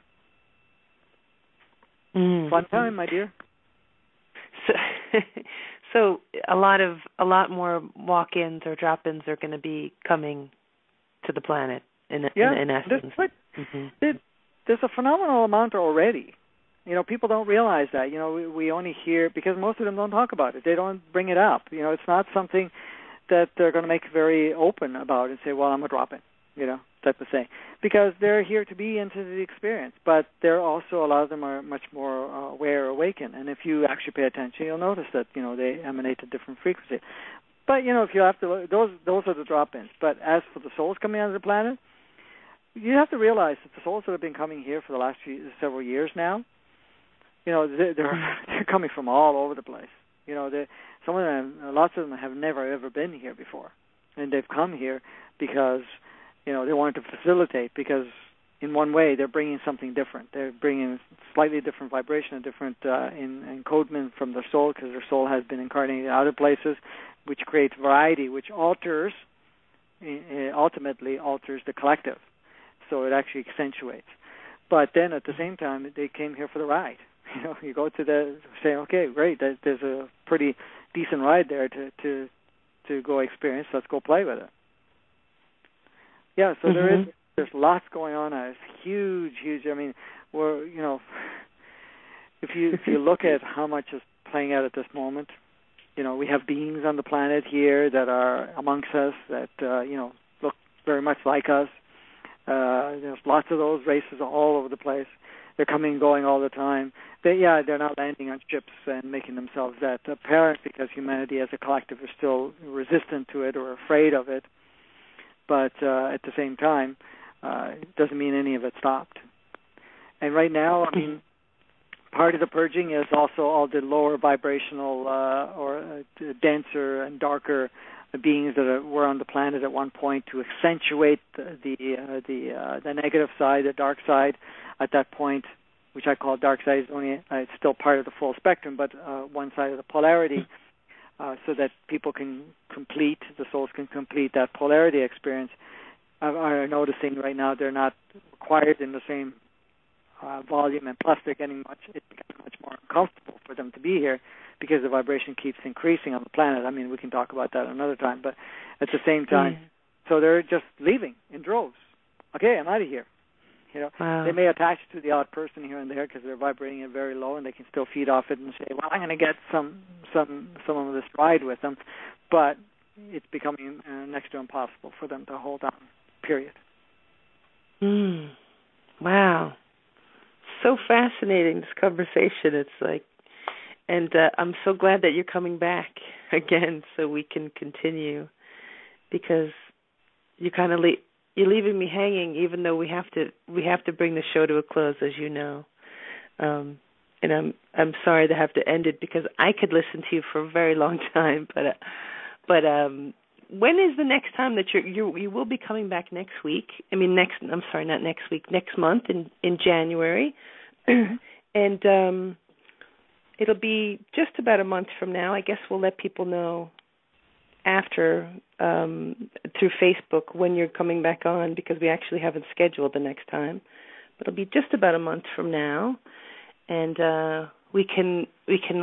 Fun time, my dear. So a lot more walk-ins or drop-ins are going to be coming to the planet in essence. There's a phenomenal amount already. People don't realize that. We only hear, because most of them don't talk about it. They don't bring it up. It's not something that they're going to make very open about and say, well, I'm a drop-in, type of thing. Because they're here to be into the experience. But they're also, a lot of them are much more aware, awakened. And if you actually pay attention, you'll notice that, they emanate a different frequency. But, if you have to, those are the drop-ins. But as for the souls coming onto the planet, you have to realize that the souls that have been coming here for the last several years now, they're coming from all over the place. Some of them, lots of them have never ever been here before, and they've come here because they wanted to facilitate. Because in one way, they're bringing something different. They're bringing slightly different vibration, a different encodement from their soul, because their soul has been incarnated in other places, which creates variety, which ultimately alters the collective. So it actually accentuates. But then at the same time, they came here for the ride. You go to say, okay, great, there's a pretty decent ride there to go experience. Let's go play with it. Yeah, so there's lots going on. It's huge. I mean, if you look at how much is playing out at this moment, we have beings on the planet here that are amongst us that look very much like us. There's lots of those races all over the place. They're coming and going all the time. They're not landing on ships and making themselves that apparent, because humanity as a collective is still resistant to it or afraid of it. But at the same time, it doesn't mean any of it stopped. And right now, I mean, part of the purging is also all the lower vibrational or denser and darker beings that were on the planet at one point, to accentuate the negative side, the dark side. At that point, which I call dark side, it's still part of the full spectrum, but one side of the polarity, so that people can the souls can complete that polarity experience. Are noticing right now they're not required in the same volume, and plus it's becoming much more uncomfortable for them to be here, because the vibration keeps increasing on the planet. I mean, we can talk about that another time, but at the same time, so they're just leaving in droves. Okay, I'm out of here. Wow. They may attach to the odd person here and there because they're vibrating it very low, and they can still feed off it and say, well, I'm going to get some of this ride with them, but it's becoming next to impossible for them to hold on, period. Wow. So fascinating, this conversation. It's like, and I'm so glad that you're coming back again so we can continue, because you kind of you're leaving me hanging, even though we have to bring the show to a close, as you know. I'm sorry to have to end it because I could listen to you for a very long time. But when is the next time that you will be coming back next week? I mean, not next week, next month in January, and it'll be just about a month from now. I guess we'll let people know after through Facebook when you're coming back on, because we actually haven't scheduled the next time. But it'll be just about a month from now, and we can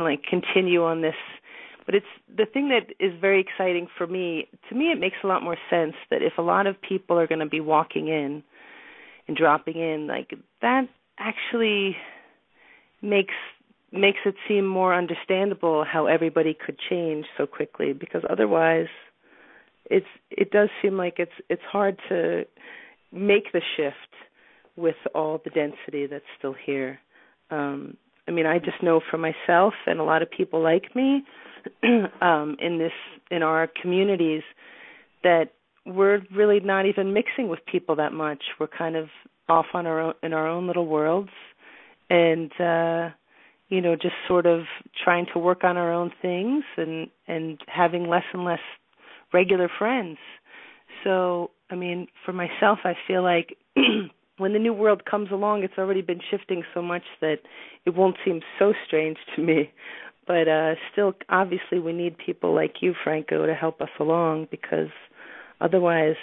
like continue on this. But it's the thing that is very exciting for me. To me, it makes a lot more sense that if a lot of people are going to be walking in and dropping in, like that actually makes it seem more understandable how everybody could change so quickly, because otherwise it does seem like it's hard to make the shift with all the density that's still here. I mean, I just know for myself and a lot of people like me in our communities that we're really not even mixing with people that much. We're kind of off on in our own little worlds, and just sort of trying to work on our own things and having less and less regular friends. So, I mean, for myself, I feel like when the new world comes along, it's already been shifting so much that it won't seem so strange to me. But still, obviously, we need people like you, Franco, to help us along, because otherwise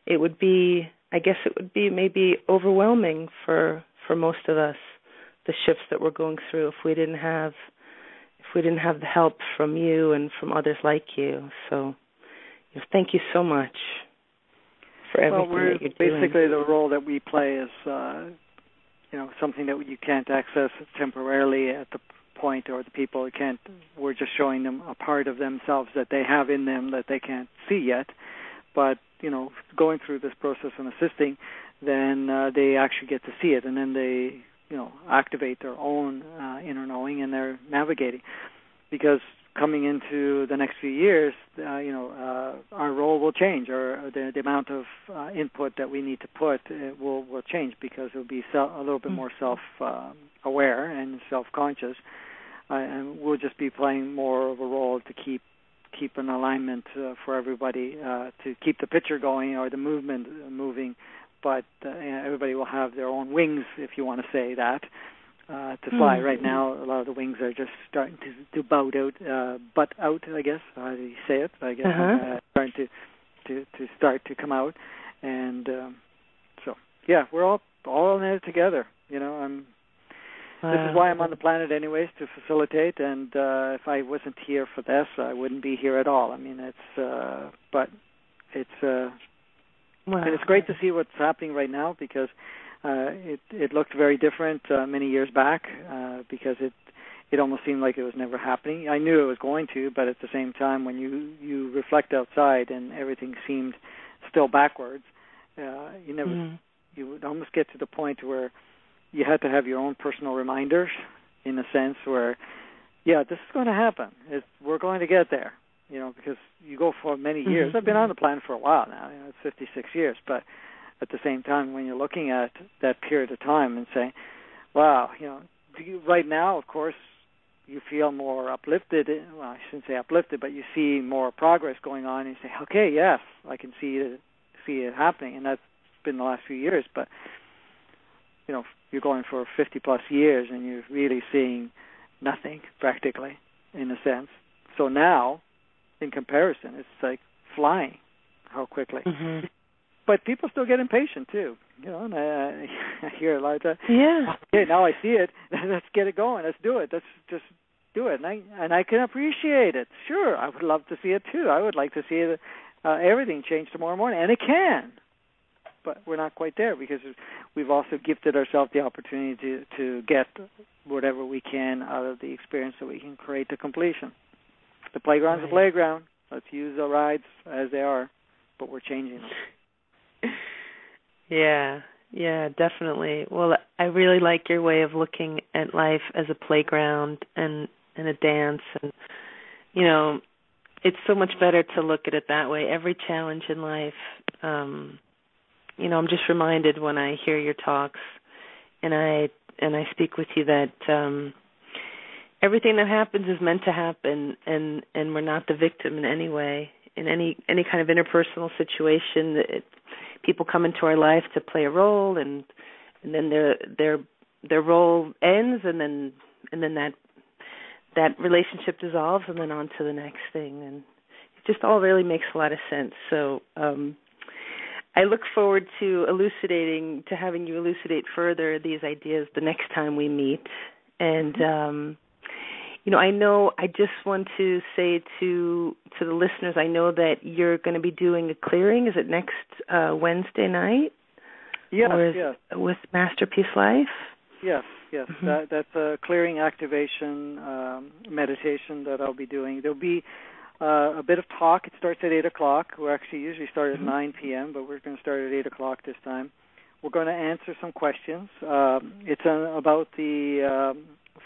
it would be maybe overwhelming for most of us, the shifts that we're going through, if we didn't have the help from you and from others like you. So thank you so much for everything that you're doing. Basically, the role that we play is something that you can't access temporarily at the point, or the people can't. We're just showing them a part of themselves that they have in them that they can't see yet. But going through this process and assisting, then they actually get to see it, and then they activate their own inner knowing, and they're navigating. Because coming into the next few years, our role will change, or the amount of input that we need to put will change, because it'll be a little bit more self-aware and self-conscious, and we'll just be playing more of a role to keep an alignment for everybody, to keep the picture going or the movement moving. But everybody will have their own wings, if you want to say that, to fly. Right now, a lot of the wings are just starting to butt out, I guess. How do you say it? I guess starting to come out, and so yeah, we're all in it together. This is why I'm on the planet, anyways, to facilitate. And if I wasn't here for this, I wouldn't be here at all. I mean, and it's great to see what's happening right now, because it looked very different many years back, because it almost seemed like it was never happening. I knew it was going to, but at the same time, when you reflect outside and everything seemed still backwards, you would almost get to the point where you had to have your own personal reminders, in a sense, where, this is going to happen. We're going to get there. Because you go for many years. I've been on the planet for a while now. It's 56 years. But at the same time, when you're looking at that period of time and saying, wow, right now, of course, you feel more uplifted. Well, I shouldn't say uplifted, but you see more progress going on, and you say, okay, yes, I can see it happening. And that's been the last few years. But, you're going for 50-plus years, and you're really seeing nothing, practically, in a sense. So now, in comparison, it's like flying, how quickly. But people still get impatient too, and I hear a lot of that. Yeah. Okay, now I see it. Let's get it going. Let's do it. Let's just do it. And I can appreciate it. Sure, I would love to see it too. I would like to see it, everything change tomorrow morning, and it can. But we're not quite there, because we've also gifted ourselves the opportunity to get whatever we can out of the experience, so we can create the completion. The playground's a playground. Let's use the rides as they are, but we're changing them. Yeah, definitely. Well, I really like your way of looking at life as a playground and a dance, and it's so much better to look at it that way. Every challenge in life, I'm just reminded when I hear your talks and I speak with you that everything that happens is meant to happen, and we're not the victim in any way. In any kind of interpersonal situation, people come into our life to play a role, and then their role ends, and then that relationship dissolves, and then on to the next thing, and it just all really makes a lot of sense. So I look forward to having you elucidate further these ideas the next time we meet. And I just want to say to the listeners, I know that you're going to be doing a clearing. Is it next Wednesday night? Yes, yes. With Masterpiece Life? Yes. Mm-hmm. That's a clearing activation meditation that I'll be doing. There'll be a bit of talk. It starts at 8 o'clock. We actually usually start at 9 p.m., but we're going to start at 8 o'clock this time. We're going to answer some questions. It's about the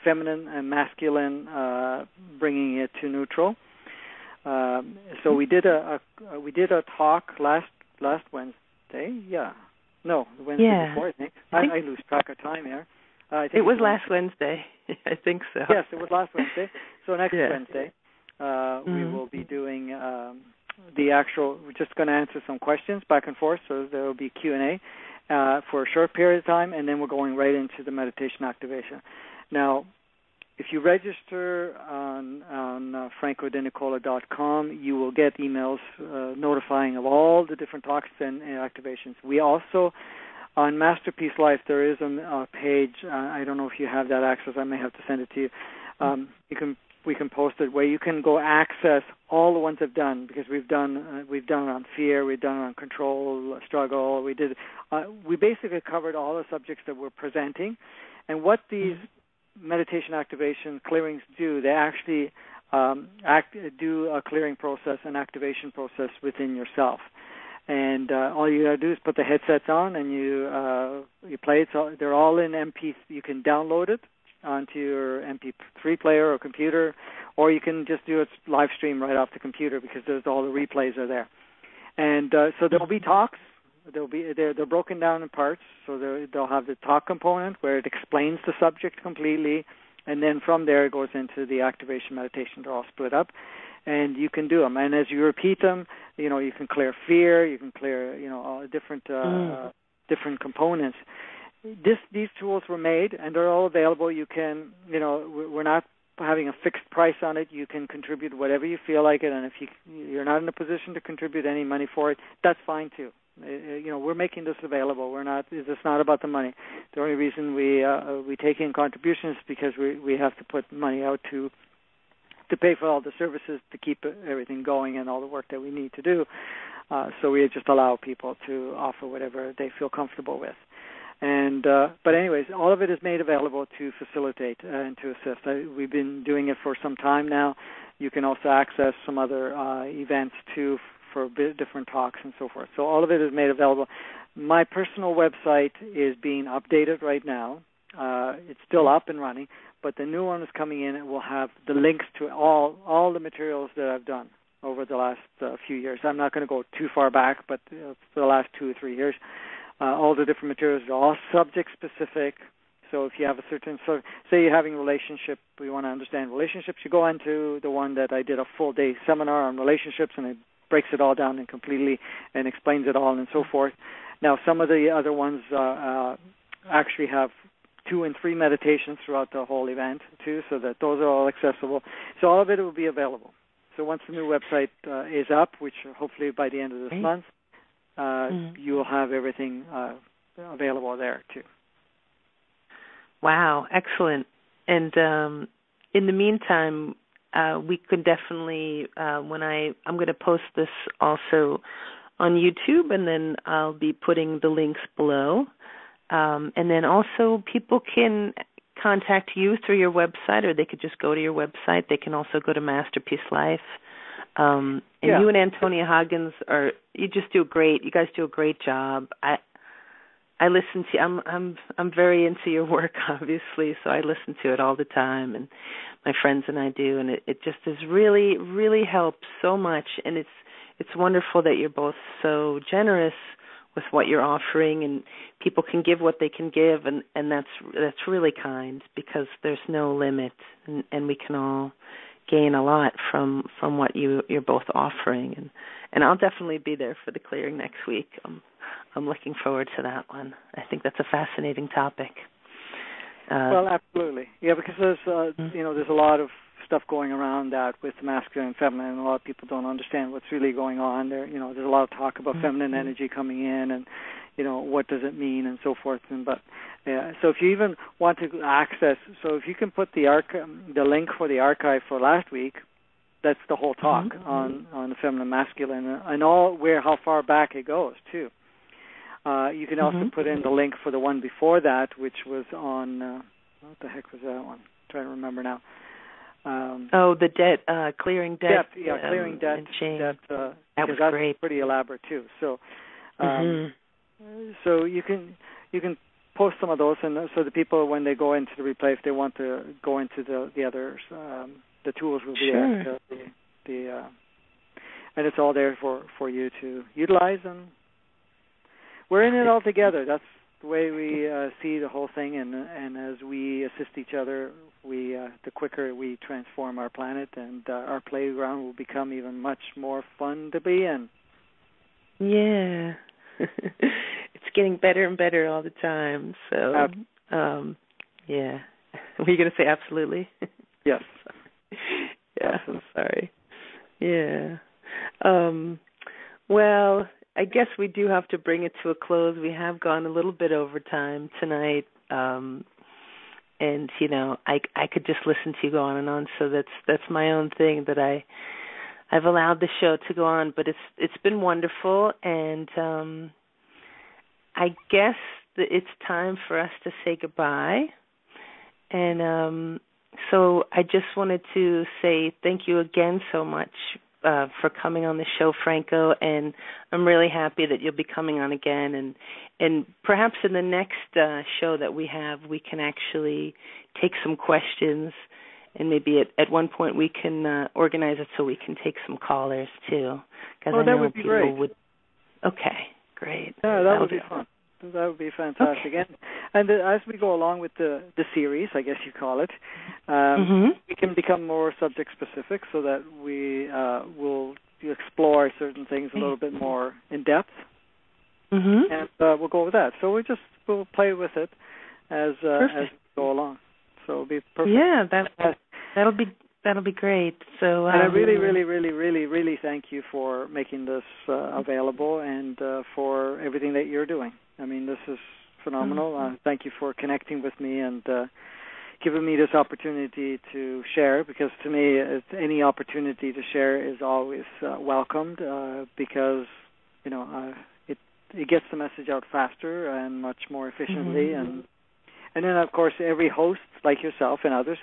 feminine and masculine, bringing it to neutral. So we did a talk last Wednesday. Yeah, no, the Wednesday before. I think I lose track of time here. I think it was last Wednesday. I think so. Yes, it was last Wednesday. So next Wednesday, we will be doing the actual. We're just going to answer some questions back and forth. So there will be Q&A for a short period of time, and then we're going right into the meditation activation. Now, if you register on francodenicola.com, you will get emails notifying of all the different talks and activations. We also, on Masterpiece Life, there is a page. I don't know if you have that access. I may have to send it to you. We can post it where you can go access all the ones I've done, because we've done it on fear, we've done it on control, struggle. We basically covered all the subjects that we're presenting, and what these meditation activation clearings do, they actually do a clearing process, an activation process within yourself. And all you got to do is put the headsets on, and you play it. So they're all in MP. You can download it onto your MP3 player or computer, or you can just do it live stream right off the computer, because all the replays are there. And so there will be talks. They're broken down in parts. So they'll have the talk component where it explains the subject completely, and then from there it goes into the activation meditation. They're all split up, and you can do them. And as you repeat them, you can clear fear, you can clear all different components. These tools were made, and they're all available. You can, we're not having a fixed price on it. You can contribute whatever you feel like it, and if you're not in a position to contribute any money for it, that's fine too. We're making this available. It's not about the money. The only reason we take in contributions is because we have to put money out to pay for all the services, to keep everything going, and all the work that we need to do. So we just allow people to offer whatever they feel comfortable with. And but anyways, all of it is made available to facilitate and to assist. We've been doing it for some time now. You can also access some other events too, for different talks and so forth. So all of it is made available. My personal website is being updated right now. It's still up and running, but the new one is coming in. It will have the links to all the materials that I've done over the last few years. I'm not going to go too far back, but for the last 2 or 3 years, all the different materials are all subject specific. So if you have a certain, say you're having a relationship, we want to understand relationships, you go into the one that I did a full day seminar on relationships, and it breaks it all down and completely and explains it all and so forth. Now, some of the other ones actually have 2 and 3 meditations throughout the whole event too, so that those are all accessible. So all of it will be available. So once the new website is up, which hopefully by the end of this month, you will have everything available there too. Wow, excellent. And in the meantime, we could definitely, I'm going to post this also on YouTube, and then I'll be putting the links below. And then also people can contact you through your website, or they could just go to your website. They can also go to Masterpiece Life. And you and Antonia Hagens you guys do a great job. I listen to you. I'm very into your work, obviously, so I listen to it all the time, and my friends and I do, and it just is really, really helps so much. And it's wonderful that you're both so generous what you're offering, and people can give what they can give, and that's really kind, because there's no limit, and we can all gain a lot from what you're both offering, and I'll definitely be there for the clearing next week. I'm looking forward to that one. I think that's a fascinating topic. Well, absolutely, yeah, because there's a lot of stuff going around that with masculine and feminine, and a lot of people don't understand what's really going on. There's a lot of talk about feminine energy coming in, and what does it mean, and so forth. So if you even want to access, so if you can put the link for the archive for last week, that's the whole talk on the feminine, masculine, and how far back it goes too. You can also put in the link for the one before that, which was on what the heck was that one? I'm trying to remember now. The debt, clearing debt. Clearing debt. And shame. That was that's great. Pretty elaborate too. So, so you can post some of those, and so the people, when they go into the replay, if they want to go into the others, the tools will be there. And it's all there for you to utilize, and we're in it all together. That's the way we see the whole thing, and as we assist each other, the quicker we transform our planet, and our playground will become even much more fun to be in. Yeah. It's getting better and better all the time. So, yeah. Were you going to say absolutely? Yes. Yeah, I'm sorry. Yeah. Well, I guess we do have to bring it to a close. We have gone a little bit over time tonight. And I could just listen to you go on and on. So that's my own thing that I've allowed the show to go on. But it's been wonderful, and I guess that it's time for us to say goodbye. And so I just wanted to say thank you again so much for coming on the show, Franco, and I'm really happy that you'll be coming on again, and perhaps in the next show that we have, we can actually take some questions, and maybe at one point we can organize it so we can take some callers too. That would be great. Okay, great. Yeah, that would be fun. That would be fantastic. Okay. And as we go along with the series, I guess you call it, we can become more subject specific, so that we will explore certain things a little bit more in depth, and we'll go with that. So we'll play with it as we go along. So it'll be perfect. Yeah, that'll be great. So and I really, really, really, really, really thank you for making this available, and for everything that you're doing. I mean, this is phenomenal. Thank you for connecting with me and giving me this opportunity to share, because to me, any opportunity to share is always welcomed, because, it gets the message out faster and much more efficiently. And then, of course, every host, like yourself and others,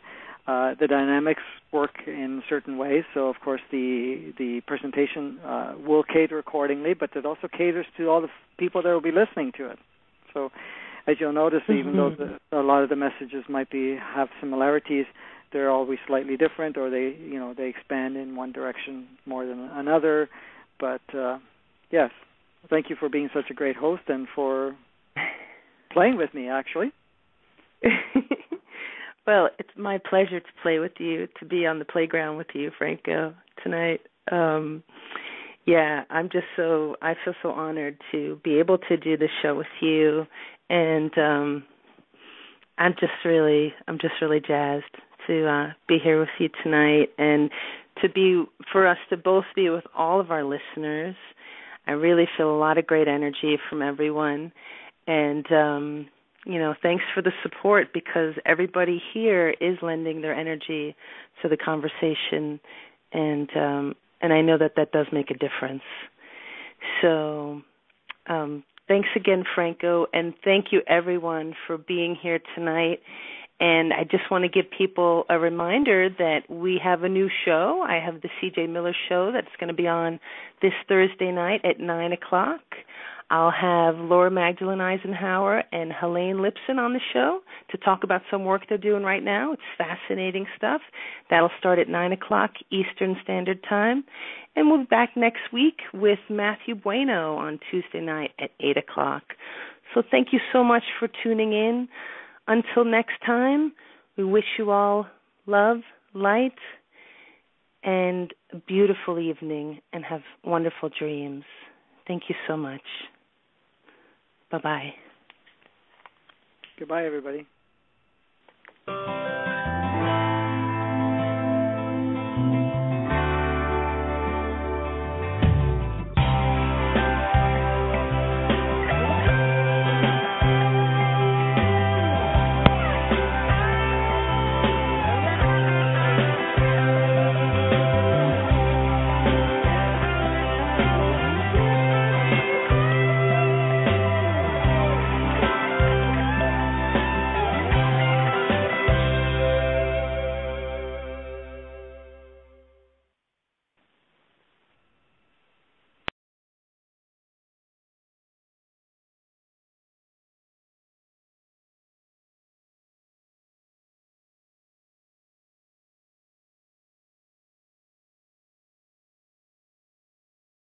the dynamics work in certain ways. So, of course, the presentation will cater accordingly, but it also caters to all the people that will be listening to it. So, as you'll notice, even though a lot of the messages might have similarities, they're always slightly different, or they expand in one direction more than another. But yes, thank you for being such a great host and for playing with me, actually. Well, it's my pleasure to play with you, to be on the playground with you, Franco, tonight. I feel so honored to be able to do this show with you, and I'm just really jazzed to be here with you tonight, and for us to both be with all of our listeners. I really feel a lot of great energy from everyone, and thanks for the support, because everybody here is lending their energy to the conversation, and I know that does make a difference. So thanks again, Franco, and thank you, everyone, for being here tonight. And I just want to give people a reminder that we have a new show. I have the C.J. Miller Show that's going to be on this Thursday night at 9 o'clock. I'll have Laura Magdalene Eisenhower and Helene Lipson on the show to talk about some work they're doing right now. It's fascinating stuff. That'll start at 9 o'clock Eastern Standard Time. And we'll be back next week with Matthew Bueno on Tuesday night at 8 o'clock. So thank you so much for tuning in. Until next time, we wish you all love, light, and a beautiful evening, and have wonderful dreams. Thank you so much. Bye-bye. Goodbye, everybody.